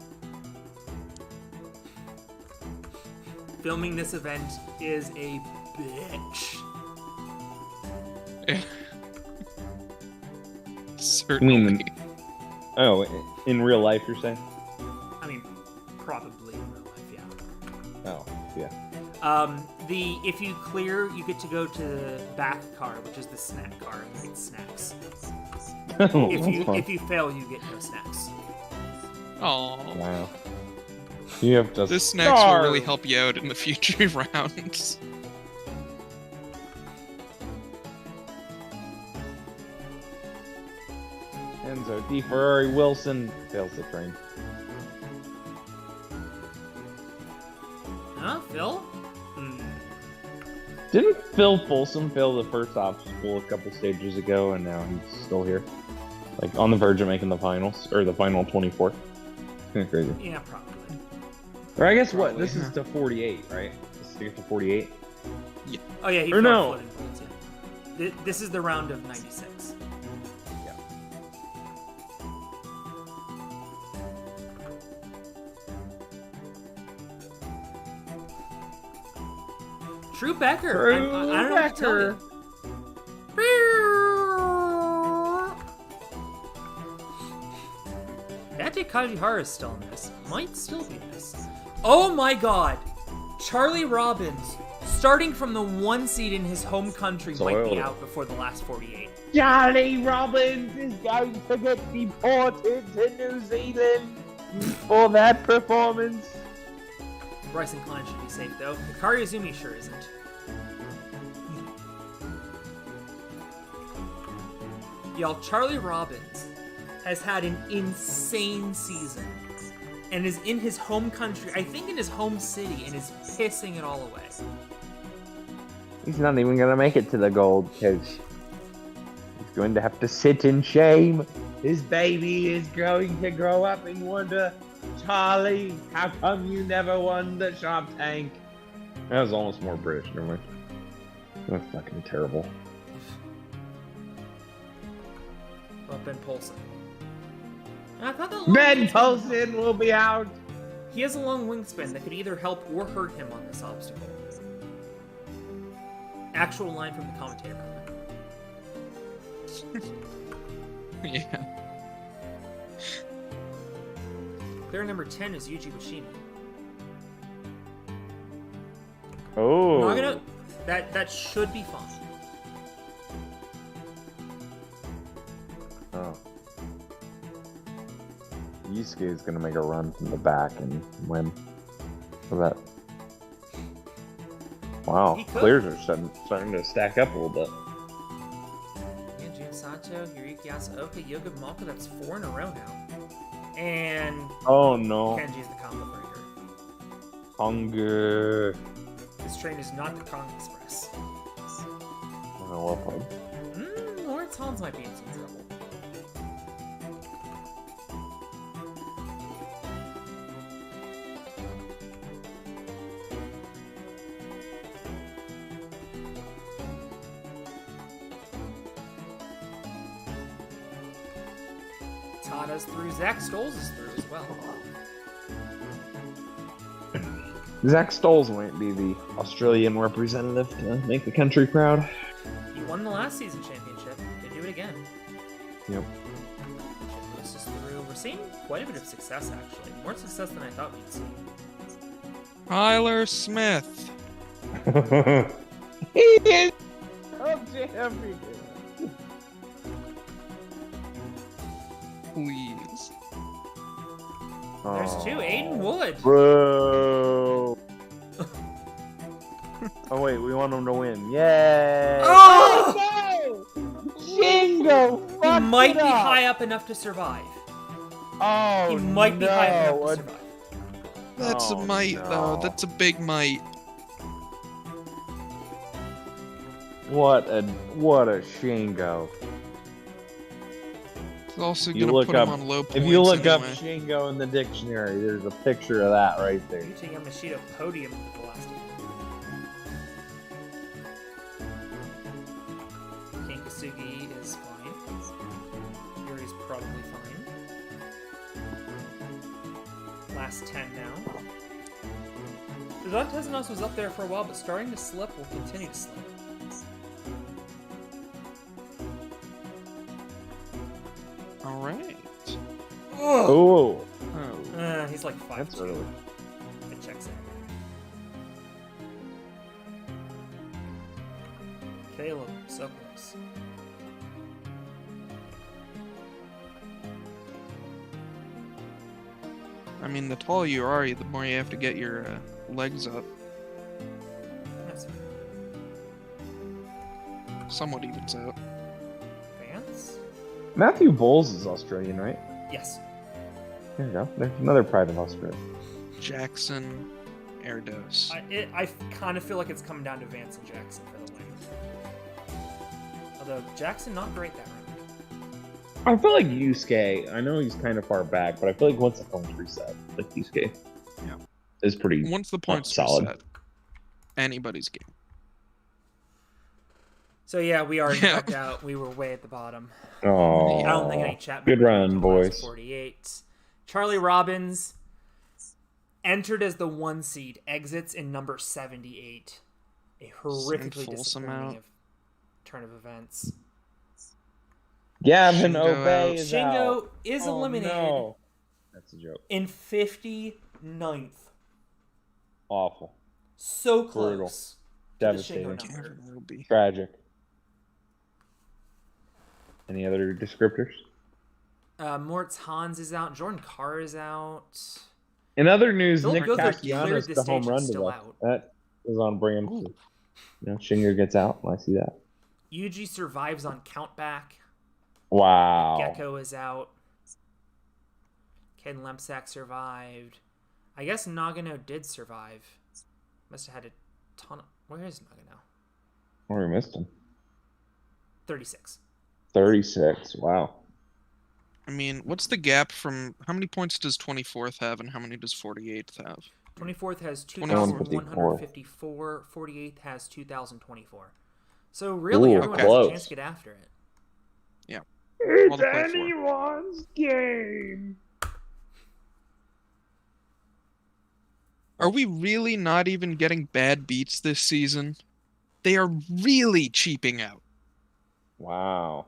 Filming this event is a bitch. Yeah. Certainly. Oh, in real life, you're saying? I mean, probably in real life, yeah. Oh, yeah. If you clear, you get to go to the back car, which is the snack car, and you get snacks. If you fail, you get no snacks. Oh. Wow. You have to. This snacks will really help you out in the future rounds. Enzo D. Ferrari Wilson fails the train. Huh, Phil? Didn't Phil Folsom fail the first obstacle a couple stages ago, and now he's still here? Like, on the verge of making the finals, or the final 24? Kind of crazy. Yeah, probably. Or I guess what? Probably, This is to 48, right? This is to get to 48? Oh yeah, he Or fought no. floating points, yeah. This is the round of 96. Yeah. Drew Becker. Drew I don't know what to tell you. Date Kajihara is still in this. Might still be in this. Oh my god! Charlie Robbins, starting from the 1 seed in his home country, might be out before the last 48. Charlie Robbins is going to get deported to New Zealand for that performance. Bryson Klein should be safe though. Hikari Izumi sure isn't. Y'all, Charlie Robbins has had an insane season and is in his home country, I think in his home city, and is pissing it all away. He's not even going to make it to the gold because he's going to have to sit in shame. His baby is going to grow up and wonder, Charlie, how come you never won the Shark Tank? That was almost more British, never mind. That's fucking terrible. What about Ben Polson? I thought that Ben Polson will be out! He has a long wingspan that could either help or hurt him on this obstacle. Actual line from the commentator. Yeah. Player number 10 is Yuji Washimi. Oh. Nagano, that should be fine. Oh. Yusuke is going to make a run from the back and win. For that. Wow. He could. Players are starting to stack up a little bit. And Jun Sato, Hiroki Asaoka, Yoga Malka, that's 4 in a row now. And Oh no. Kenji's the combo breaker. Hunger. This train is not the Kong Express. I don't know what pub. Lawrence Hans might be in some trouble. Tada's through, Zach Stoles is through as well. Zach Stoles might be the Australian representative to make the country proud. He won the last season championship. Could do it again. Yep. Lewis is through. We're seeing quite a bit of success, actually. More success than I thought we'd see. Tyler Smith. He is a champion. Please. There's 2. Aiden Wood. Bro. Oh wait, we want him to win. Yay! Oh! Shingo! He might be high up enough to survive. Oh, He might be high up enough to survive. That's a might, though. That's a big might. What a Shingo. It's also You gonna look put up- him on low points If you look up anyway. Shingo in the dictionary, there's a picture of that right there. Yuta Yamashita podium at the last game. Ken Kasugi is fine. Yuri's probably fine. Last 10 now. Dantesanos was up there for a while, but starting to slip will continue to slip. Alright. Oh, Oh. He's like 5. that's early. It checks out. Caleb, so close. I mean, the taller you are, the more you have to get your legs up. That's it. Somewhat evens out. Vance? Matthew Bowles is Australian, right? Yes. There you go. There's another pride of Australia. Jackson, air dose. I kind of feel like it's coming down to Vance and Jackson for the win. Although Jackson not great that round. I feel like Yusuke, I know he's kind of far back, but I feel like once the points reset, like Yusuke is pretty Once the points solid. reset, anybody's game. So yeah, we already checked out. We were way at the bottom. Oh, I don't think any chat. Good run, boys. 48. Charlie Robbins entered as the 1 seed, exits in number 78. A horrifically disappointing turn of events. Gavin Shingo Obey out. is Shingo out. is Oh, eliminated no. That's a joke. in 59th. Awful. So Brutal. close. Devastating. Shingo number. Will be. Tragic. Any other descriptors? Mortz Hans is out. Jordan Carr is out. In other news, Philip Nick Guthrie cleared Castellanos the the stage home and run still today. out. That was on brand. You know, Shingo gets out. I see that. Yuji survives on countback. Wow. Gecko is out. Ken Lemsak survived. I guess Nagano did survive. Must have had a ton of... Where is Nagano? Oh, we missed him. 36. 36. Wow. I mean, what's the gap from how many points does 24th have and how many does 48th have? 24th has 2154. 2,154. 48th has 2,024. So really, everyone has close. a chance to get after it. Yeah. It's play for. anyone's game. Are we really not even getting bad beats this season? They are really cheaping out. Wow.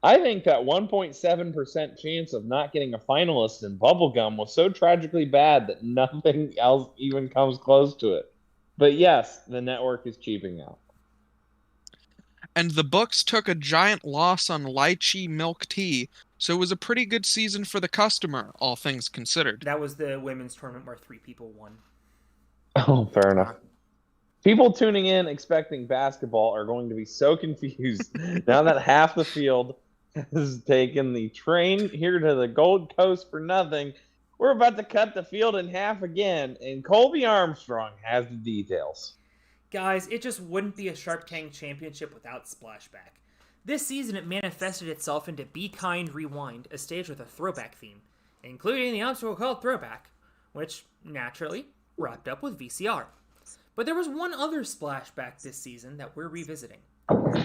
I think that 1.7% chance of not getting a finalist in Bubblegum was so tragically bad that nothing else even comes close to it. But yes, the network is cheaping out. And the books took a giant loss on lychee milk tea, so it was a pretty good season for the customer, all things considered. That was the women's tournament where 3 people won. Oh, fair enough. People tuning in expecting basketball are going to be so confused now that half the field has taken the train here to the Gold Coast for nothing. We're about to cut the field in half again, and Colby Armstrong has the details. Guys, it just wouldn't be a Sharp Tank Championship without Splashback. This season, it manifested itself into Be Kind Rewind, a stage with a throwback theme, including the obstacle called Throwback, which, naturally, wrapped up with VCR. But there was one other Splashback this season that we're revisiting.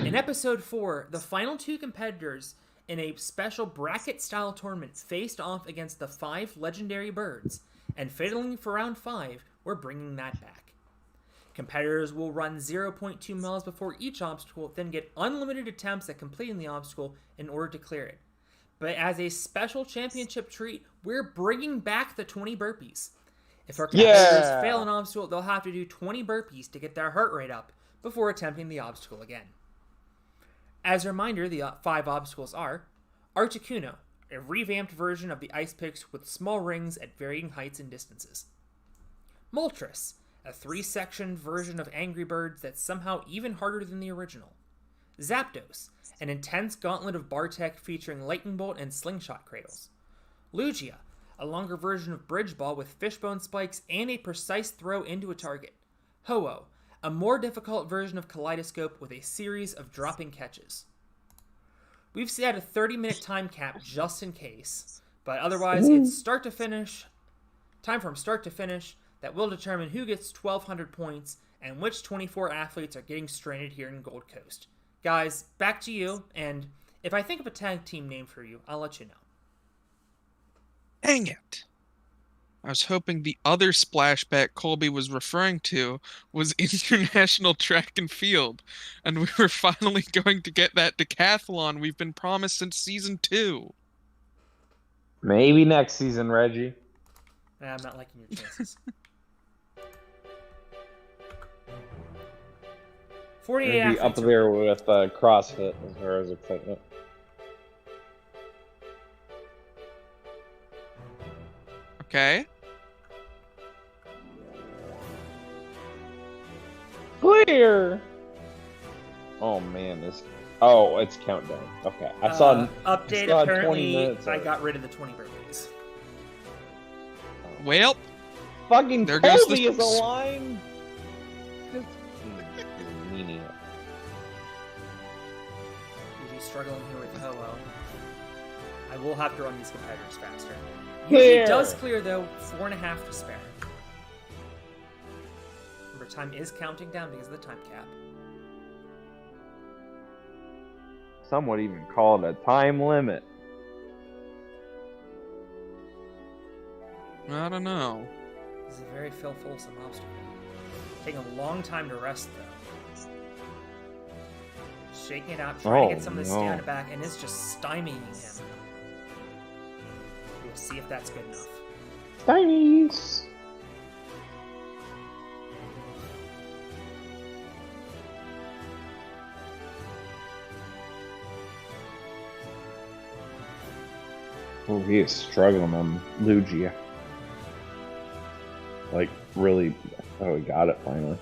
In Episode 4, the final 2 competitors in a special bracket-style tournament faced off against the 5 legendary birds, and failing for round 5, we're bringing that back. Competitors will run 0.2 miles before each obstacle, then get unlimited attempts at completing the obstacle in order to clear it. But as a special championship treat, we're bringing back the 20 burpees. If our competitors fail an obstacle, they'll have to do 20 burpees to get their heart rate up before attempting the obstacle again. As a reminder, the 5 obstacles are Articuno, a revamped version of the ice picks with small rings at varying heights and distances. Moltres, a 3-section version of Angry Birds that's somehow even harder than the original. Zapdos, an intense gauntlet of Bartek featuring lightning bolt and slingshot cradles. Lugia, a longer version of Bridge Ball with fishbone spikes and a precise throw into a target. Ho-Oh, a more difficult version of Kaleidoscope with a series of dropping catches. We've set a 30-minute time cap just in case, but otherwise it's start to finish, time from start to finish, that will determine who gets 1,200 points and which 24 athletes are getting stranded here in Gold Coast. Guys, back to you, and if I think of a tag team name for you, I'll let you know. Dang it. I was hoping the other splashback Colby was referring to was International Track and Field, and we were finally going to get that decathlon we've been promised since season 2. Maybe next season, Reggie. I'm not liking your chances. 48 Maybe athletes up are- there with CrossFit as far as excitement. Okay. Clear. Oh man, this. Oh, it's countdown. Okay, I saw. update. saw 20 Apparently, minutes I of it. got rid of the 20 burpees. Well, Fucking There goes Colby the- is aligned. Just meanie. Usually struggling here with Ho-Oh. I will have to run these competitors faster. Clear. Usually does clear though, 4.5 to spare. Remember, time is counting down because of the time cap. Some would even call it a time limit. I don't know. This is a very Fulsome obstacle. Taking a long time to rest though. Shaking it out, trying to get some of the stamina back, and it's just stymieing him. We'll see if that's good enough. Stymies. Oh, he is struggling on Lugia. Like, really. Oh, he got it finally.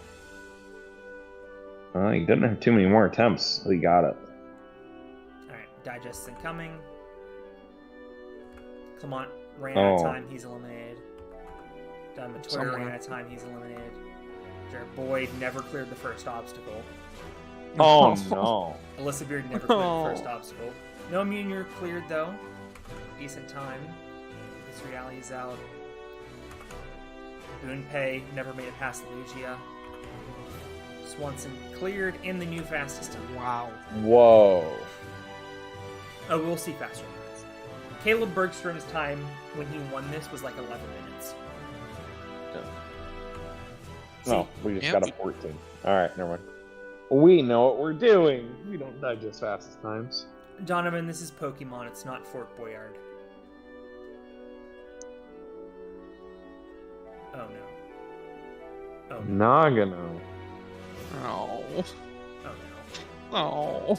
He didn't have too many more attempts. He got it. Alright, Digest's incoming. Clement ran out of time, he's eliminated. Matoya ran out of time, he's eliminated. Jared Boyd never cleared the first obstacle. Oh, no. Alyssa Beard never cleared the first obstacle. No Munir cleared though. Decent time. This reality is out. Boonpei never made it past Lugia. Swanson cleared in the new fastest time. Wow. Whoa. Oh, we'll see faster minutes. Caleb Bergstrom's time when he won this was like 11 minutes. No, we just got a 14. Alright, never mind. We know what we're doing. We don't digest fastest times. Donovan, this is Pokemon, it's not Fort Boyard. Oh no. Oh no. Nagano. Oh. Oh no. Oh.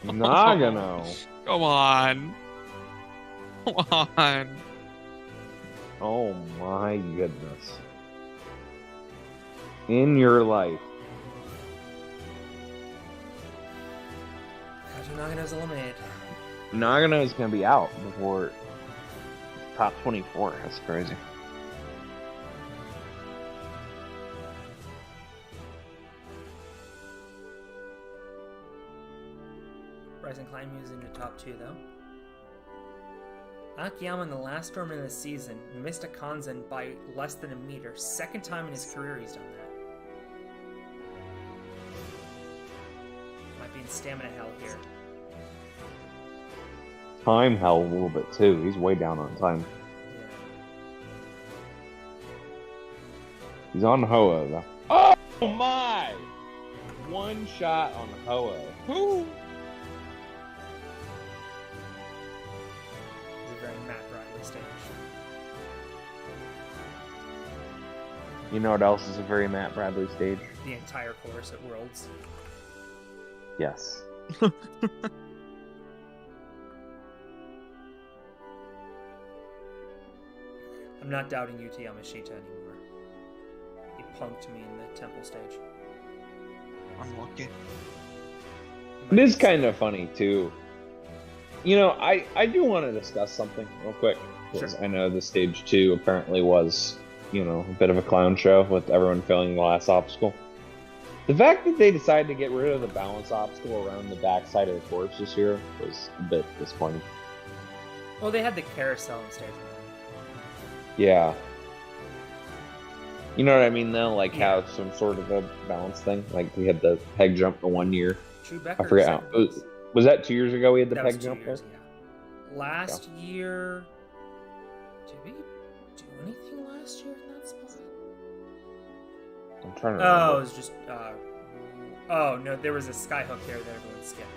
Nagano. Come on. Come on. Oh my goodness. In your life. Kaiju Nagano's eliminated. Nagano is going to be out before top 24. That's crazy. Rising Climb using the top 2 though. Akiyama in the last tournament of the season missed a Kanzen by less than a meter. Second time in his career he's done that. Might be in stamina hell here. Time hell a little bit too. He's way down on time. Yeah. He's on Hoa though. Oh my! One shot on Hoa. Woo. It's a very Matt Bradley stage. You know what else is a very Matt Bradley stage? The entire course at Worlds. Yes. I'm not doubting UT Yamashita anymore. He punked me in the temple stage. I'm lucky. It is kind of funny too. You know, I do want to discuss something real quick. Because Sure. I know the stage 2 apparently was, you know, a bit of a clown show with everyone failing the last obstacle. The fact that they decided to get rid of the balance obstacle around the backside of the course this year was a bit disappointing. Well, they had the carousel in stage 1. Yeah. You know what I mean though? Like Yeah. have some sort of a balance thing. Like we had the peg jump the 1 year. True Becker. I forget how. Was that 2 years ago we had the That peg was 2 jump years, there? yeah. Last year, did we do anything last year in that spot? I'm trying to Oh, remember. it was just. Oh no, there was a skyhook there that everyone skipped.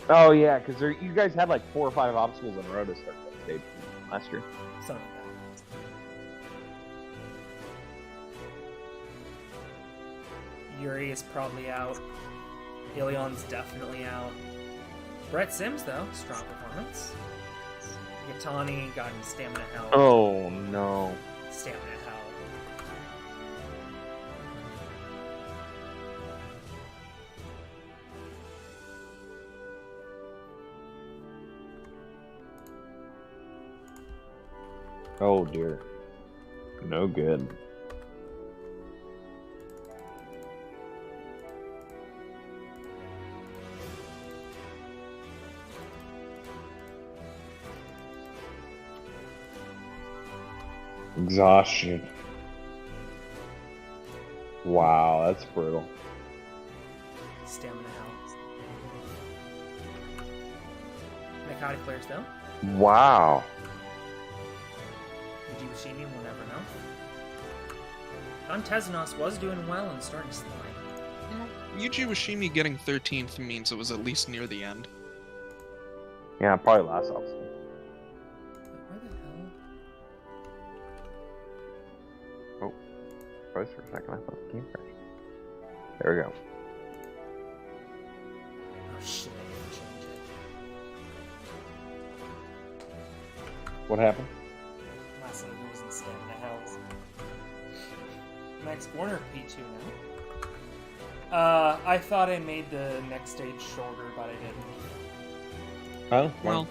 Oh yeah, because you guys had like 4 or 5 obstacles in a row to start that stage last year. Something like that. Yuri is probably out. Ilion's definitely out. Brett Sims, though, strong performance. Yatani got in stamina hell. Oh no. Stamina hell. Oh dear. No good. Exhaustion. Wow, that's brutal. Stamina health. Narcotic players though. Wow. Ujiwashimi will never know. Dantezanos was doing well and starting to slide. Yuji Washimi getting 13th means it was at least near the end. Yeah, probably last option. Where the hell? Oh, froze for a second. I thought the game crashed. There we go. Oh shit, I didn't change it. What happened? Last time it was in stamina health. Max Warner P2 now. I thought I made the next stage shorter, but I didn't. Oh, Well,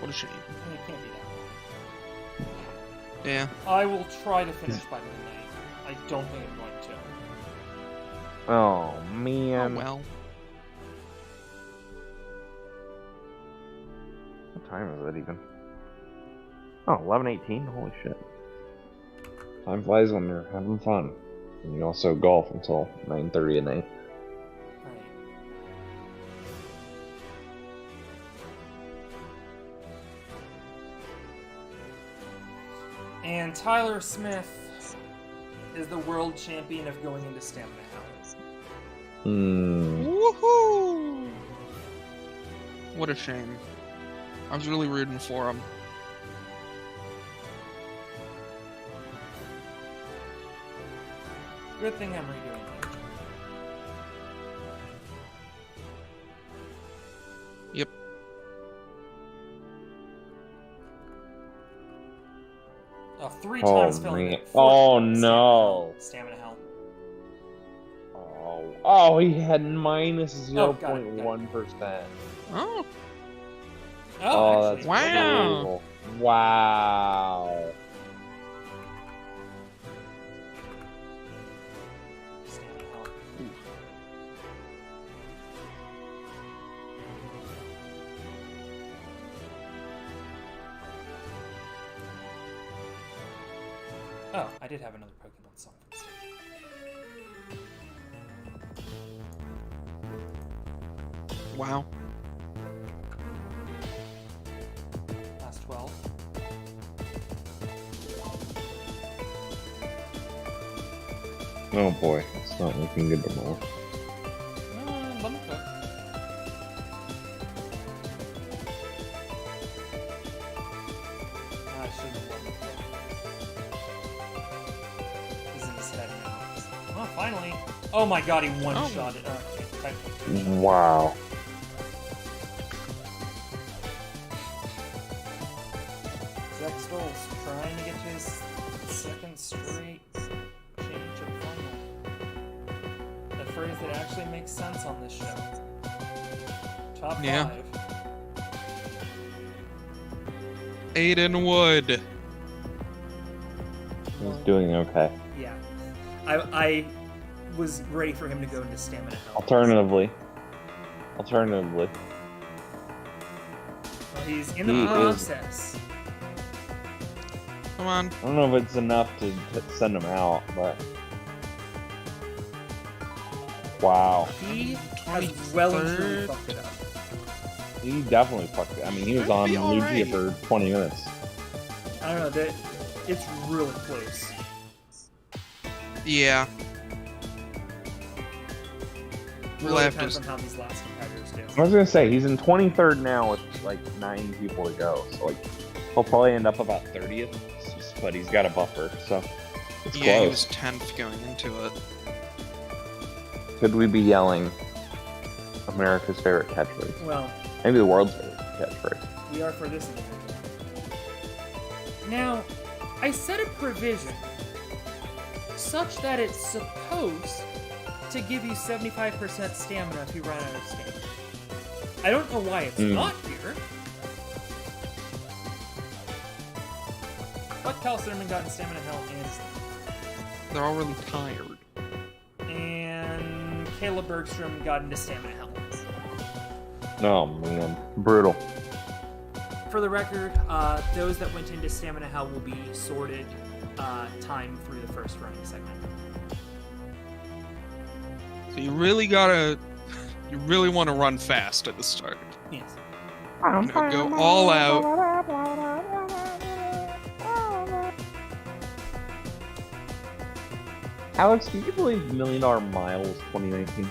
what a shame. It can't be that. Yeah. I will try to finish by midnight. I don't think I'm going to. Oh Oh, man. well. What time is it even? Oh, 11:18. Holy shit. Time flies when you're having fun. And you also golf until 9:30 at night. Right. And Tyler Smith is the world champion of going into stamina health. Woohoo! What a shame. I was really rooting for him. Good thing I'm redoing that. Yep. Oh, three Oh, times failing man. it. Oh, no. Stamina health. Oh, he had minus Oh, got it, 0.1%. Oh, Oh, that's actually. Wow. brutal. Wow. Stamina health. Oh, I did have another Pokemon song for this stage. wow. Last 12. Oh boy, it's not looking good tomorrow. Let me cook. I shouldn't have let me cook. He's in his head now. Oh, finally. Oh my god, he one-shot it. Okay, technically two-shot. Wow. Zach Stoles trying to get to his second straight championship final. A phrase that actually makes sense on this show. Top Yeah. 5. Aiden Wood. He's doing okay. Yeah. I was ready for him to go into stamina health. Alternatively. Well, he's in the He is- process. Come on. I don't know if it's enough to send him out, but... Wow. He has well and truly 23rd. fucked it up. He definitely fucked it. I mean, he was Should on be Lugia alright. for 20 minutes. I don't know, that it's really close. Yeah. We'll Really have depends to. on how these last competitors do. I was gonna say, he's in 23rd now with like 9 people to go. So like, he'll probably end up about 30th, but he's got a buffer, so it's Yeah, he close. was 10th going into it. Could we be yelling America's favorite catchphrase? Well, Maybe the world's favorite catchphrase. we are for this individual. Now, I set a provision such that it's supposed to give you 75% stamina if you run out of stamina. I don't know why it's not here. But Calcerman got in Stamina Hell They're all really tired. and Caleb Bergstrom got into Stamina Hell. Oh man, brutal. For the record, those that went into Stamina Hell will be sorted time through the first running segment. So you really want to run fast at the start. Yes. Go all out. Alex, can you believe $1 Million Miles 2019?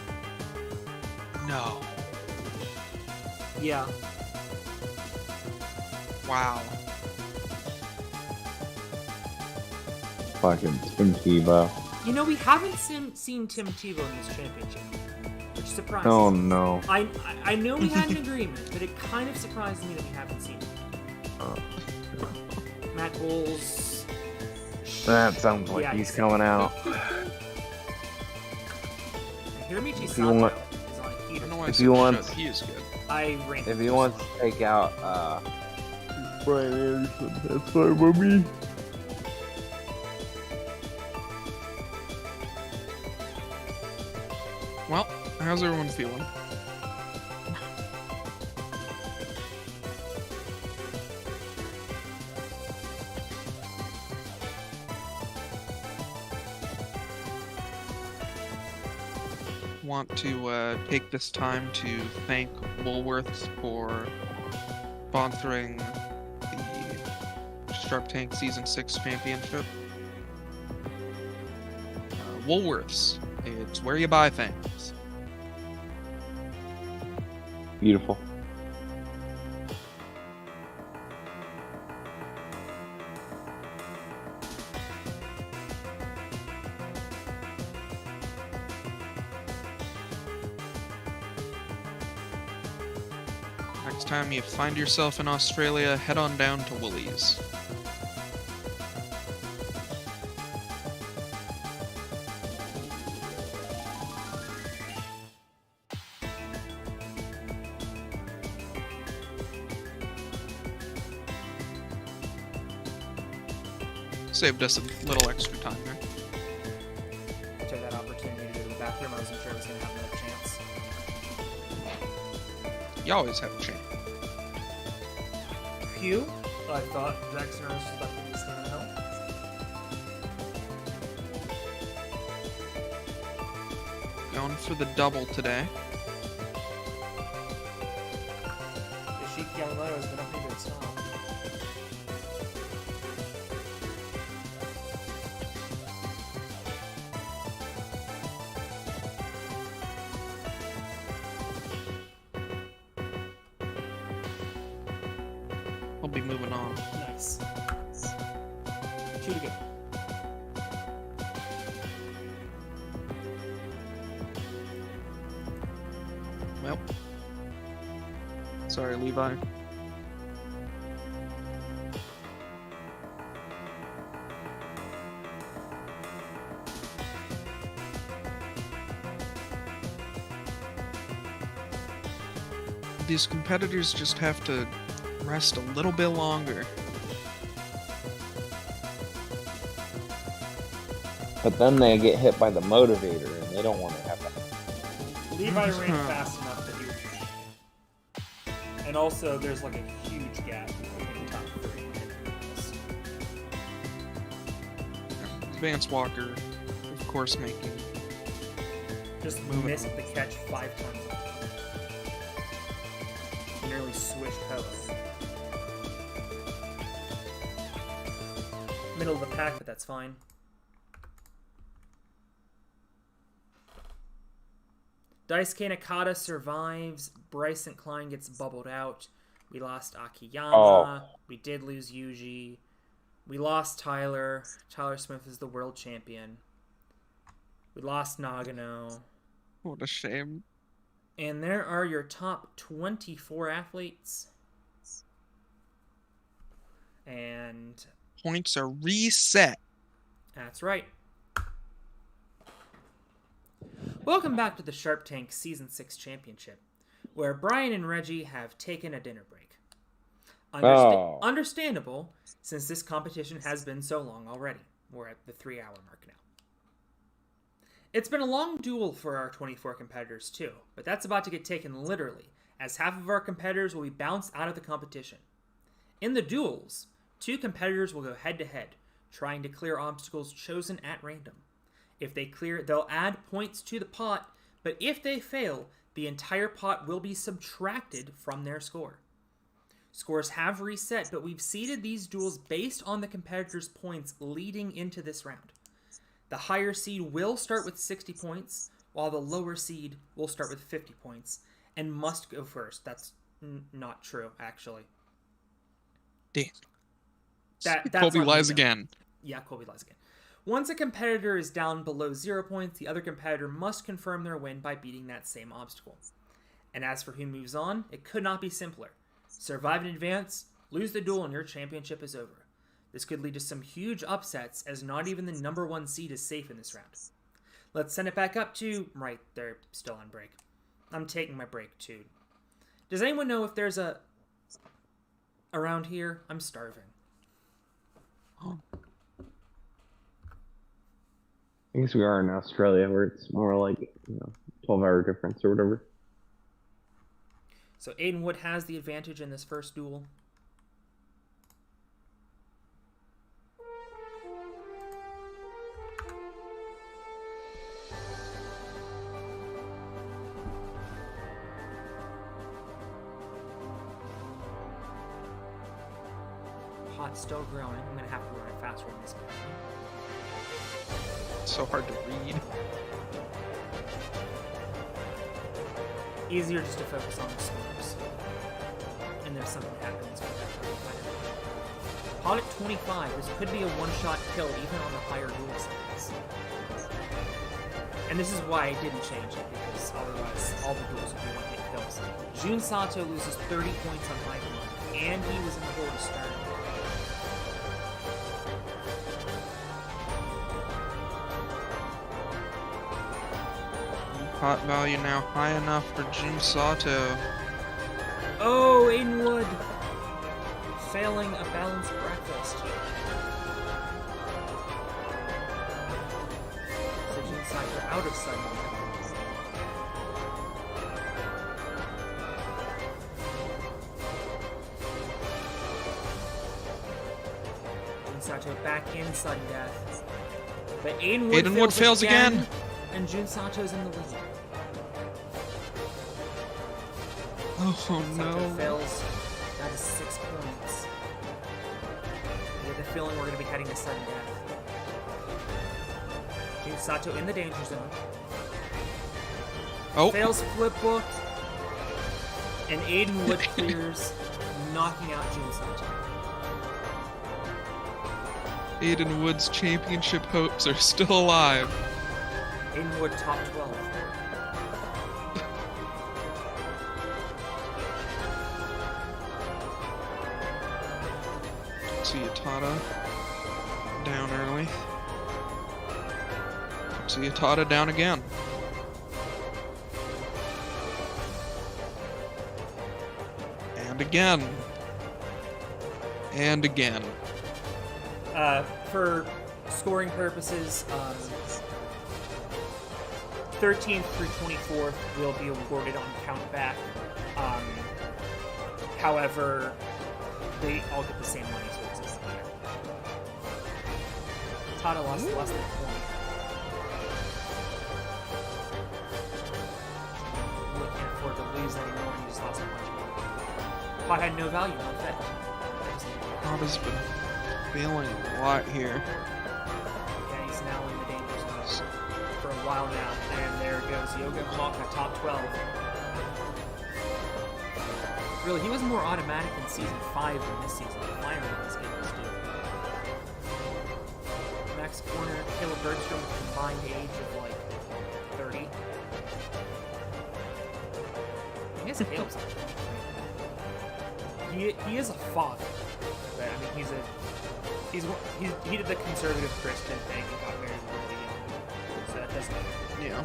No. Yeah. Wow. Fucking Tim Tebow. You know, we haven't seen Tim Tebow in this championship, which surprises Oh me. no. I know we had an agreement, but it kind of surprised me that we haven't seen him. Matt Bowles. That sounds like he's coming out. Hiramichi If you want- Sato is on a I heater. don't know why I If said you want- shut. He is good. I ranked If him he too wants slow. to take out Brian Anderson, that's fine by me. Well, how's everyone feeling? Want to take this time to thank Woolworths for sponsoring the Sharp Tank Season 6 Championship. Woolworths, it's where you buy things. Beautiful. Next time you find yourself in Australia, head on down to Woolies. Saved us a little extra time there. I took that opportunity to go to the bathroom. I wasn't sure I was going to have another chance. You always have a chance. Phew. I thought Jackson Rose was about to be standing out. Going for the double today. Ishiki Yamamoto has been up here to stop. I'll be moving on. Nice. 2 to go. Well. Sorry, Levi. These competitors just have to rest a little bit longer. But then they get hit by the motivator, and they don't want to have that. Levi ran fast enough that he would be okay. And also, there's like a huge gap between the top 3 and this. Vance Walker, of course, making. Just Moving missed on. the catch 5 times. Nearly swished host. Middle of the pack, but that's fine. Daisuke Nakata survives. Bryson Klein gets bubbled out. We lost Akiyama. We did lose Yuji. We lost Tyler. Tyler Smith is the world champion. We lost Nagano. What a shame. And there are your top 24 athletes. And Points are reset. that's right. Welcome back to the Sharp Tank Season 6 Championship, where Brian and Reggie have taken a dinner break. Oh. Understandable, since this competition has been so long already. We're at the 3-hour mark now. It's been a long duel for our 24 competitors too, but that's about to get taken literally, as half of our competitors will be bounced out of the competition. In the duels, 2 competitors will go head-to-head, trying to clear obstacles chosen at random. If they clear, they'll add points to the pot, but if they fail, the entire pot will be subtracted from their score. Scores have reset, but we've seeded these duels based on the competitors' points leading into this round. The higher seed will start with 60 points, while the lower seed will start with 50 points, and must go first. That's not true, actually. Damn. That's Colby on lies me, again. Yeah, Colby lies again. Once a competitor is down below 0 points, the other competitor must confirm their win by beating that same obstacle. And as for who moves on, it could not be simpler. Survive in advance, lose the duel, and your championship is over. This could lead to some huge upsets, as not even the number 1 seed is safe in this round. Let's send it back up to... Right, they're still on break. I'm taking my break, too. Does anyone know if there's a... around here? I'm starving. I guess we are in Australia, where it's more like 12-hour difference or whatever. So Aiden Wood has the advantage in this first duel. Pot's still growing. I'm going to have to run it faster in this game. So hard to read. Easier just to focus on the scores. And there's something happens with that. Pot at 25. This could be a one-shot kill even on the higher duel settings. And this is why I didn't change it, because otherwise all the duels would be one-hit kills. Jun Sato loses 30 points on high ground, and he was in the hole to start. Pot value now high enough for Jun Sato. Oh, Aiden Wood! Failing a balanced breakfast. So Jun Sato out of sight. Jun Sato back in sudden death. But Aiden Wood fails again. And Jun Sato's in the lead. Oh no. Sato fails. That is 6 points. I get the feeling we're going to be heading to sudden death. Jun Sato in the danger zone. Oh. Fails flip book. And Aiden Wood clears, knocking out Jun Sato. Aiden Wood's championship hopes are still alive. Aiden Wood top 12. Yatada down early. Yatada down again. And again. And again. For scoring purposes, 13th through 24th will be awarded on countback. However, they all get the same money, so it doesn't matter. Tada lost less than a point. You can't afford to lose anymore, and you just lost a bunch of money. Pot had no value, no effect. Pot has been failing a lot here. Yeah, he's now in the danger zone for a while now. And there goes Yoga Hawk at top 12. Really, he was more automatic in Season 5 than this season. Finally, he's able to do. Next corner, Caleb Bergstrom with a combined age of like 30. I guess Caleb's actually he is a father, but I mean he did the conservative Christian thing and got married really young, so that doesn't. Yeah.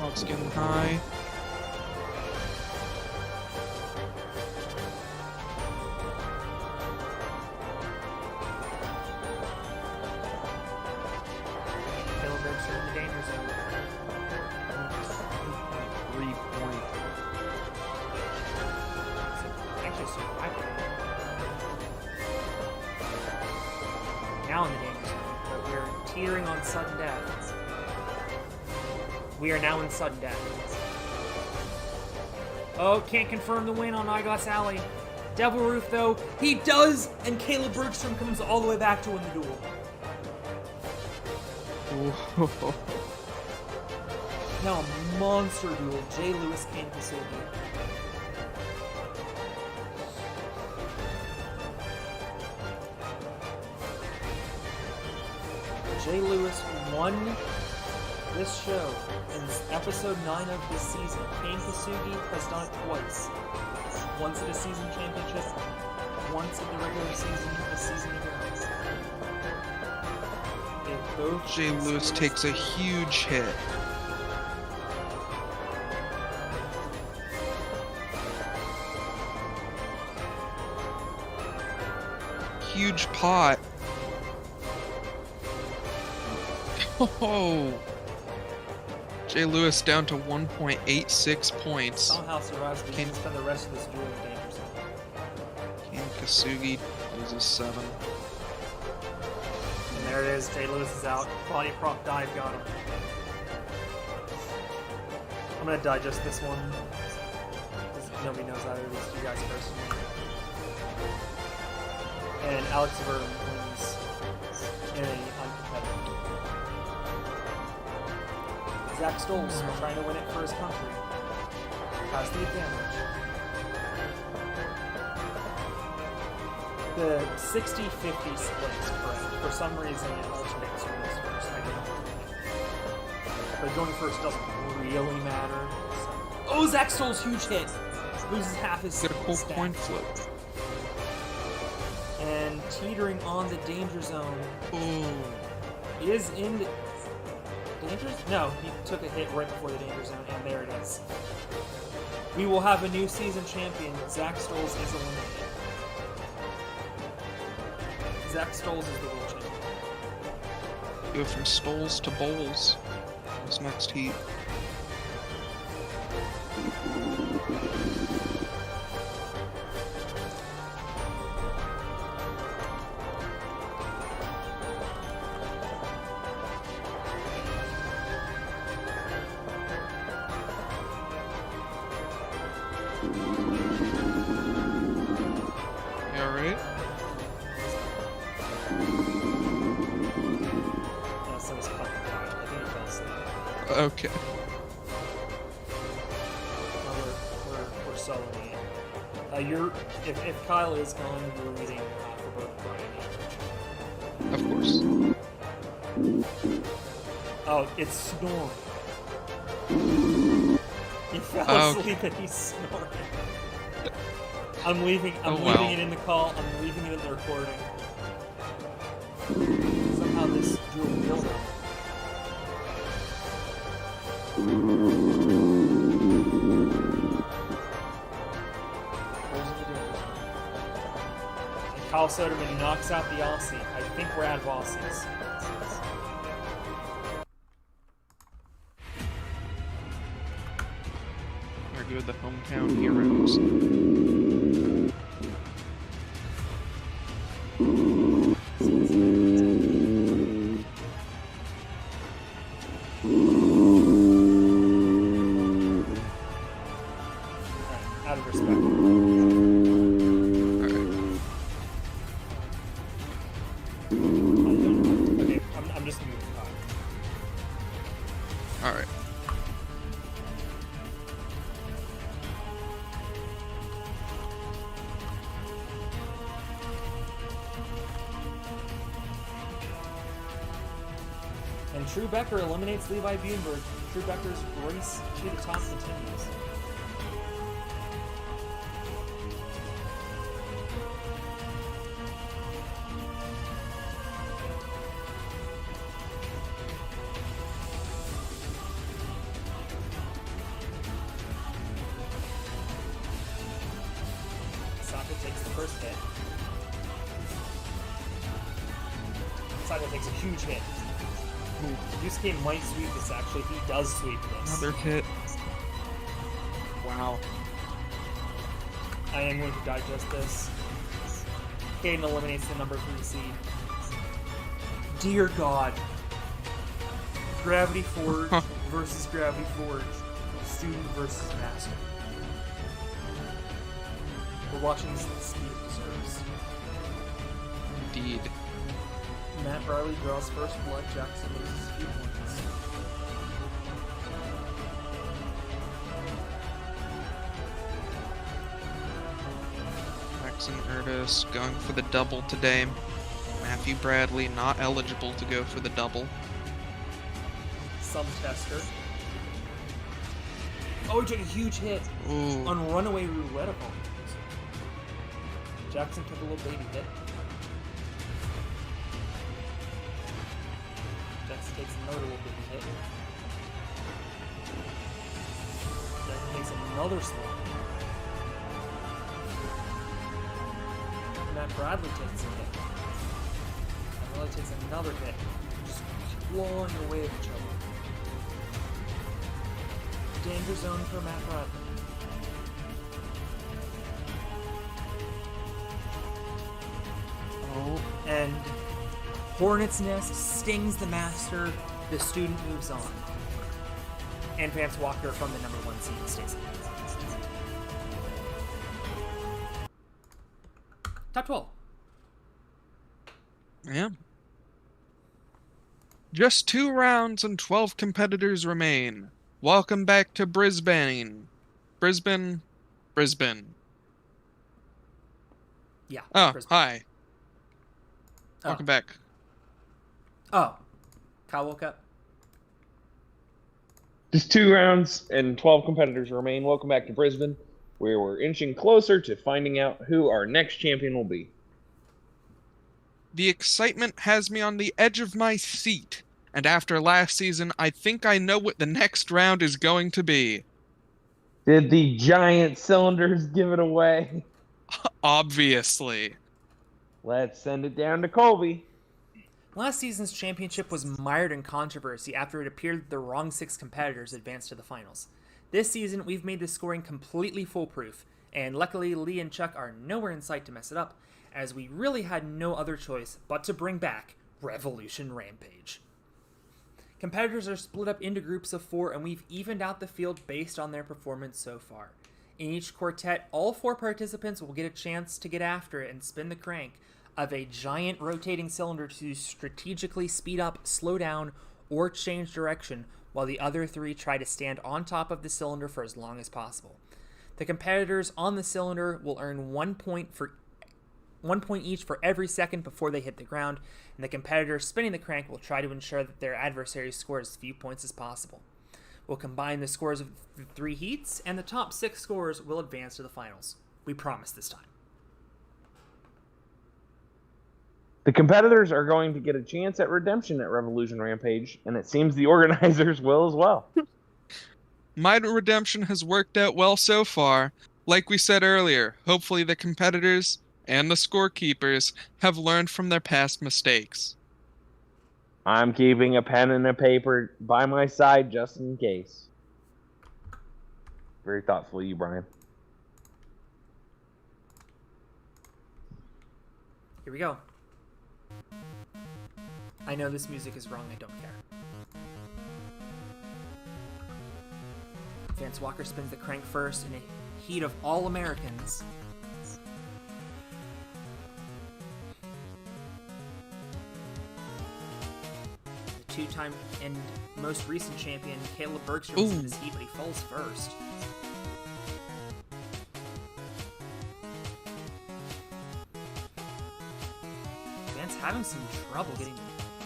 Alex getting high. Caleb Bergson in the danger zone. 3-point. Actually surviving. Now in the danger zone, but we're teetering on sudden death. We are now in sudden death. Oh, can't confirm the win on Eyeglass Alley. Devil Roof, though, he does, and Caleb Bergstrom comes all the way back to win the duel. Whoa. Now a monster duel, Jay Lewis, Kane Kasugi. Jay Lewis won this show in episode 9 of this season. Kane Kasugi has done it twice. Once at a season championship, once at the regular season, a season ago. Jay Lewis takes a huge hit. Huge pot. Oh. Jay Lewis down to 1.86 points. Somehow survives, but he can spend the rest of this duel in danger zone. Kane Kasugi loses 7. And there it is, Jay Lewis is out. Body prop dive got him. I'm gonna digest this one, because nobody knows either of these two guys personally. And Alex Verm wins in a uncompetitive. Zach Stoles trying to win it for his country. Has the advantage. The 60-50 split is correct. For some reason, it alternates who goes first. I don't know. But going first doesn't really matter. So. Oh, Zach Stoles, huge hit. Loses half his Get a cool stat. coin flip. And teetering on the danger zone Oh. is in the danger. No, he took a hit right before the danger zone, and there it is. We will have a new season champion. Zach Stoles is eliminated. Zach Stoles is the world champion. Go from Stoles to Bowls. This next heat. You alright? So it's fucking tired. I think he fell asleep. Okay. No, we're soloing it. If Kyle is going, you're reading for both Brian and Of course. Oh, it's snoring. He fell Okay. asleep and he's snoring. I'm leaving Oh, leaving wow. it in the call, I'm leaving it in the recording. Somehow this drew a build up. And Kyle Soderman knocks out the Aussie. I think we're out of Aussies. Argue with the hometown heroes. Out of respect. Okay, I'm just moving Kyle. Alright. And Drew Becker eliminates Levi Buenberg. Drew Becker's race to the top continues. That takes a huge hit. Yusuke might sweep this, actually. He does sweep this. Another hit. Wow. I am going to digest this. Caden eliminates the number 3 seed. Dear God. Gravity Forge versus Gravity Forge. Student versus Master. We're watching this at the speed it deserves. Indeed. Matt Riley draws first blood. Jackson loses a few points. Max and Erdis going for the double today. Matthew Bradley not eligible to go for the double. Some tester. Oh, he took a huge hit Ooh. on Runaway Roulette opponent. Jackson took a little baby hit. Jackson takes another little baby hit. Jackson takes another small hit. Matt Bradley takes a hit. Matt Bradley takes another hit. Just clawing away at each other. Danger zone for Matt Bradley. Oh, and Hornet's Nest stings the Master. The student moves on. And Vance Walker from the number 1 seed stays in. Top 12. Yeah. Just 2 rounds and 12 competitors remain. Welcome back to Brisbane. Brisbane. Yeah. Oh, Brisbane. hi. Welcome back. Oh. Kyle woke up. Just 2 rounds and 12 competitors remain. Welcome back to Brisbane, where we're inching closer to finding out who our next champion will be. The excitement has me on the edge of my seat. And after last season, I think I know what the next round is going to be. Did the giant cylinders give it away? Obviously. Let's send it down to Colby. Last season's championship was mired in controversy after it appeared that the wrong 6 competitors advanced to the finals. This season, we've made the scoring completely foolproof, and luckily Lee and Chuck are nowhere in sight to mess it up, as we really had no other choice but to bring back Revolution Rampage. Competitors are split up into groups of 4, and we've evened out the field based on their performance so far. In each quartet, all 4 participants will get a chance to get after it and spin the crank of a giant rotating cylinder to strategically speed up, slow down, or change direction, while the other 3 try to stand on top of the cylinder for as long as possible. The competitors on the cylinder will earn 1 point each for every second before they hit the ground, and the competitor spinning the crank will try to ensure that their adversary scores as few points as possible. We'll combine the scores of the 3 heats, and the top 6 scores will advance to the finals. We promise this time. The competitors are going to get a chance at redemption at Revolution Rampage, and it seems the organizers will as well. My redemption has worked out well so far. Like we said earlier, hopefully the competitors and the scorekeepers have learned from their past mistakes. I'm keeping a pen and a paper by my side just in case. Very thoughtful of you, Brian. Here we go. I know this music is wrong, I don't care. Vance Walker spins the crank first in a heat of all Americans. The 2-time and most recent champion, Caleb Bergstrom's in this heat, but he falls first. Vance having some trouble getting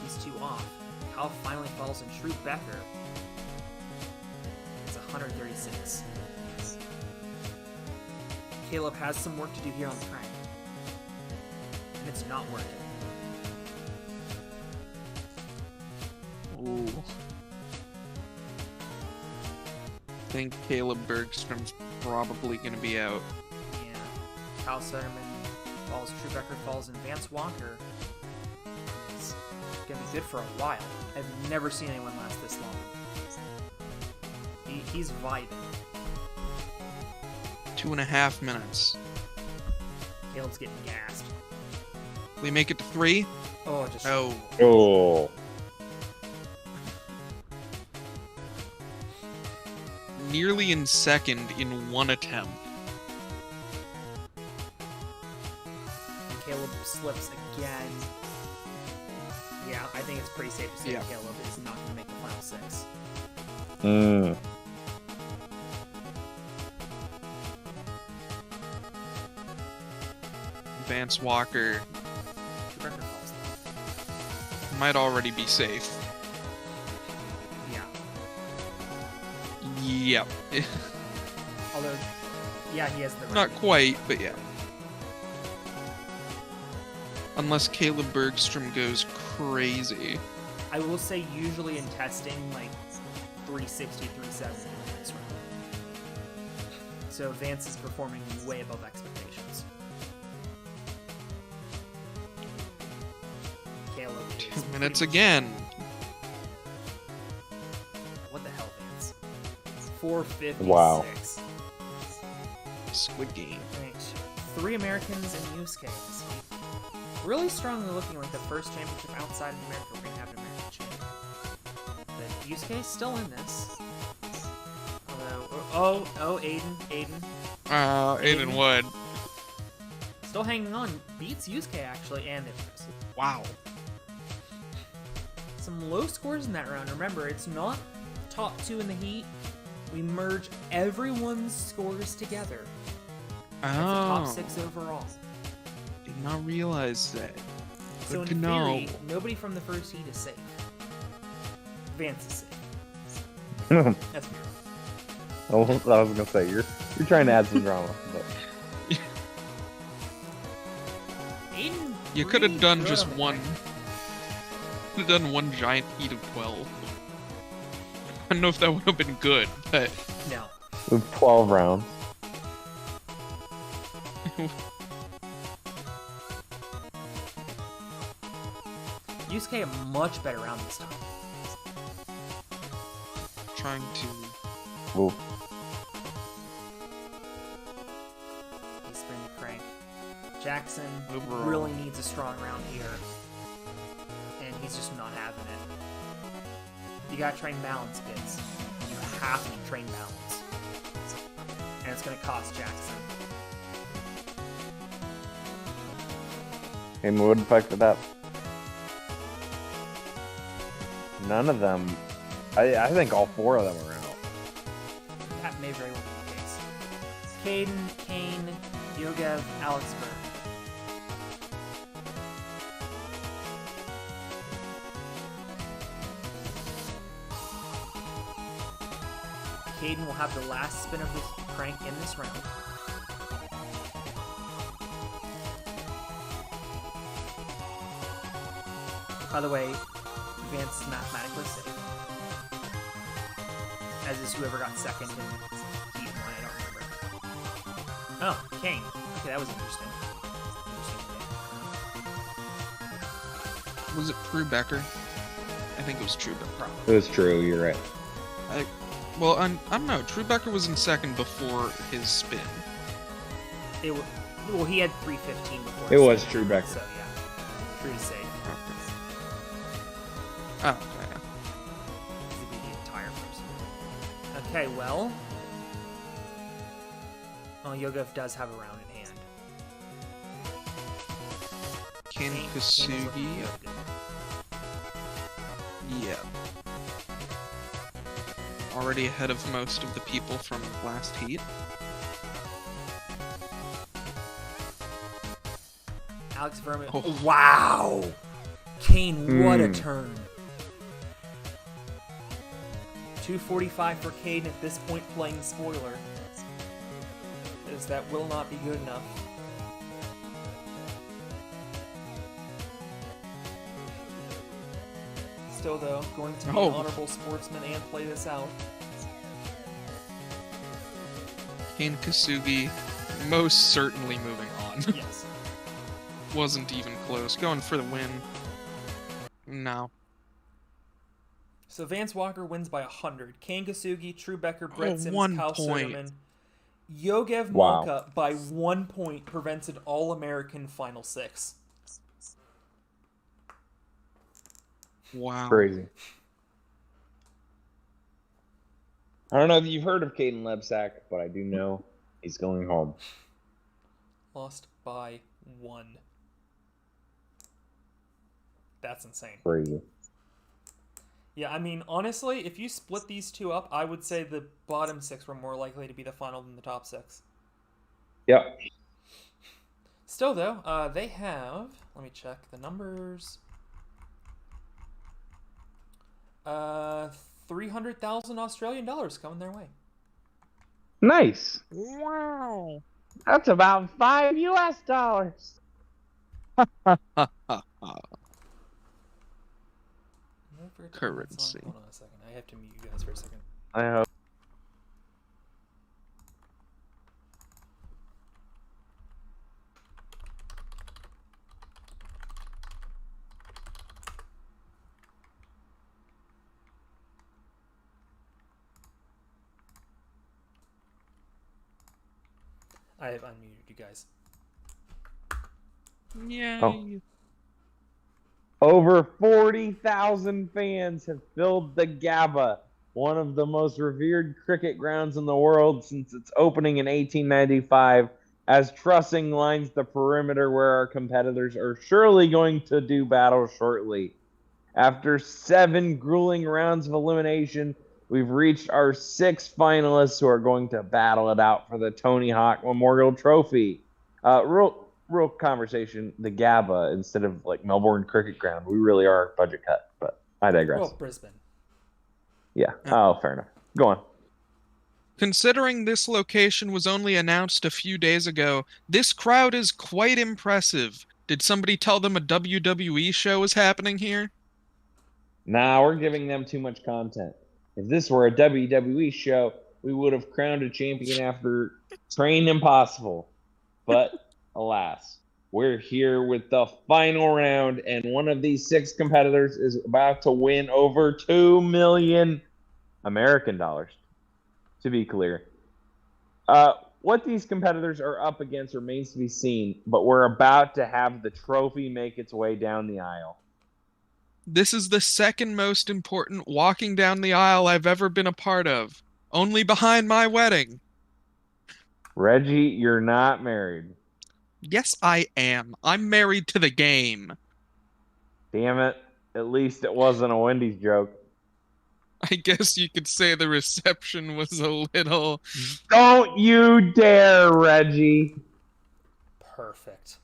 these 2 off. Kyle finally falls in true Becker. It's 136. Caleb has some work to do here on the crank. And it's not working. Ooh. I think Caleb Bergstrom's probably going to be out. Yeah. Kyle Sutterman falls, True Becker falls, and Vance Walker is going to be good for a while. I've never seen anyone last this long. He's vibing. 2.5 minutes. Caleb's getting gassed. We make it to 3? Oh, just... Oh. Oh. Nearly in second in 1 attempt. And Caleb slips again. Yeah, I think it's pretty safe to say that Caleb is not going to make the final 6. Vance Walker might already be safe. Yeah. Yep. Although, yeah, he has the right. Not quite, but yeah. Unless Caleb Bergstrom goes crazy. I will say usually in testing, like 360, 370 in this round. So Vance is performing way above expectations. Caleb is 2 minutes pretty much- again. What the hell, Vance? 456. Wow. Squid Game. Right. 3 Americans and Yusuke in this heat. Really strongly looking like the first championship outside of America we're going to have an American champion. But Yusuke's still in this. Although, Aiden. Aiden Wood. Still hanging on. Beats Yusuke, actually, and Ipsos. Wow. Some low scores in that round. Remember, it's not top 2 in the heat. We merge everyone's scores together. It's a top 6 overall. Did not realize that. So Good in to know. theory, nobody from the first heat is safe. Vance is safe. That's true. I was gonna say you're trying to add some drama, but Aiden, You could have pretty done good just on the one. rank. Could have done one giant heat of 12. I don't know if that would have been good, but No. with 12 rounds. Yusuke a much better round this time. trying to. Ooh. He's spinning the crank. Jackson Overall. really needs a strong round here. And he's just not having it. You gotta train balance, kids. You have to train balance. And it's gonna cost Jackson. Hey, what affected that? None of them. I think all 4 of them are out. That may very well be the case. Caden, Kane, Yogev, Alex Burr. Caden will have the last spin of his crank in this round. By the way, Vance is mathematically safe. As is whoever got second in Heat 1, I don't remember. Oh, Kane. Okay, that was interesting. Was it True Becker? I think it was True Becker. It was true. You're right. Well, I don't know. True Becker was in second before his spin. Well, he had 315 before. It his was spin, True Becker. So, yeah. True to safe. Oh, yeah. This would be the entire person. Okay, well. Oh, Yogev does have a round in hand. Ken Kane is Kasugi. looking good. Yeah. Already ahead of most of the people from last heat. Alex Verman. Oh. Wow! Kane, what a turn. 245 for Kane at this point playing spoiler. As that will not be good enough. Still though, going to be an honorable sportsman and play this out. Ken Kasugi most certainly moving on. Yes. Wasn't even close. Going for the win. No. So Vance Walker wins by 100. Kane Kasugi, True Becker, Brett Sims, 1 Kyle point. Soderman. Yogev Wow. Monka by 1 point prevents an All-American Final Six. Wow. Crazy. I don't know if you've heard of Caden Lebsack, but I do know he's going home. Lost by 1. That's insane. Crazy. Yeah, I mean, honestly, if you split these two up, I would say the bottom 6 were more likely to be the final than the top 6. Yep. Still, though, they have... Let me check the numbers. 300,000 Australian dollars coming their way. Nice. Wow. That's about $5 US. Currency. Hold on a second. I have to mute you guys for a second. I hope. I have unmuted you guys. Yay. Oh. Over 40,000 fans have filled the Gabba, one of the most revered cricket grounds in the world since its opening in 1895, as trussing lines the perimeter where our competitors are surely going to do battle shortly. After 7 grueling rounds of elimination, we've reached our 6 finalists who are going to battle it out for the Tony Hawk Memorial Trophy. Real conversation, the Gabba instead of like Melbourne Cricket Ground. We really are budget cut, but I digress. Well, Brisbane. Yeah. Oh, fair enough. Go on. Considering this location was only announced a few days ago, this crowd is quite impressive. Did somebody tell them a WWE show was happening here? Nah, we're giving them too much content. If this were a WWE show, we would have crowned a champion after Train Impossible. But alas, we're here with the final round, and one of these 6 competitors is about to win over 2 million American dollars, to be clear. What these competitors are up against remains to be seen, but we're about to have the trophy make its way down the aisle. This is the second most important walking down the aisle I've ever been a part of, only behind my wedding. Reggie, you're not married. Yes, I am. I'm married to the game. Damn it. At least it wasn't a Wendy's joke. I guess you could say the reception was a little... Don't you dare, Reggie. Perfect.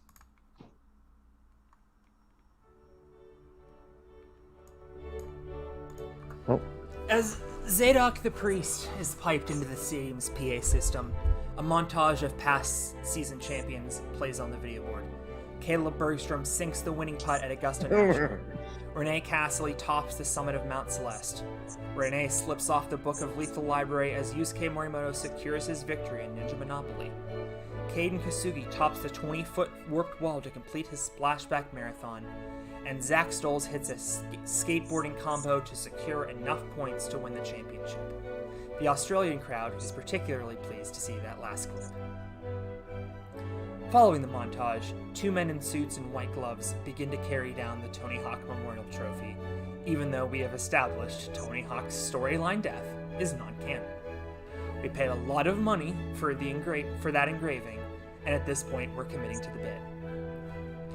Oh. As Zadok the Priest is piped into the stadium's PA system, a montage of past season champions plays on the video board. Caleb Bergstrom sinks the winning putt at Augusta National. Renee Castley tops the summit of Mount Celeste. Renee slips off the Book of Lethal Library as Yusuke Morimoto secures his victory in Ninja Monopoly. Caden Kasugi tops the 20-foot warped wall to complete his Splashback marathon. And Zach Stoles hits a skateboarding combo to secure enough points to win the championship. The Australian crowd is particularly pleased to see that last clip. Following the montage, 2 men in suits and white gloves begin to carry down the Tony Hawk Memorial Trophy, even though we have established Tony Hawk's storyline death is non-canon. We paid a lot of money for that engraving, and at this point we're committing to the bid.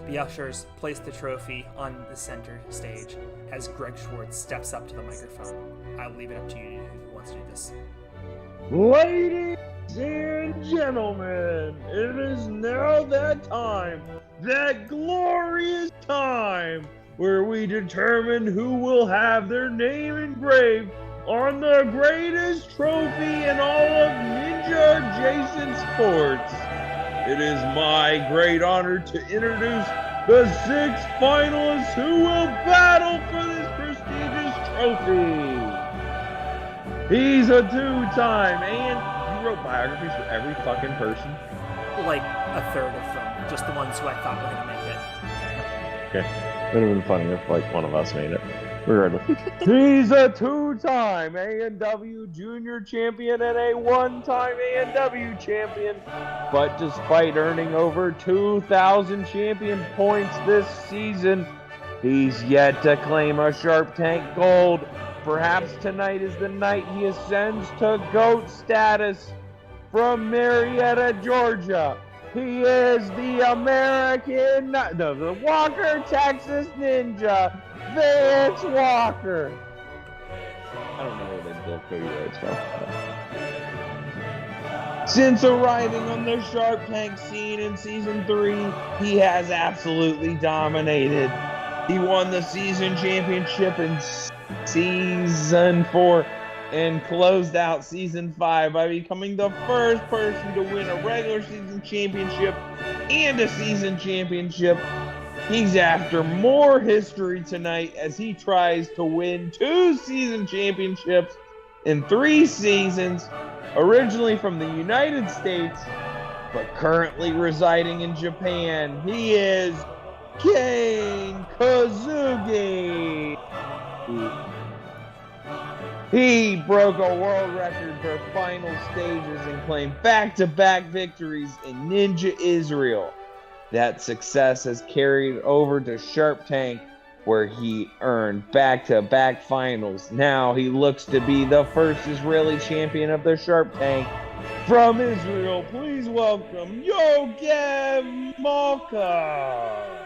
The ushers place the trophy on the center stage as Greg Schwartz steps up to the microphone. I'll leave it up to you who wants to do this. Ladies and gentlemen, it is now that time, that glorious time, where we determine who will have their name engraved on the greatest trophy in all of ninja-adjacent sports. It is my great honor to introduce the 6 finalists who will battle for this prestigious trophy. He's a 2-time, and you wrote biographies for every fucking person? Like a third of them, just the ones who I thought were going to make it. Okay. It would have been funny if like one of us made it. Regardless. He's a two-time A&W Junior Champion and a one-time A&W Champion. But despite earning over 2,000 champion points this season, he's yet to claim a Sharp Tank Gold. Perhaps tonight is the night he ascends to GOAT status. From Marietta, Georgia, he is the the Walker, Texas Ninja, Vance Walker. I don't know where they built Cody Rhodes from. Since arriving on the Sharp Tank scene in Season 3, he has absolutely dominated. He won the season championship in Season 4 and closed out Season 5 by becoming the first person to win a regular season championship and a season championship. He's after more history tonight as he tries to win 2 season championships in 3 seasons, originally from the United States, but currently residing in Japan. He is Kane Kazugi. He broke a world record for final stages and claimed back-to-back victories in Ninja Israel. That success has carried over to Sharp Tank, where he earned back-to-back finals. Now he looks to be the first Israeli champion of the Sharp Tank. From Israel, please welcome Yogev Malka.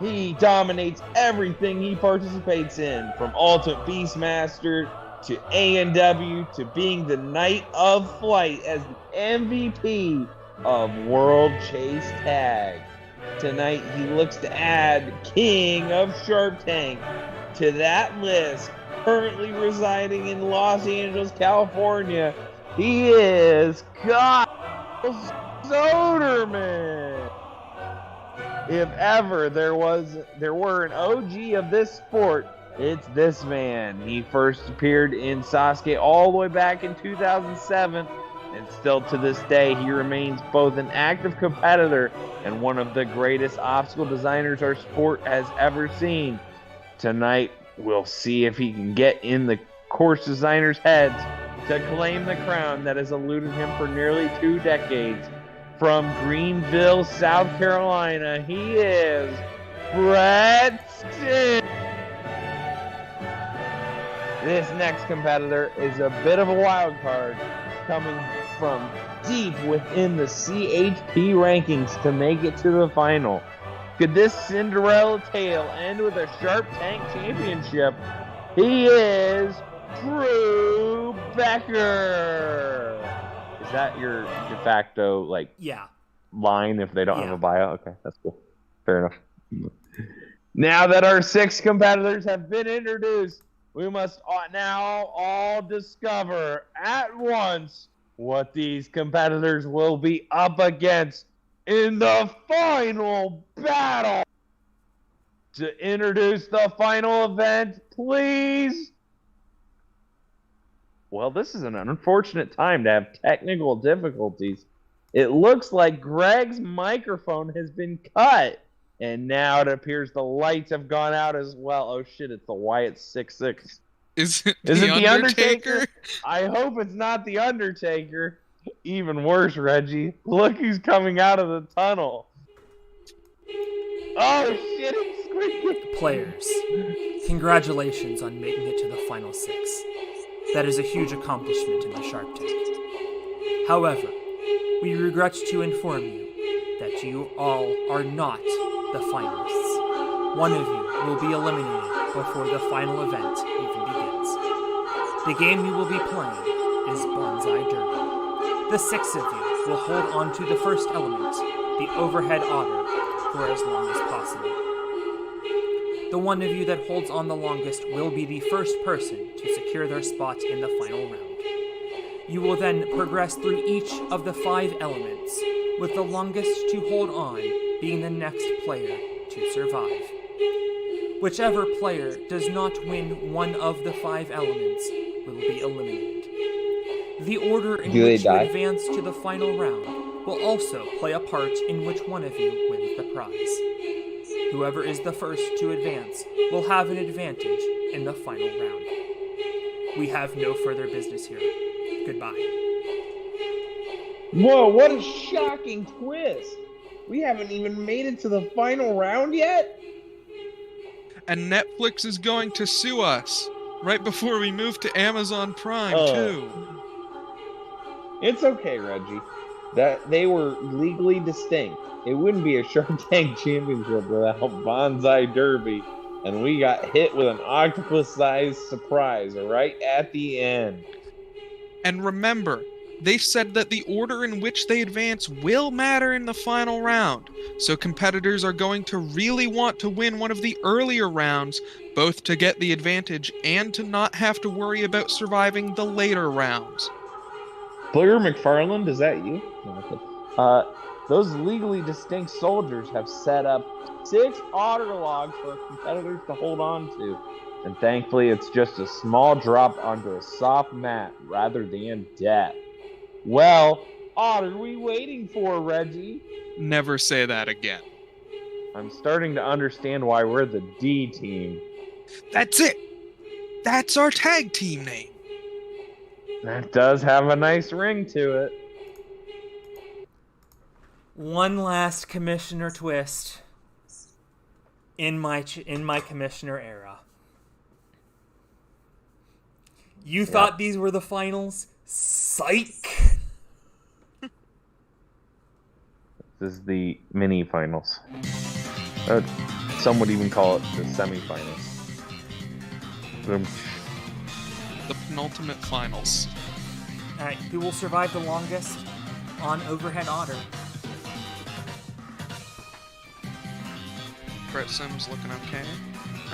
He dominates everything he participates in, from Ultimate Beastmaster to A&W to being the Knight of Flight as the MVP of World Chase Tag. Tonight he looks to add King of Sharp Tank to that list. Currently residing in Los Angeles, California, he is Kyle Soderman. If ever there were an OG of this sport, it's this man. He first appeared in Sasuke all the way back in 2007, and still to this day, he remains both an active competitor and one of the greatest obstacle designers our sport has ever seen. Tonight, we'll see if he can get in the course designers' heads to claim the crown that has eluded him for nearly 2 decades. From Greenville, South Carolina, he is Brett Stitt. This next competitor is a bit of a wild card, coming from deep within the CHP rankings to make it to the final. Could this Cinderella tale end with a Sharp Tank Championship? He is Drew Becker. Is that your de facto line if they don't have a bio? Okay, that's cool. Fair enough. Now that our 6 competitors have been introduced, we must now all discover at once what these competitors will be up against in the final battle. To introduce the final event, please. Well, this is an unfortunate time to have technical difficulties. It looks like Greg's microphone has been cut, and now it appears the lights have gone out as well. Oh shit, it's the Wyatt 6'6". Is it the the Undertaker? I hope it's not the Undertaker. Even worse, Reggie. Look who's coming out of the tunnel. Oh shit, it's squeaking. Players, congratulations on making it to the final 6. That is a huge accomplishment in the Sharp Tank. However, we regret to inform you that you all are not the finalists. One of you will be eliminated before the final event even begins. The game you will be playing is Bonsai Derby. The 6 of you will hold on to the first element, the overhead otter, for as long as possible. The one of you that holds on the longest will be the first person to secure their spot in the final round. You will then progress through each of the 5 elements, with the longest to hold on being the next player to survive. Whichever player does not win one of the 5 elements will be eliminated. The order in which you advance to the final round will also play a part in which one of you wins the prize. Whoever is the first to advance will have an advantage in the final round. We have no further business here. Goodbye. Whoa, what a shocking twist! We haven't even made it to the final round yet? And Netflix is going to sue us right before we move to Amazon Prime, too. It's okay, Reggie. That they were legally distinct. It wouldn't be a Shark Tank Championship without Bonsai Derby. And we got hit with an octopus-sized surprise right at the end. And remember, they said that the order in which they advance will matter in the final round, so competitors are going to really want to win one of the earlier rounds, both to get the advantage and to not have to worry about surviving the later rounds. Blair McFarland, is that you? Those legally distinct soldiers have set up 6 otter logs for competitors to hold on to. And thankfully, it's just a small drop onto a soft mat rather than death. Well, what are we waiting for, Reggie? Never say that again. I'm starting to understand why we're the D team. That's it! That's our tag team name. That does have a nice ring to it. One last commissioner twist in my commissioner era. You thought these were the finals? Psych! This is the mini finals. Some would even call it the semifinals. The penultimate finals. Alright, who will survive the longest on Overhead Otter? Brett Sims looking okay.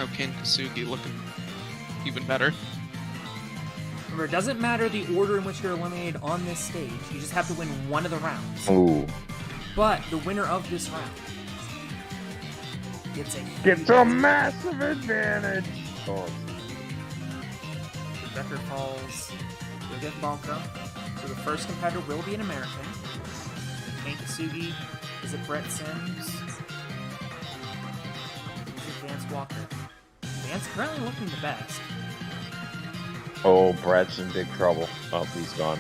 Oh, Ken Kasugi looking even better. Remember, it doesn't matter the order in which you're eliminated on this stage. You just have to win one of the rounds. Ooh. But the winner of this round gets a massive advantage. Oh. The record falls with Bonko. So the first competitor will be an American. Kane Kasugi. Is it Brett Sims? Is it Vance Walker? Vance currently looking the best. Oh, Brett's in big trouble. Oh, he's gone.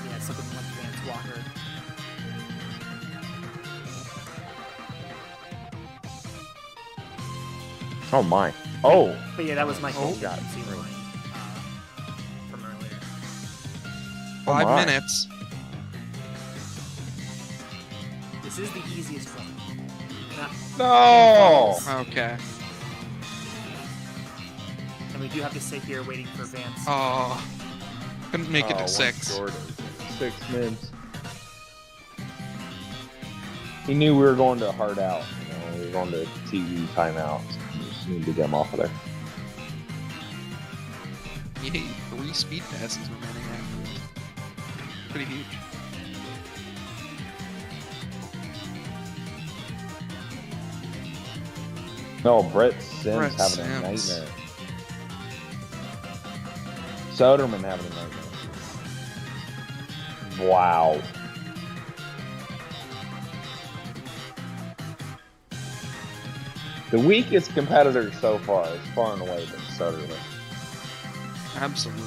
Yeah, it's looking like Vance Walker. Oh my. Oh. But yeah, that was my Oh, Kane God. Kasugi line from earlier. 5 my. minutes. This is the easiest one. No. Okay. And we do have to sit here waiting for Vance. Oh. Couldn't make it to one 6. short of 6 minutes. He knew we were going to a hard out. You know, we were going to TV timeout. We just need to get him off of there. Yay, 3 speed passes remaining afterwards. Pretty huge. No, Brett Sims Brett having a Sims. nightmare. Soderman having a nightmare. Wow. The weakest competitor so far is far and away been Soderman. Absolutely.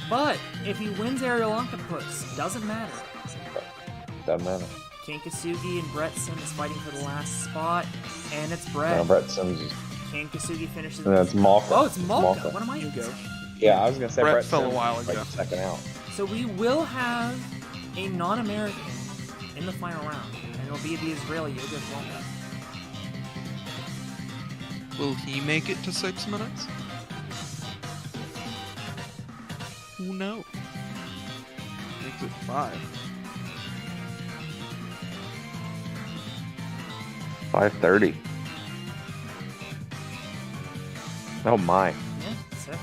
But if he wins Aerial Octopus, doesn't matter. Doesn't matter. Kane Kasugi and Brett Sims fighting for the last spot, and it's Brett. No, Brett Sims is. Kane Kasugi finishes. No, it's Malka. Oh, it's Malka. Malka. What am I doing? Yeah, I was gonna say Brett Brett fell a Sims while was like ago. second out. So we will have a non-American in the final round, and it'll be the Israeli Yogev Malka. Will he make it to 6 minutes? Who knows? Makes it 5. 5:30. Oh my. Yeah, 6.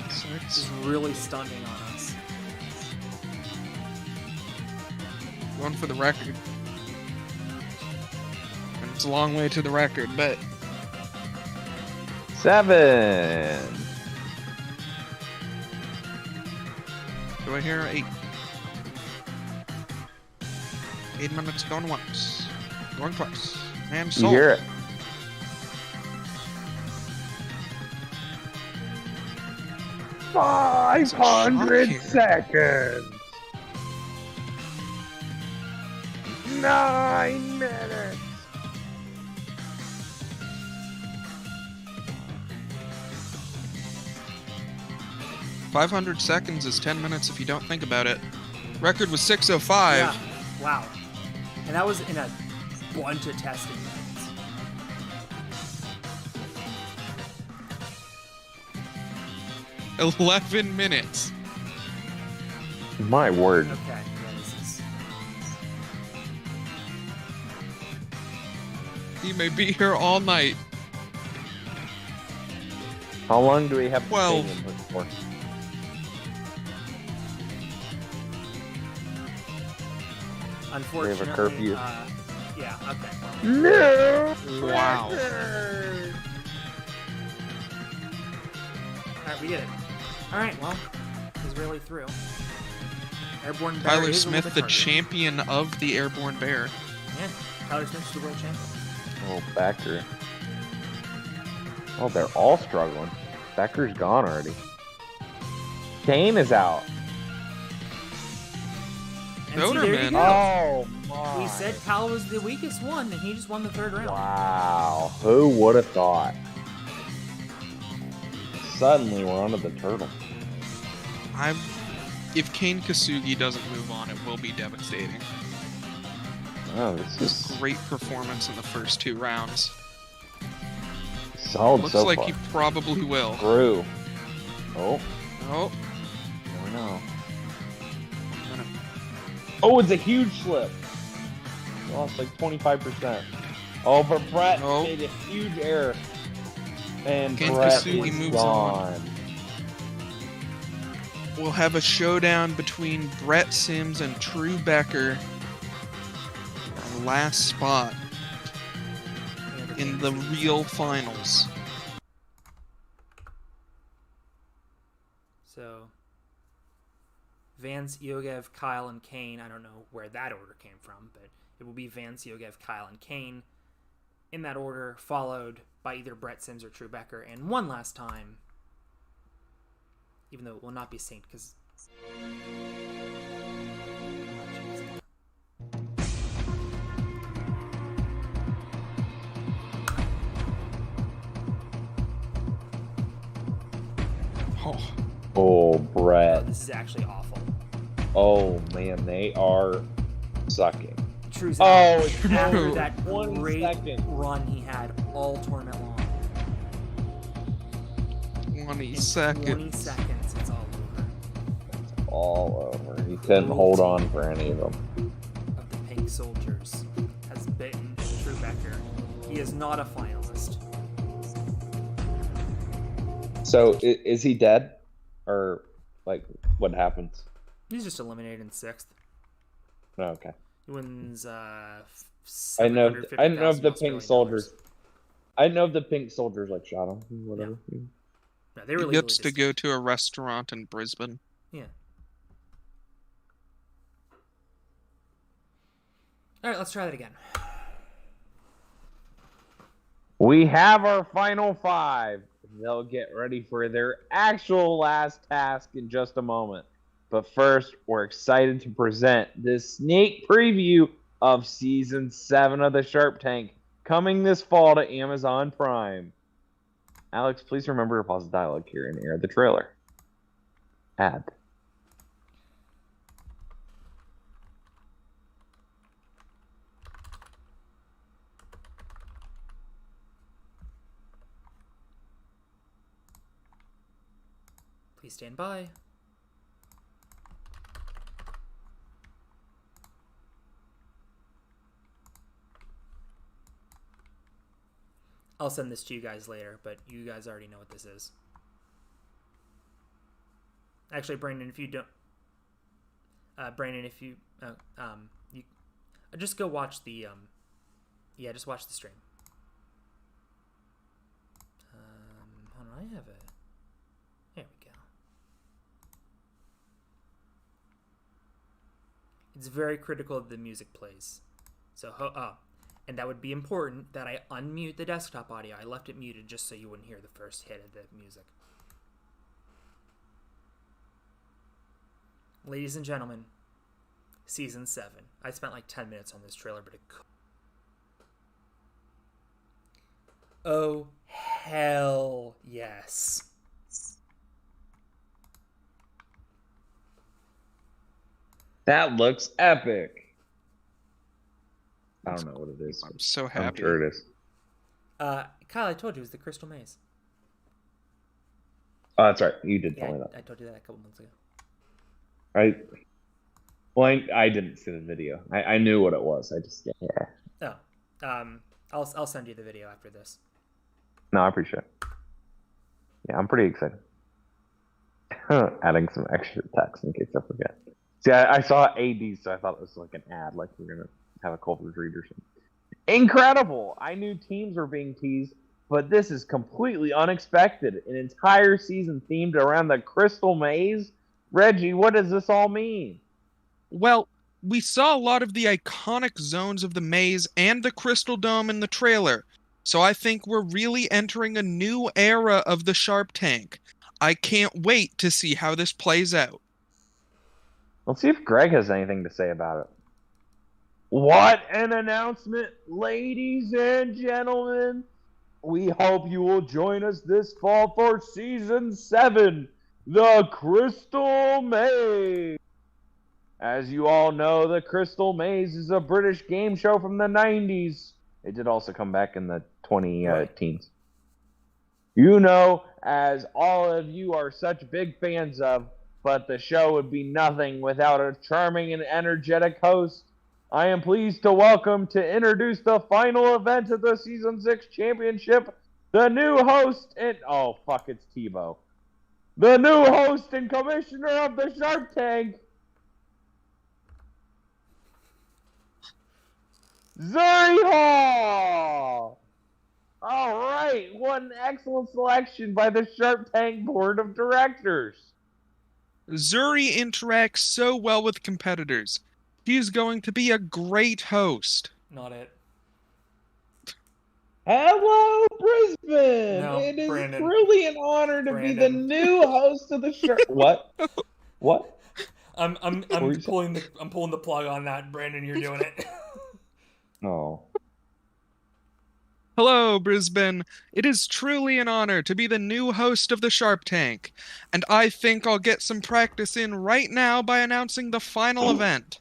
6. This is really stunting on us. Going for the record. And it's a long way to the record, but 7. do I hear 8? 8 minutes going once. Going twice. And You sold. hear it? 500 seconds. 9 minutes. $500 is 10 minutes if you don't think about it. Record was 6:05. Yeah. Wow. And that was in a bunch of testing minutes. $11 minutes. My word. Okay. Yeah, this is... He may be here all night. How long do we have to 12. stay in this for? Unfortunately, We have a curfew. Yeah, okay. No! Wow. Alright, we did it. Alright, well, he's really through. Airborne Bear Tyler is a little Smith, bit the harder. champion of the Airborne Bear. Yeah, Tyler Smith's the world champion. Oh, Becker. Oh, they're all struggling. Becker's gone already. Kane is out. And see, there you Doderman. go. Oh, my. We said Kyle was the weakest one, and he just won the third round. Wow. Who would have thought? Suddenly, we're onto the turtle. If Kane Kasugi doesn't move on, it will be devastating. Oh, this is Great performance in the first 2 rounds. solid Looks so like far. he probably will. Through. Oh, Oh, never know. Oh, it's a huge slip. Lost like 25%. Oh, but Brett Nope. made a huge error. And Ken Brett Kasugi is moves on. gone. we'll have a showdown between Brett Sims and True Becker. Our last spot in the real finals. So, Vance, Yogev, Kyle, and Kane. I don't know where that order came from, but it will be Vance, Yogev, Kyle, and Kane in that order, followed by either Brett Sims or True Becker. And one last time, even though it will not be synced because... Oh, Oh, Brett. This is actually awful. Oh, man, they are sucking. True's Oh, out it's after true. that 1 great second. run he had all tournament long. 20 In seconds. 20 seconds, it's all over. All over. He couldn't hold on for any of them. Of the Pink Soldiers has bitten True Becker. He is not a finalist. So, is he dead? Or, like, what happens? He's just eliminated in 6th. Oh, okay. He wins I know if the $750,000 Pink Australian Soldiers. dollars. I know if the Pink Soldiers like shot him. Whatever. No, they He were gets to legally go to a restaurant in Brisbane. Yeah. All right, let's try that again. We have our final 5. They'll get ready for their actual last task in just a moment. But first, we're excited to present this sneak preview of Season 7 of the Sharp Tank, coming this fall to Amazon Prime. Alex, please remember to pause the dialogue here and air the trailer. Ad. Please stand by. I'll send this to you guys later, but you guys already know what this is. Actually, Brandon, if you don't... Brandon, if you... you just go watch the... yeah, just watch the stream. Hold on, I have it. There we go. It's very critical that the music plays. So, and that would be important that I unmute the desktop audio. I left it muted just so you wouldn't hear the first hit of the music. Ladies and gentlemen, Season 7. I spent like 10 minutes on this trailer, but it could. Oh, hell yes. That looks epic. I don't know what it is. I'm so I'm happy. sure it is. Kyle, I told you it was the Crystal Maze. Oh, that's right. You did tell me that. I told you that a couple months ago. Right. Well, I didn't see the video. I knew what it was. I just I'll send you the video after this. No, I appreciate it. Yeah, I'm pretty excited. Adding some extra text in case I forget. See, I saw AD, so I thought it was like an ad, like we're gonna have a Culver's read or something. Incredible! I knew teams were being teased, but this is completely unexpected. An entire season themed around the Crystal Maze. Reggie, what does this all mean? Well, we saw a lot of the iconic zones of the maze and the Crystal Dome in the trailer, so I think we're really entering a new era of the Sharp Tank. I can't wait to see how this plays out. Let's see if Greg has anything to say about it. What an announcement, ladies and gentlemen! We hope you will join us this fall for Season 7, The Crystal Maze. As you all know, The Crystal Maze is a British game show from the 90s. It did also come back in the 2010s. You know, as all of you are such big fans of, but the show would be nothing without a charming and energetic host. I am pleased to welcome to introduce the final event of the Season 6 Championship, the new host and... Oh, fuck, it's Tebow. The new host and commissioner of the Shark Tank, Zuri Hall! Alright, what an excellent selection by the Shark Tank Board of Directors. Zuri interacts so well with competitors. He's going to be a great host. Not it. Hello, Brisbane! No, it is Brandon. truly an honor to be the Brandon. new host of the Shark... What? What? I'm were you pulling the plug on that, Brandon. You're doing it. No. Hello, Brisbane. It is truly an honor to be the new host of the Sharp Tank, and I think I'll get some practice in right now by announcing the final event.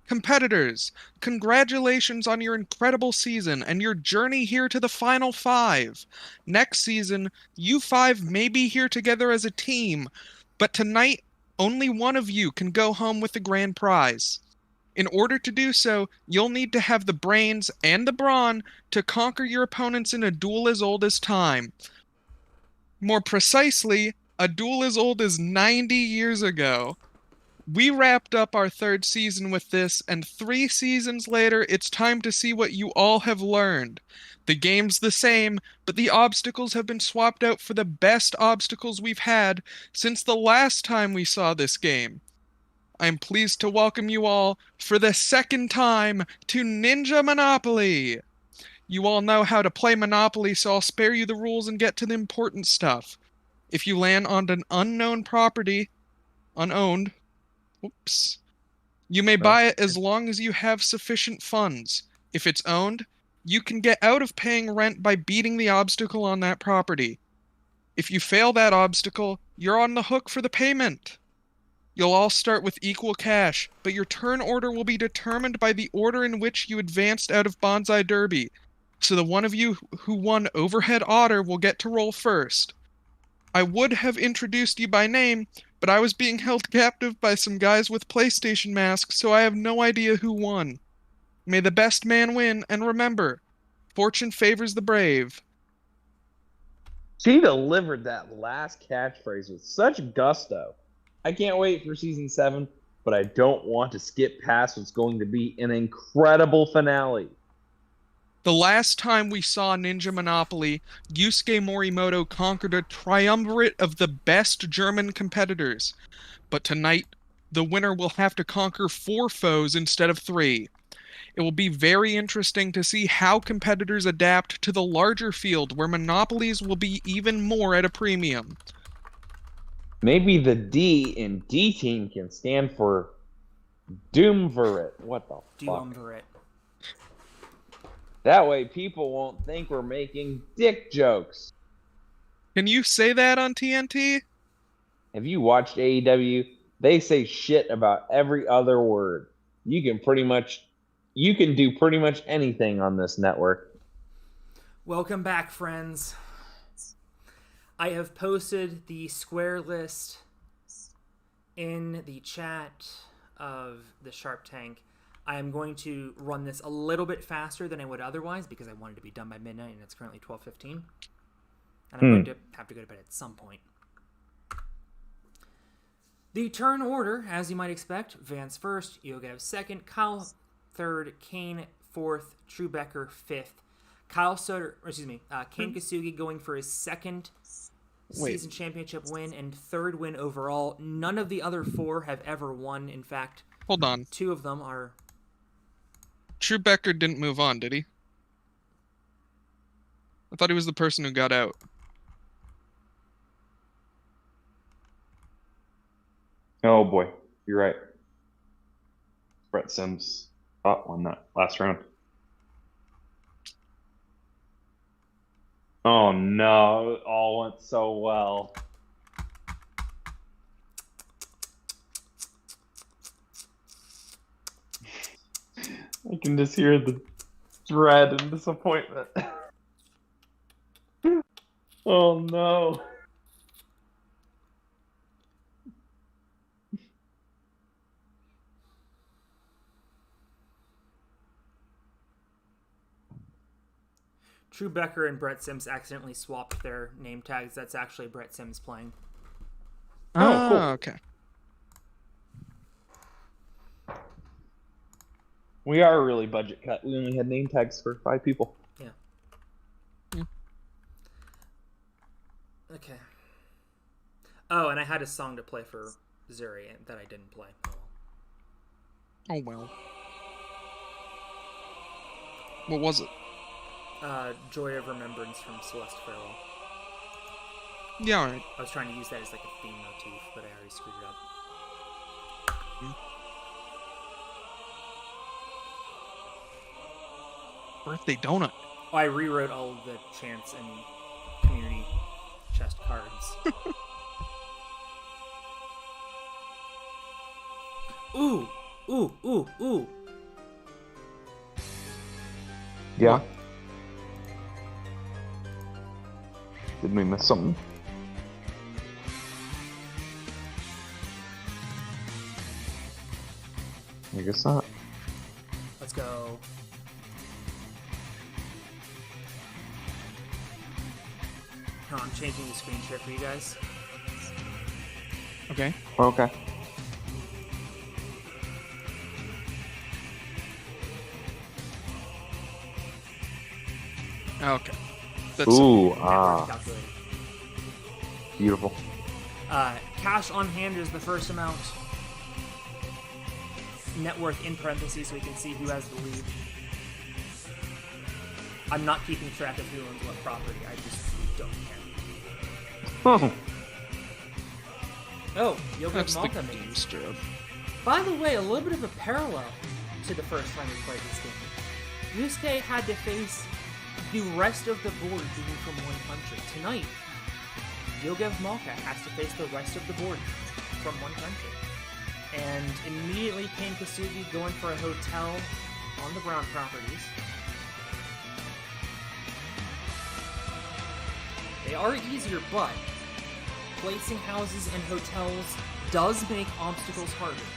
Competitors, congratulations on your incredible season and your journey here to the Final 5. Next season, you 5 may be here together as a team, but tonight, only one of you can go home with the grand prize. In order to do so, you'll need to have the brains and the brawn to conquer your opponents in a duel as old as time. More precisely, a duel as old as 90 years ago. We wrapped up our 3rd season with this, and 3 seasons later, it's time to see what you all have learned. The game's the same, but the obstacles have been swapped out for the best obstacles we've had since the last time we saw this game. I'm pleased to welcome you all, for the 2nd time, to Ninja Monopoly! You all know how to play Monopoly, so I'll spare you the rules and get to the important stuff. If you land on an unknown property, unowned, you may buy it as long as you have sufficient funds. If it's owned, you can get out of paying rent by beating the obstacle on that property. If you fail that obstacle, you're on the hook for the payment. You'll all start with equal cash, but your turn order will be determined by the order in which you advanced out of Bonsai Derby. So the one of you who won Overhead Otter will get to roll first. I would have introduced you by name, but I was being held captive by some guys with PlayStation masks, so I have no idea who won. May the best man win, and remember, fortune favors the brave. She delivered that last catchphrase with such gusto. I can't wait for Season 7, but I don't want to skip past what's going to be an incredible finale. The last time we saw Ninja Monopoly, Yusuke Morimoto conquered a triumvirate of the best German competitors. But tonight, the winner will have to conquer 4 foes instead of 3. It will be very interesting to see how competitors adapt to the larger field where monopolies will be even more at a premium. Maybe the D in D team can stand for Doomvirate. What the fuck? Duumvirate. That way people won't think we're making dick jokes. Can you say that on TNT? Have you watched AEW? They say shit about every other word. You can do pretty much anything on this network. Welcome back, friends. I have posted the square list in the chat of the Sharp Tank. I am going to run this a little bit faster than I would otherwise because I wanted to be done by midnight and it's currently 12:15. And I'm going to have to go to bed at some point. The turn order, as you might expect, Vance first, Yogev second, Kyle third, Kane fourth, Truebecker fifth, Kane Kasugi going for his second season championship win and third win overall. None of the other four have ever won. In fact, Hold on. two of them are... Truebecker didn't move on, did he? I thought he was the person who got out. Oh boy, you're right. Brett Sims won that last round. Oh no, it all went so well. I can just hear the dread and disappointment. Oh no. Truebecker and Brett Sims accidentally swapped their name tags. That's actually Brett Sims playing. Oh, cool. Okay. We are a really budget cut. We only had name tags for 5 people. Yeah. Okay. Oh, and I had a song to play for Zuri that I didn't play. Oh well. What was it? Joy of Remembrance from Celeste Farewell. Yeah, alright. I was trying to use that as like a theme motif, but I already screwed it up. Birthday donut. Oh, I rewrote all of the chants and community chest cards. Ooh! Ooh! Ooh! Ooh! Yeah. Did we miss something? I guess not. Let's go. Hold on, I'm changing the screen share for you guys. Okay. Okay. Okay. That's Ooh, Calculated. beautiful. Cash on hand is the first amount. Net worth in parentheses so we can see who has the lead. I'm not keeping track of who owns what property. I just don't care. Oh, Yoga That's the Malta game strip. By the way, a little bit of a parallel to the first time we played this game. Yusuke had to face the rest of the board being from one country. Tonight, Yogev Malka has to face the rest of the board from one country. And immediately Kane Kasugi going for a hotel on the Brown properties. They are easier, but placing houses and hotels does make obstacles harder.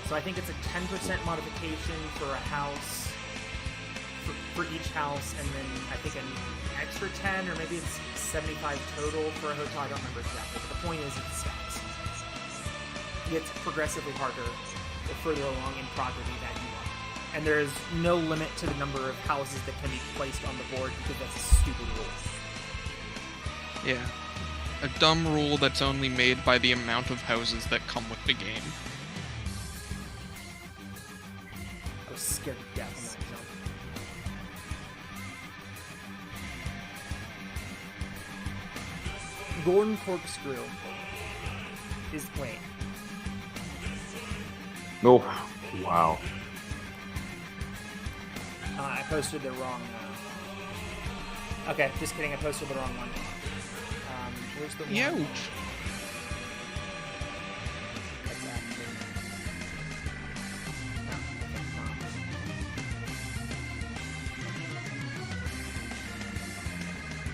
So I think it's a 10% modification for a house, for each house, and then I think an extra 10, or maybe it's 75 total for a hotel. I don't remember exactly, but the point is it stacks. It gets progressively harder the further along in property that you are. And there is no limit to the number of houses that can be placed on the board because that's a stupid rule. Yeah. A dumb rule that's only made by the amount of houses that come with the game. I was scared to death on that jump. Gordon Corkscrew. Wait. Oh, wow. I posted the wrong. Okay, just kidding. I posted the wrong one. Where's the one? Ouch. That's actually.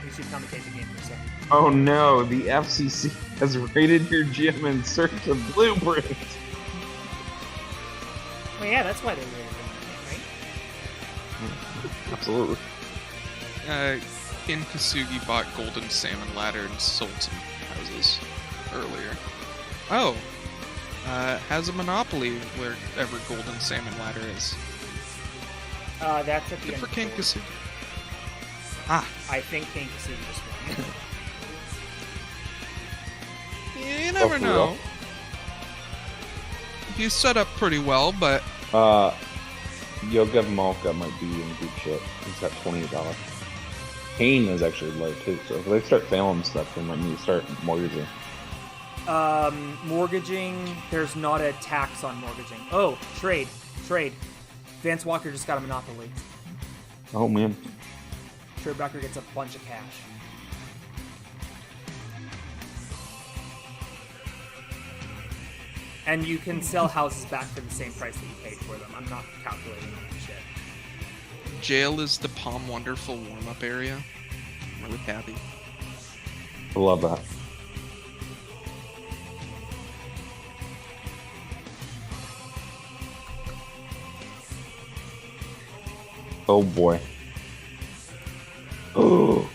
You should commentate the game for a second. Oh no, the FCC has raided your gym in search of blueprints. Well, yeah, that's why they rated it, right? Absolutely. Ken Kasugi bought Golden Salmon Ladder and sold some houses earlier. Oh, has a monopoly wherever Golden Salmon Ladder is. That's at the Good end for of the Ken board. Kasugi. Ah, I think King Kasugi just won. you never for know. real? He's set up pretty well, but Yoga Malka might be in good shape. He's got $28. Kane is actually low too, so if they start failing stuff, they might need to start mortgaging. Mortgaging, there's not a tax on mortgaging. Oh, trade. Vance Walker just got a monopoly. Oh man. Trade Walker gets a bunch of cash. And you can sell houses back for the same price that you paid for them. I'm not calculating all that shit. jail is the Palm Wonderful warm-up area. I'm really happy. I love that. Oh boy. Oh.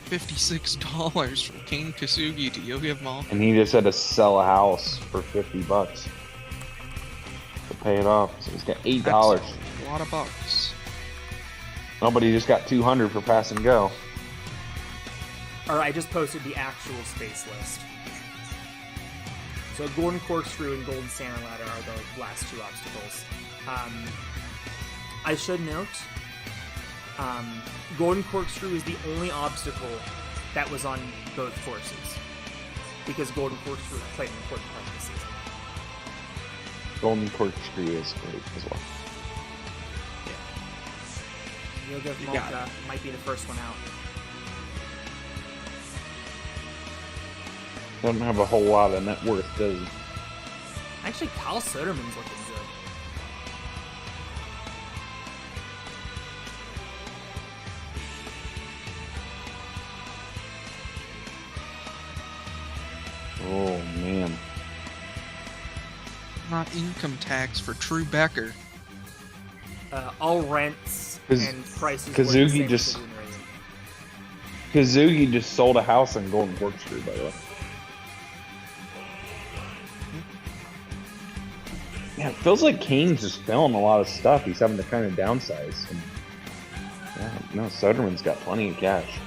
$56 from King Kasugi to Yogev Mall. And he just had to sell a house for $50 to pay it off. So he's got $8. That's a lot of bucks. Nobody just got $200 for pass and go. Alright, I just posted the actual space list. So Golden Corkscrew and Golden Santa Ladder are the last two obstacles. I should note, Golden Corkscrew is the only obstacle that was on both courses. Because Golden Corkscrew played an important part of the season. Golden Corkscrew is great as well. Yogev You got Malka might be the first one out. Doesn't have a whole lot of net worth, does he? Actually, Kyle Soderman's looking good. Oh man. Not income tax for True Becker. All rents and prices were the Kazuki same just- as the Raisin. Kazugi just sold a house in Golden Corkscrew, by the way. Yeah, it feels like Kane's just filling a lot of stuff. He's having to kind of downsize. And, yeah, no, Soderman's got plenty of cash.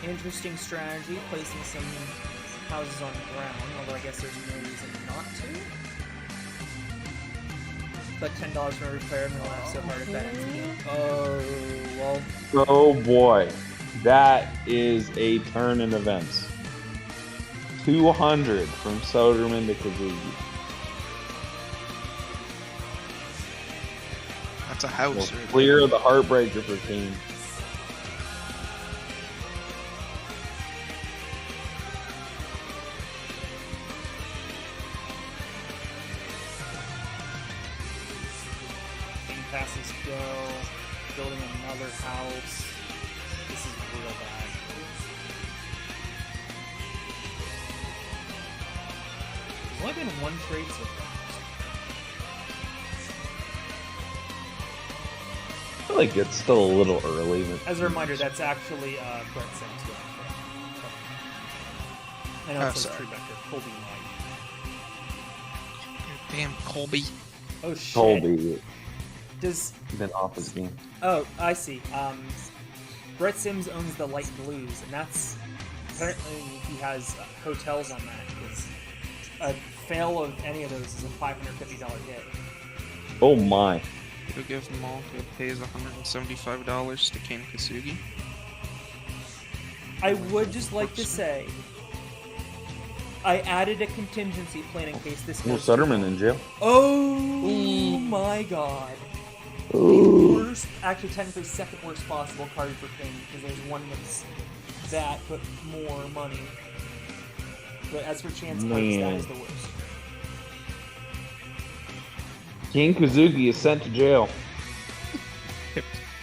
Interesting strategy, placing some houses on the ground, although I guess there's no reason not to. But $10 from every player, and we'll have so hard at that end of the game. Oh, well. Oh boy, that is a turn in events. 200 from Soderman to Kazugi. That's a house. Will right clear there. the heartbreaker for Kane. Game passes go, building another house. This is real bad. There's only been one trade so far. I feel like it's still a little early. But As a reminder, that's actually Brett Sims. I know Oh, it says sorry. Tribeca, Colby White. Damn, Colby. Oh shit. Colby Does been off his game. Oh, I see. Brett Sims owns the Light Blues, and that's apparently he has hotels on that. Because a fail of any of those is a $550 hit. Oh my. Yogev Mall pays $175 to Ken Kasugi. I would just like to say, I added a contingency plan in case this Well, goes too Sutterman long. in jail. Oh my god. Ooh. The worst, actually technically second worst possible card for King, because there's one that's that, but more money. But as for chance cards, that Man. is the worst. King Kazuki is sent to jail.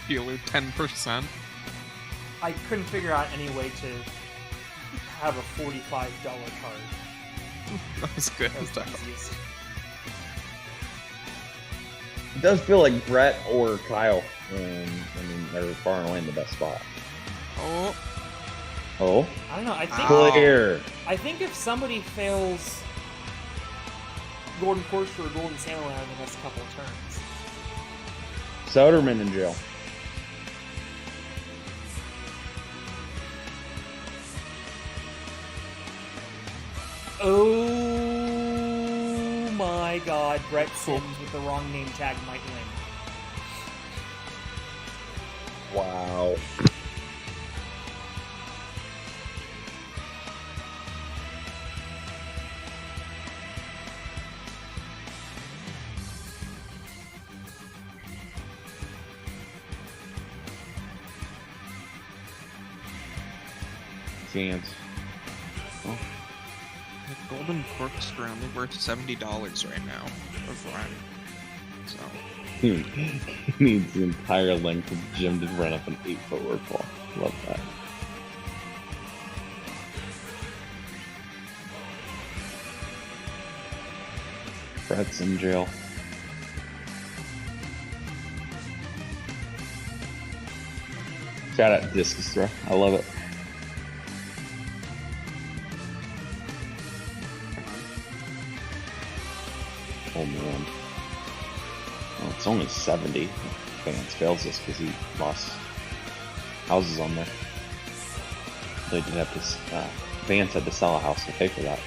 Dealer 10%. I couldn't figure out any way to have a $45 card. That was good. That was the easiest. It does feel like Brett or Kyle. They're far and away in the best spot. Oh, Oh, I don't know. I think clear. I think if somebody fails Golden Corkscrew or Golden Salmon in the next couple of turns, Soderman in jail. oh my God, Brett Sims with the wrong name tag might win. Wow. Chance. Oh. the Golden Corkscrew only worth $70 right now of rent. So He needs the entire length of the gym to run up an 8-foot waterfall. Love that. Brett's in jail. Shout out discus throw. I love it. Oh man. Well, it's only 70. Vance fails this because he lost houses on there. They did have to. Vance had to sell a house to pay for that.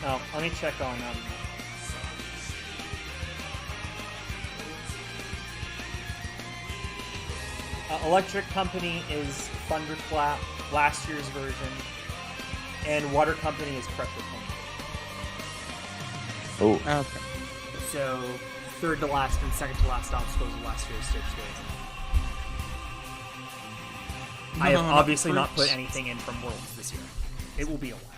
Oh, let me check on Electric Company is Thunderclap, last year's version, and Water Company is Pressure Point. Oh, okay. So, third to last and second to last obstacles of last year's stage days. I have obviously not put anything in from Worlds this year. It will be a while.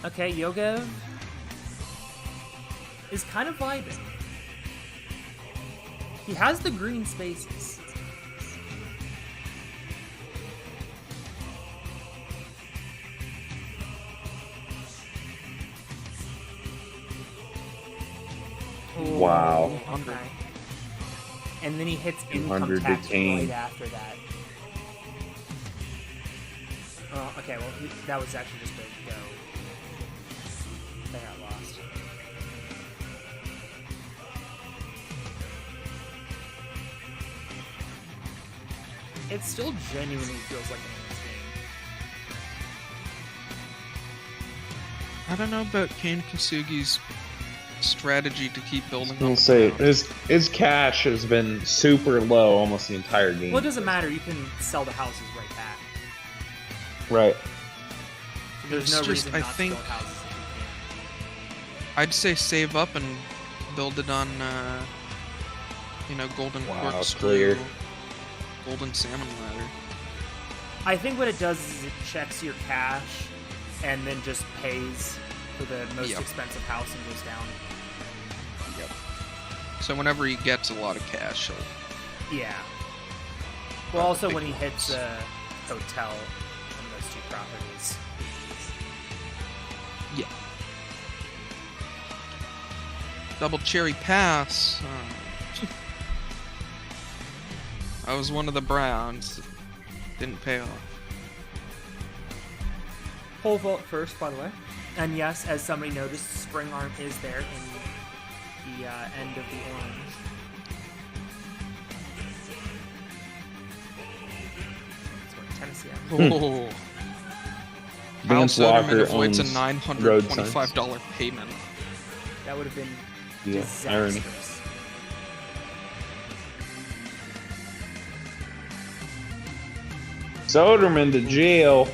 Okay, Yoga is kind of vibing. He has the green spaces. wow. Okay. And then he hits income 200 tax detained. right after that. Oh, okay, well, that was actually just a go. They got lost. It still genuinely feels like an Amos game. I don't know about Kane Kasugi's strategy to keep building I'll up. say his cash has been super low almost the entire game. Well, it doesn't matter. You can sell the houses right back. Right. There's It's no just, reason I not think- to build houses if you I'd say save up and build it on, Golden Wow, Corkscrew, clear. Golden Salmon Ladder. can. I think what it does is it checks your cash and then just pays for the most Yep. expensive house and goes down. Yep. So whenever he gets a lot of cash, he'll Yeah. Well, the also big when he hits ones. the hotel on those two properties. double cherry pass. I was one of the Browns. Didn't pay off. Pole vault first, by the way. And yes, as somebody noticed, spring arm is there in the end of the orange. That's what Tennessee has. Oh, Kyle Vance Soderman Walker avoids a owns $925 payment. That would have been Yeah, irony. disastrous. Soderman to jail.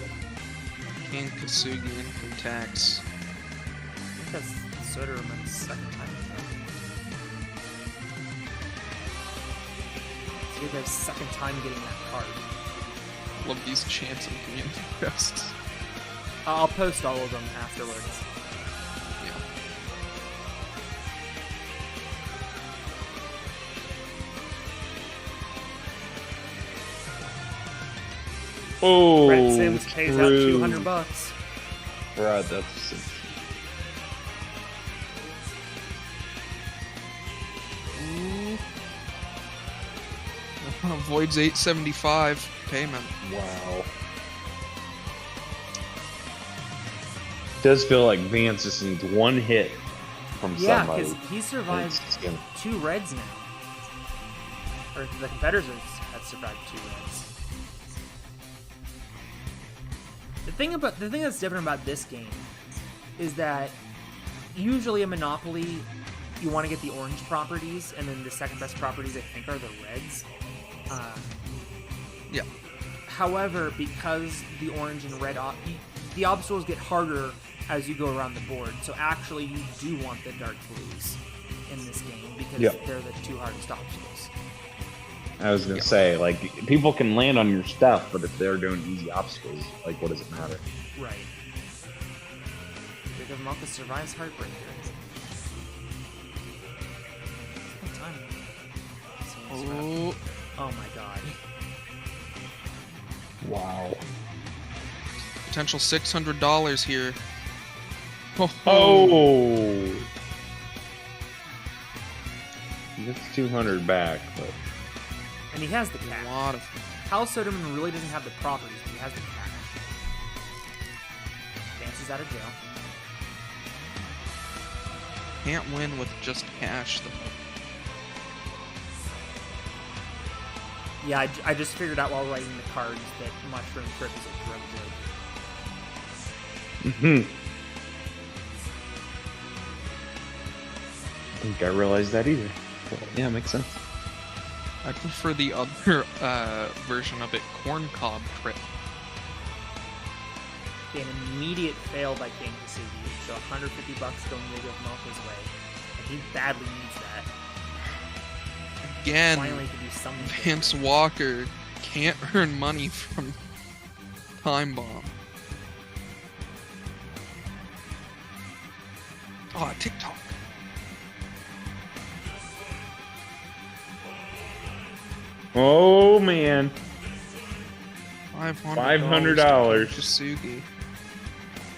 Ken Kasugi income tax. I think that's Soderman's second time in there. It's Yogev's second time getting that card. Love these chants and community posts. I'll post all of them afterwards. Yeah. Oh, Brett Sims pays out true. $200. Right, that's. Avoids $875 payment. Wow. Does feel like Vance just needs one hit from Yeah, somebody. because he survived It's gonna- 2 reds now. Or the competitors have survived 2 reds. The thing that's different about this game is that usually a Monopoly, you want to get the orange properties, and then the second best properties I think are the reds. Yeah. However, because the orange and red the obstacles get harder as you go around the board, so actually you do want the dark blues in this game because Yep. they're the 2 hardest obstacles. I was gonna say, like, people can land on your stuff, but if they're doing easy obstacles, like, what does it matter? Right. Jacob Malka survives Heartbreaker. What time? Oh, Oh my god. Wow. potential $600 here. Oh! That's 200 back, but And he has the A cash. lot of. Kyle Soderman really doesn't have the properties, but he has the cash. Dances out of jail. Can't win with just cash, though. Yeah, I just figured out while writing the cards that Mushroom Trip is a drug joke. I think I realized that either. But yeah, makes sense. I prefer the other version of it, Corn Cob Trip. Okay, an immediate fail by King Kasugi, so $150 going Yoga Malka's way. And he badly needs that. Again, Finally to do something. Vance different. Walker can't earn money from Time Bomb. Oh, TikTok. Oh man, $500. $500. Kasugi.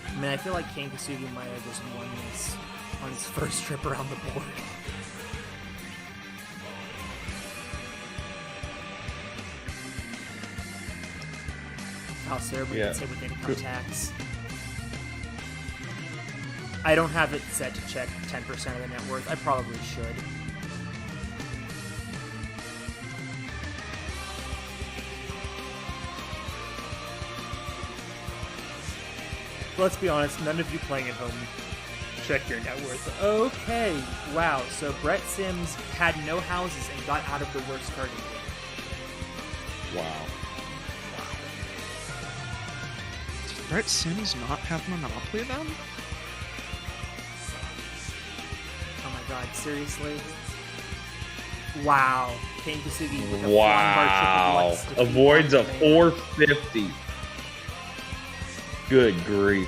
I mean, I feel like King Kasugi might have just won this on his first trip around the board. Kyle Soderman gets hit with income tax. I don't have it set to check 10% of the net worth. I probably should. Let's be honest, none of you playing at home check your net worth. Okay, wow. So Brett Sims had no houses and got out of the worst card in the game. Wow. Does Brett Sims not have Monopoly then? Oh my god, seriously? Wow. King Kasugi with a Wow. flying bar triple Avoids a defeat. 450. Good grief.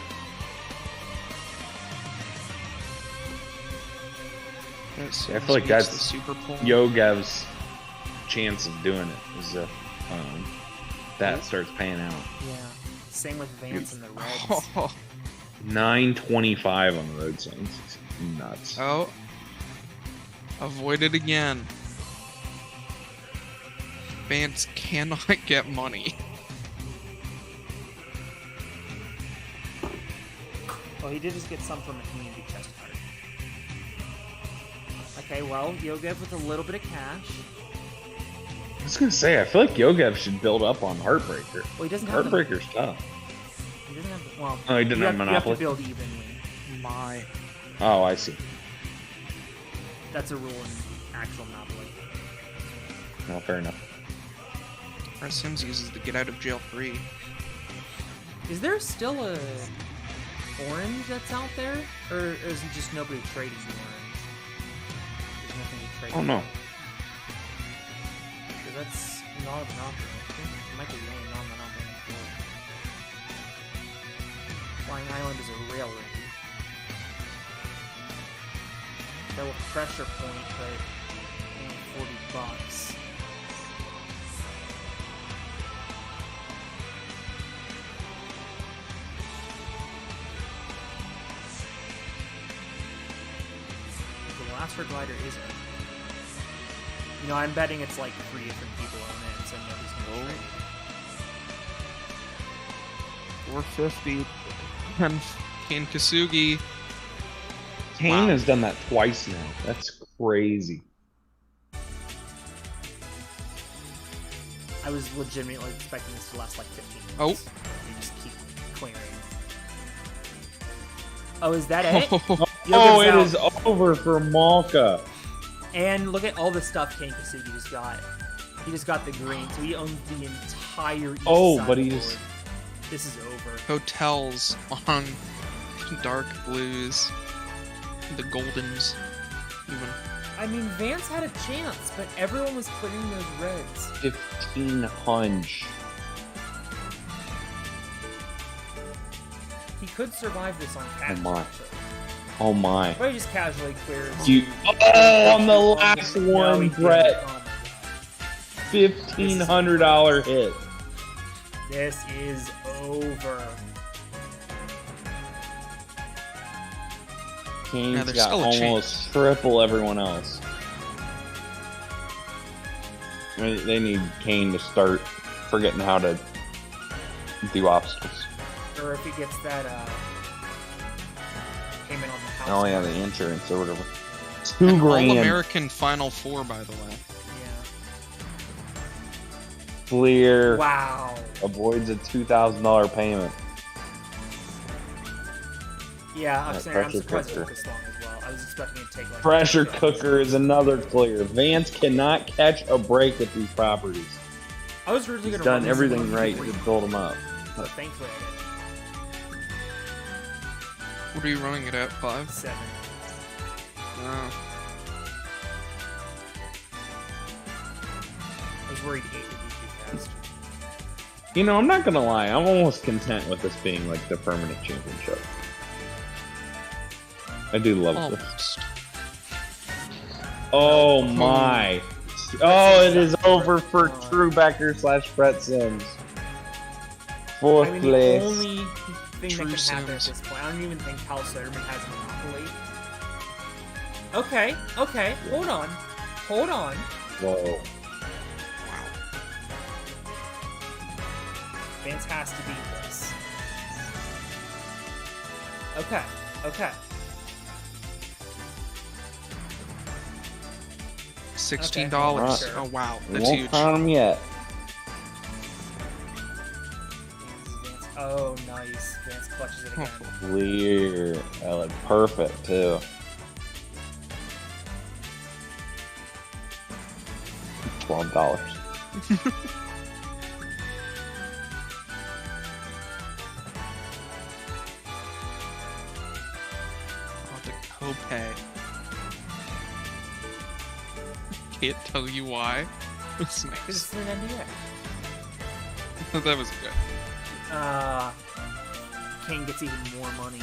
Brett Sims I feel like beats that's the Super Bowl. Yogev's chance of doing it is if that starts paying out. Yeah. Same with Vance and the Reds. Oh, 925 on the road signs. It's nuts. oh. Avoided again. Vance cannot get money. Well, he did just get some from a community chest card. Okay, well, Yogev with a little bit of cash. I was gonna say, I feel like Yogev should build up on Heartbreaker. Well, he doesn't have the, Heartbreaker's tough. he doesn't have to, well, Oh, he didn't have you have Monopoly? to build evenly. My. Oh, I see. That's a rule in actual Monopoly. No, fair enough. Our Sims uses the get out of jail free. Is there still a orange that's out there? Or is it just nobody trading the orange? There's nothing to trade. Oh, no. Because that's not a Monopoly. I think it might be the only non-Monopoly on the board. Flying Island is a railroad. That will pressure point, but only $40. The Last Word Glider is a... You know, I'm betting it's like 3 different people own it, so nobody's gonna trade. 450. And Ken Kasugi. Kane has done that twice now. That's crazy. I was legitimately expecting this to last like 15 Oh. minutes. You just keep clearing. Oh, is that it? Oh, it Yoga's is out. over for Malka. And look at all the stuff Kane Kasugi just got. He just got the green, so he owns the entire east Oh, side but of the he's- board. This is over. Hotels on dark blues. The Goldens. Even. I mean, Vance had a chance, but everyone was clearing those reds. 1,500. He could survive this on cash. my. actually. Oh my. Or he just casually clears. You, oh, on the last No, one, he didn't. Brett. Oh my God. $1,500 hit. This is over. Kane's there's got still a almost triple everyone else. I mean, they need Kane to start forgetting how to do obstacles. Or if he gets that payment on the house. Oh yeah, the insurance or whatever. $2 An grand. All-American Final Four, by the way. Clear. Wow. Avoids a $2,000 payment. Yeah, I'm That saying I'm pressure surprised it cooker. took this long as well. I was expecting it to take like Pressure 5 cooker is another clear. Vance cannot catch a break at these properties. I was originally He's going to done everything right to build them up. but thankfully What are you running it at? I 5? didn't. 7. Oh. I was worried 8 would be too fast. You know, I'm not gonna lie. I'm almost content with this being like the permanent championship. I do love this. Almost. Oh my! Oh, it is over for Truebecker / Brett Sims. Fourth I mean, place. the only thing True that can happen at Sims. this point, I don't even think Cal Soderman has a monopoly. Okay, hold on. Whoa. Vance has to beat this. Okay. $16. Okay. Sure. Oh wow, We that's won't huge. count them yet. Vance. Oh, nice. Vance clutches it again. Clear. That looked perfect too. $12. Oh, the copay. Can't tell you why. It's Because nice. it's an NDA. That was good. Kane gets even more money.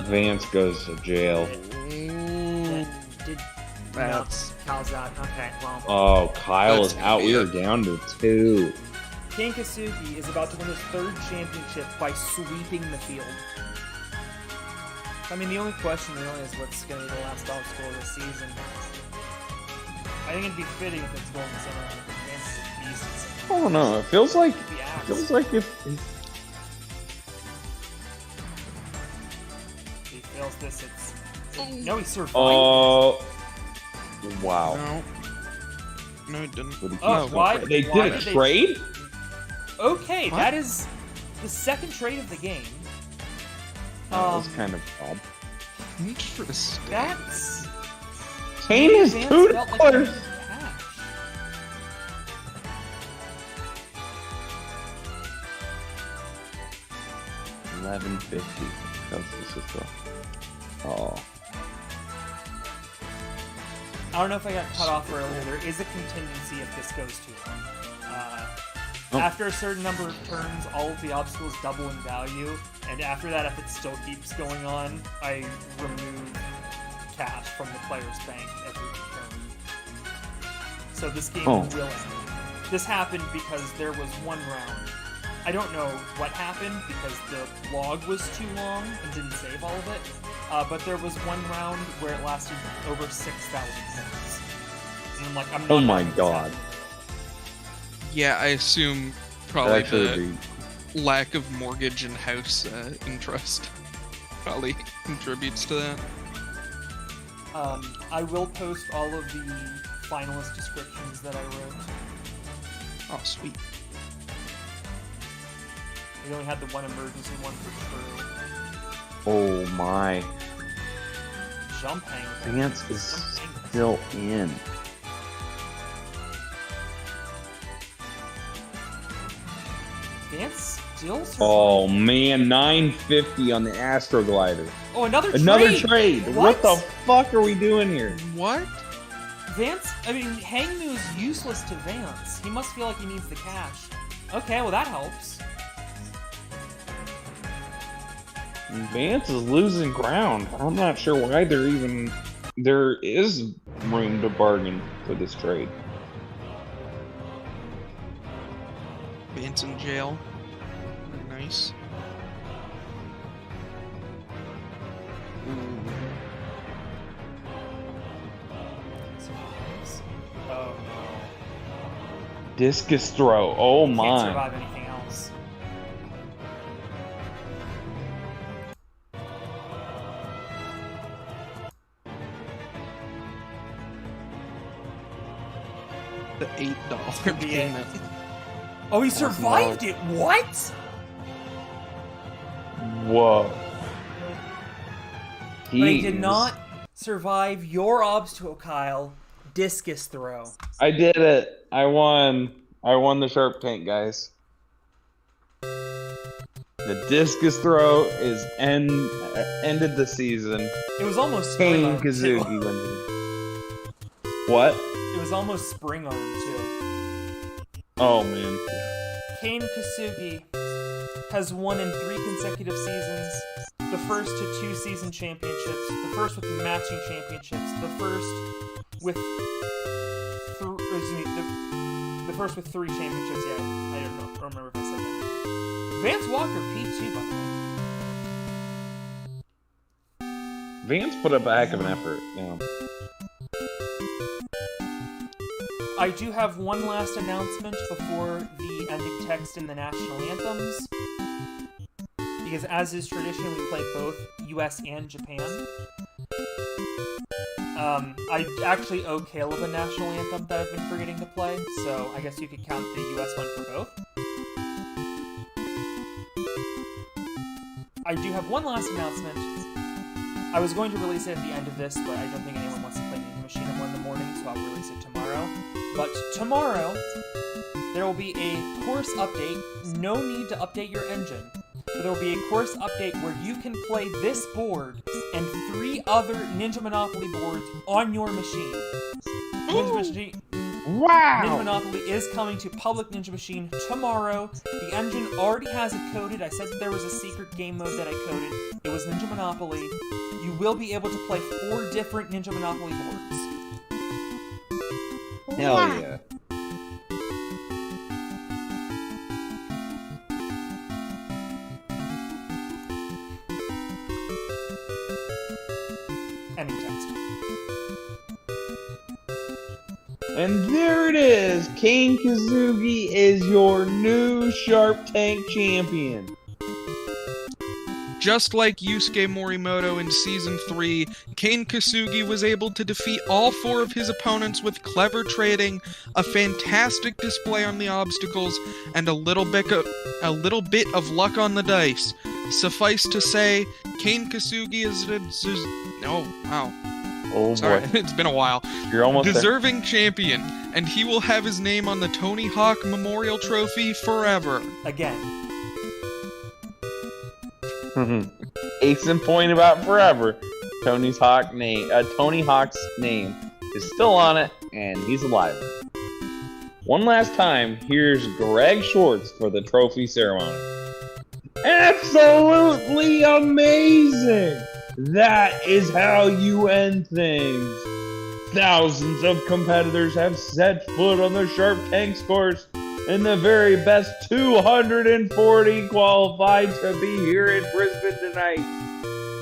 Vance goes to jail. Did That's- no, Cal's out. Okay, well. Oh, Kyle That's is out. gonna be We are it. down to 2. Kane Kasugi is about to win his 3rd championship by sweeping the field. I mean, the only question really is what's going to be the last obstacle of the season. I think it'd be fitting if it's Golden Summer. Vance is a beast. I don't know. It feels like The axe. if He fails this, it's... No, he survived. oh wow. No, it didn't. What did he Oh, keep why- going? They why did a did they- trade? Okay, What? that is the second trade of the game. That was kind of odd. Interesting. That's Kane is Vance $2. felt like he needed cash. $11.50. Oh. I don't know if I got cut off earlier. There is a contingency if this goes too long. After a certain number of turns, all of the obstacles double in value, and after that, if it still keeps going on, I remove cash from the player's bank every turn. So this game will end. This happened because there was one round. I don't know what happened because the log was too long and didn't save all of it. But there was one round where it lasted over 6,000 points. And I'm like, I'm not. Oh my letting this god. happen. Yeah, I assume probably Actually, the lack of mortgage and house interest probably contributes to that. I will post all of the finalist descriptions that I wrote. Oh, sweet. We only had the one emergency one for true. Oh my. Jump hang. Vance is still in. Vance still survived. Oh man, $9.50 on the Astro Glider. Oh, another trade. What the fuck are we doing here? What? Vance, I mean, Hangmu is useless to Vance. He must feel like he needs the cash. Okay, well that helps. Vance is losing ground. I'm not sure why there is room to bargain for this trade. Vance in jail. Nice. Oh no. Discus throw. Oh Can't my. survive anything else. The $8 Could be it. payment. Oh, he survived it! What? Whoa. But he did not survive your obstacle, Kyle. Discus throw. I did it. I won. I won the Shark Tank, guys. The discus throw is ended the season. It was almost Kane spring-owned, Kazuki too. wins. What? It was almost spring-owned, too. Oh man. Kane Kasugi has won in 3 consecutive seasons. The first to 2 season championships. The first with matching championships. The first with... the first with 3 championships. Yeah, I don't remember if I said that. Vance Walker P2, by the way. Vance put up a heck of an effort. Yeah. I do have one last announcement before the ending text in the national anthems. Because as is tradition, we play both US and Japan. I actually owe Caleb a national anthem that I've been forgetting to play, so I guess you could count the US one for both. I do have one last announcement. I was going to release it at the end of this, but I don't think anyone wants to play Ninja Machine at 1 in the morning, so I'll release it tomorrow. But tomorrow, there will be a course update. No need to update your engine. But there will be a course update where you can play this board and 3 other Ninja Monopoly boards on your machine. Wow! Ninja Monopoly is coming to public Ninja Machine tomorrow. The engine already has it coded. I said that there was a secret game mode that I coded. It was Ninja Monopoly. You will be able to play 4 different Ninja Monopoly boards. Hell yeah. Ending text. And there it is! Kane Kazuki is your new Shark Tank champion. Just like Yusuke Morimoto in Season 3, Kane Kasugi was able to defeat all 4 of his opponents with clever trading, a fantastic display on the obstacles, and a little bit of luck on the dice. Suffice to say, Kane Kasugi is Oh sorry, boy, it's been a while. you're almost Deserving champion, and he will have his name on the Tony Hawk Memorial Trophy forever. Again. there. Case in point about forever. Tony Hawk's name is still on it, and he's alive. One last time, here's Greg Schwartz for the trophy ceremony. Absolutely amazing! That is how you end things. Thousands of competitors have set foot on the Sharp Tanks course, and the very best 240 qualified to be here in Brisbane tonight.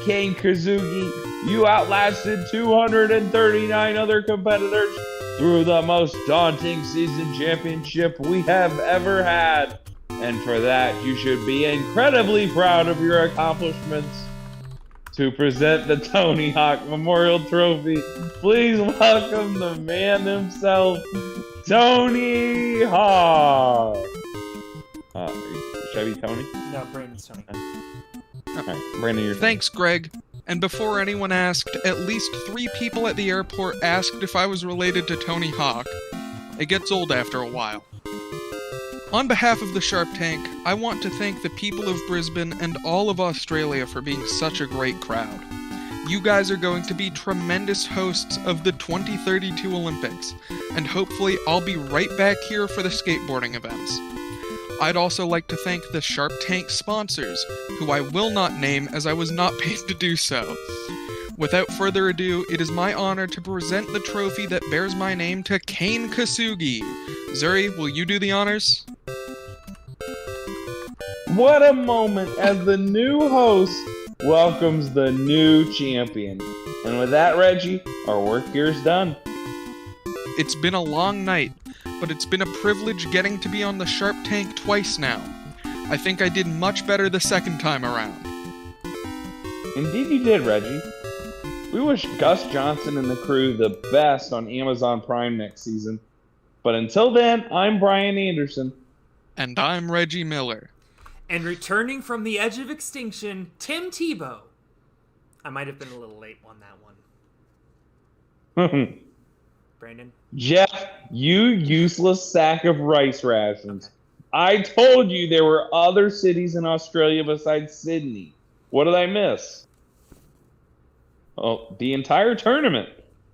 Kane Kazuki, you outlasted 239 other competitors through the most daunting season championship we have ever had. And for that, you should be incredibly proud of your accomplishments. To present the Tony Hawk Memorial Trophy, please welcome the man himself, Tony Hawk. Should I be Tony? No, Brandon's Tony. Alright, Brandon, you're Thanks, Greg. And before anyone asked, at least 3 people at the airport asked if I was related to Tony Hawk. It gets old after a while. On behalf of the Sharp Tank, I want to thank the people of Brisbane and all of Australia for being such a great crowd. You guys are going to be tremendous hosts of the 2032 Olympics, and hopefully I'll be right back here for the skateboarding events. I'd also like to thank the Sharp Tank sponsors, who I will not name as I was not paid to do so. Without further ado, it is my honor to present the trophy that bears my name to Kane Kasugi. Zuri, will you do the honors? What a moment as the new host welcomes the new champion. And with that, Reggie, our work here is done. It's been a long night, but it's been a privilege getting to be on the Sharp Tank twice now. I think I did much better the second time around. Indeed you did, Reggie. We wish Gus Johnson and the crew the best on Amazon Prime next season. But until then, I'm Brian Anderson. And I'm Reggie Miller. And returning from the edge of extinction, Tim Tebow. I might have been a little late on that one. Brandon? Jeff, you useless sack of rice rations. I told you there were other cities in Australia besides Sydney. What did I miss? Oh, the entire tournament.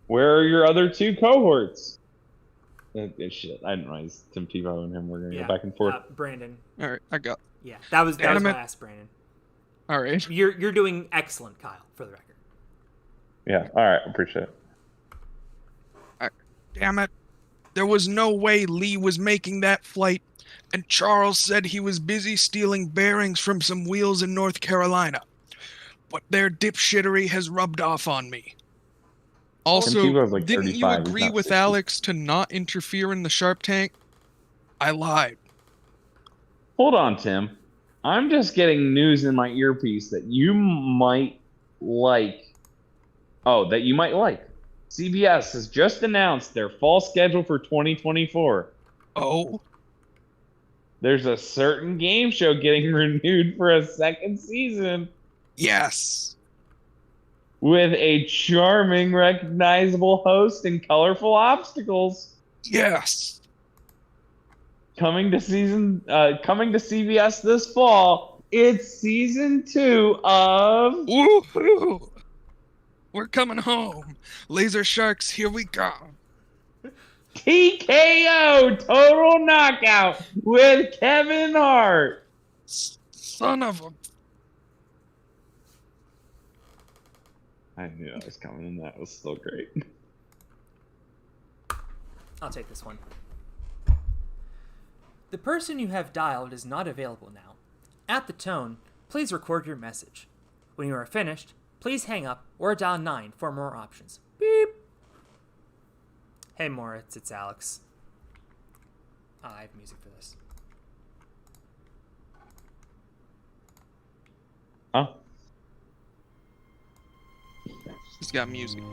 Where are your other 2 cohorts? Shit, I didn't realize Tim Tebow and him were going to go back and forth. Brandon. All right, I got. Yeah, that was last, Brandon. All right. You're doing excellent, Kyle, for the record. Yeah, all right, appreciate it. Damn it. There was no way Lee was making that flight, and Charles said he was busy stealing bearings from some wheels in North Carolina. But their dipshittery has rubbed off on me. Also, like didn't you agree with 60. Alex to not interfere in the Sharp Tank? I lied. Hold on, Tim. I'm just getting news in my earpiece that you might like. Oh, that you might like. CBS has just announced their fall schedule for 2024. Oh? There's a certain game show getting renewed for a second season. Yes. With a charming, recognizable host and colorful obstacles. Yes. Coming to CBS this fall, it's season 2 of Woohoo! We're coming home. Laser Sharks, here we go. TKO Total Knockout with Kevin Hart. Son of a... I knew I was coming, and that was still great. I'll take this one. The person you have dialed is not available now. At the tone, please record your message. When you are finished, please hang up or dial 9 for more options. Beep. Hey Moritz, it's Alex. I have music for this. Oh. He's got music.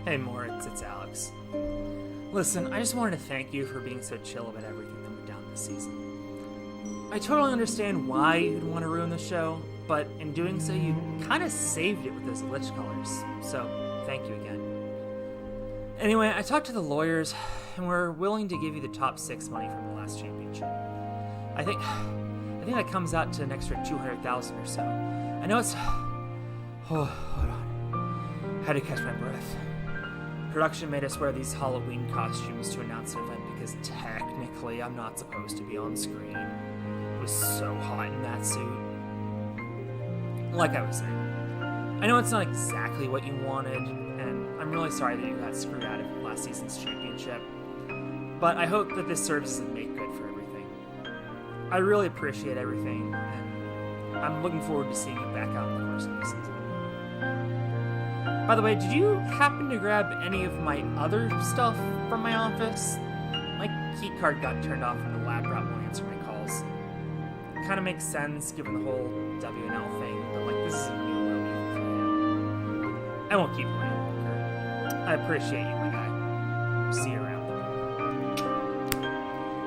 Hey Moritz, it's Alex. Listen, I just wanted to thank you for being so chill about everything that went down this season. I totally understand why you'd want to ruin the show, but in doing so, you kind of saved it with those glitch colors. So, thank you again. Anyway, I talked to the lawyers, and we're willing to give you the top 6 money from the last championship. I think that comes out to an extra $200,000 or so. I know it's... Oh, hold on. I had to catch my breath. Production made us wear these Halloween costumes to announce an event because technically I'm not supposed to be on screen. It was so hot in that suit. Like I was saying, I know it's not exactly what you wanted, and I'm really sorry that you got screwed out of last season's championship, but I hope that this serves as a make good for everything. I really appreciate everything, and I'm looking forward to seeing you back out in the course of the season. By the way, did you happen to grab any of my other stuff from my office? My keycard got turned off and the lab rat won't answer my calls. Kind of makes sense given the whole WNL thing, but like this is a new low even for him. I won't keep you any longer. I appreciate you, my guy. See you around.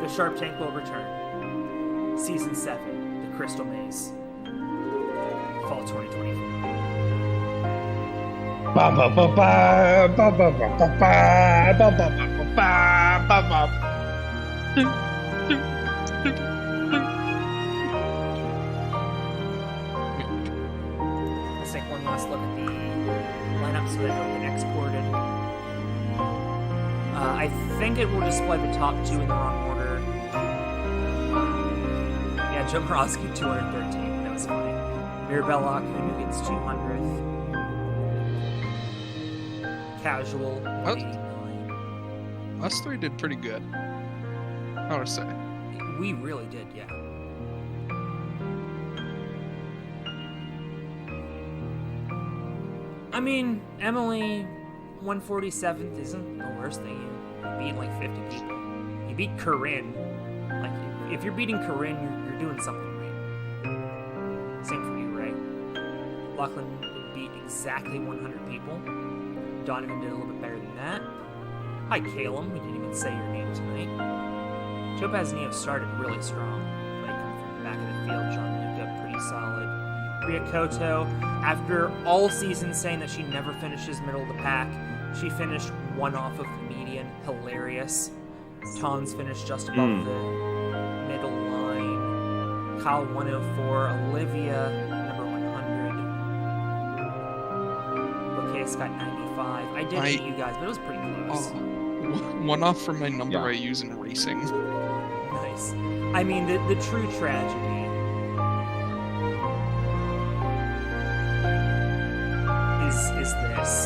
The Sharp Tank will return. Season 7, The Crystal Maze. Fall 2024. Ba ba ba ba ba ba ba ba ba ba ba ba ba ba. Let's take one last look at the lineup so that it can exported. I think it will display the top 2 in the wrong order. Yeah, Joe Morosky 213. That was funny. Mirabella who gets 200th. Casual, 89. Us 3 did pretty good. I would say. We really did, yeah. I mean, Emily 147th isn't the worst thing. You beat like 50 people. You beat Corinne. Like, if you're beating Corinne, you're doing something right. Same for you, Ray. Lachlan beat exactly 100 people. Donovan did a little bit better than that. Hi, Calum. We didn't even say your name tonight. Topaz Neo started really strong. Like, from the back of the field, John Luca, pretty solid. Ria Koto, after all season saying that she never finishes middle of the pack, she finished 1 off of the median. Hilarious. Tons finished just above the middle line. Kyle 104, Olivia number 100. Bouquet got 95. I did beat you guys, but it was pretty close. 1 off from my number I use in racing. Nice. I mean, the true tragedy is this.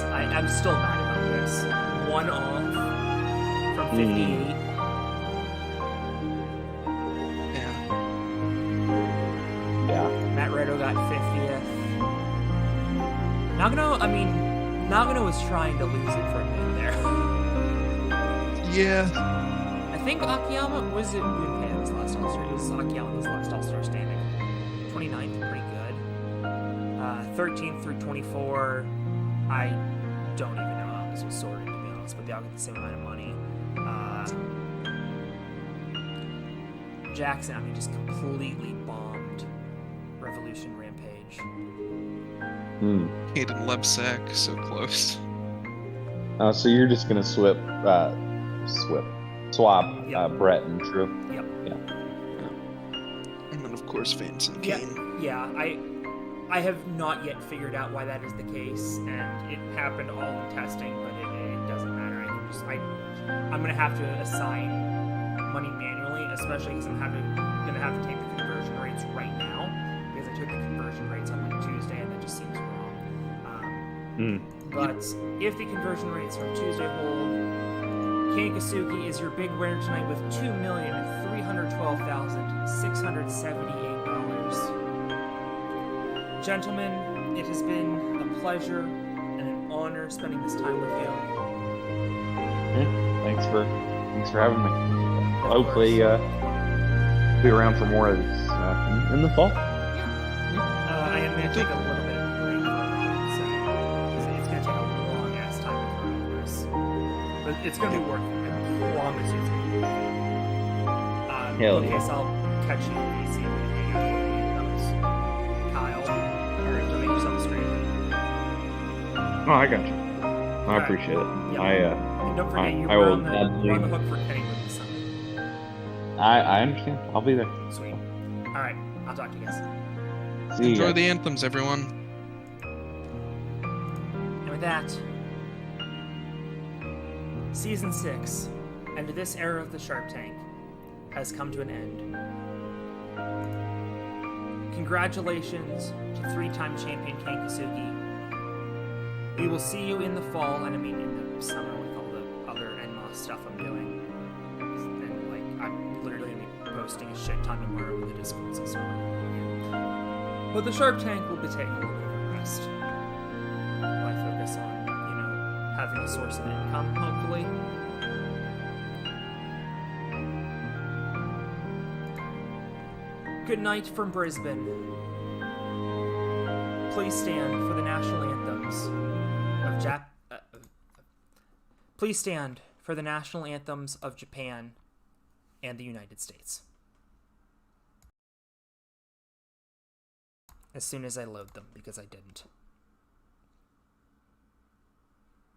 I'm still mad about this. 1 off from 58. Yeah. Matt Redo got 50th. Nagano was trying to lose it for a minute there. Yeah. I think Akiyama was it Junpei was last All-Star. It was Akiyama's last All-Star standing. 29th, pretty good. 13th through 24, I don't even know how this was sorted, to be honest, but they all get the same amount of money. Jackson, just completely bombed Revolution Rampage. Hayden Lebsack, so close. So you're just gonna swap Yep. Brett and Drew. Yep. Yeah. And then, of course, Vance and Yeah, Kane. yeah. I have not yet figured out why that is the case, and it happened all in testing, but it doesn't matter. I'm gonna have to assign money manually, especially because I'm gonna have to take the conversion rates right now, because I took the conversion rates on like Tuesday, and that just seems wrong. But if the conversion rates from Tuesday hold, Kane Kasuki is your big winner tonight with $2,312,678. Gentlemen, it has been a pleasure and an honor spending this time with you. Thanks for having me. Of Hopefully, course. be around for more of this in the fall. I am going to take a little bit of a break But it's going to be worth it. I promise you it's going to be worth it. Hell okay, yeah. so I'll catch you in DC when you hang out with me. That was Kyle. Or don't make yourself straight. Oh, I got you. I Right. appreciate it. Yep. I And don't forget, I we're will on gladly- the hook for Kennywood this summer. I understand. I'll be there. Sweet. Alright, I'll talk to you guys. See Enjoy ya. the anthems, everyone. And with that, Season 6, and this era of the Shark Tank, has come to an end. Congratulations to 3-time champion Kankasugi. We will see you in the fall, and I mean in the summer with all the other NMOS stuff I'm doing. And like, I'm literally gonna be posting a shit ton tomorrow with the Discords and stuff. But the Shark Tank will be taking a little bit of a rest. While I focus on, having a source of income, hopefully. Good night from Brisbane. Please stand for the national anthems of Please stand for the national anthems of Japan and the United States. As soon as I load them, because I didn't.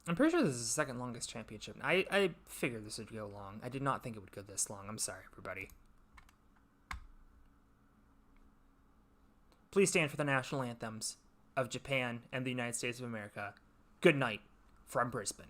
I'm pretty sure this is the second longest championship. I figured this would go long. I did not think it would go this long. I'm sorry, everybody. Please stand for the national anthems of Japan and the United States of America. Good night from Brisbane.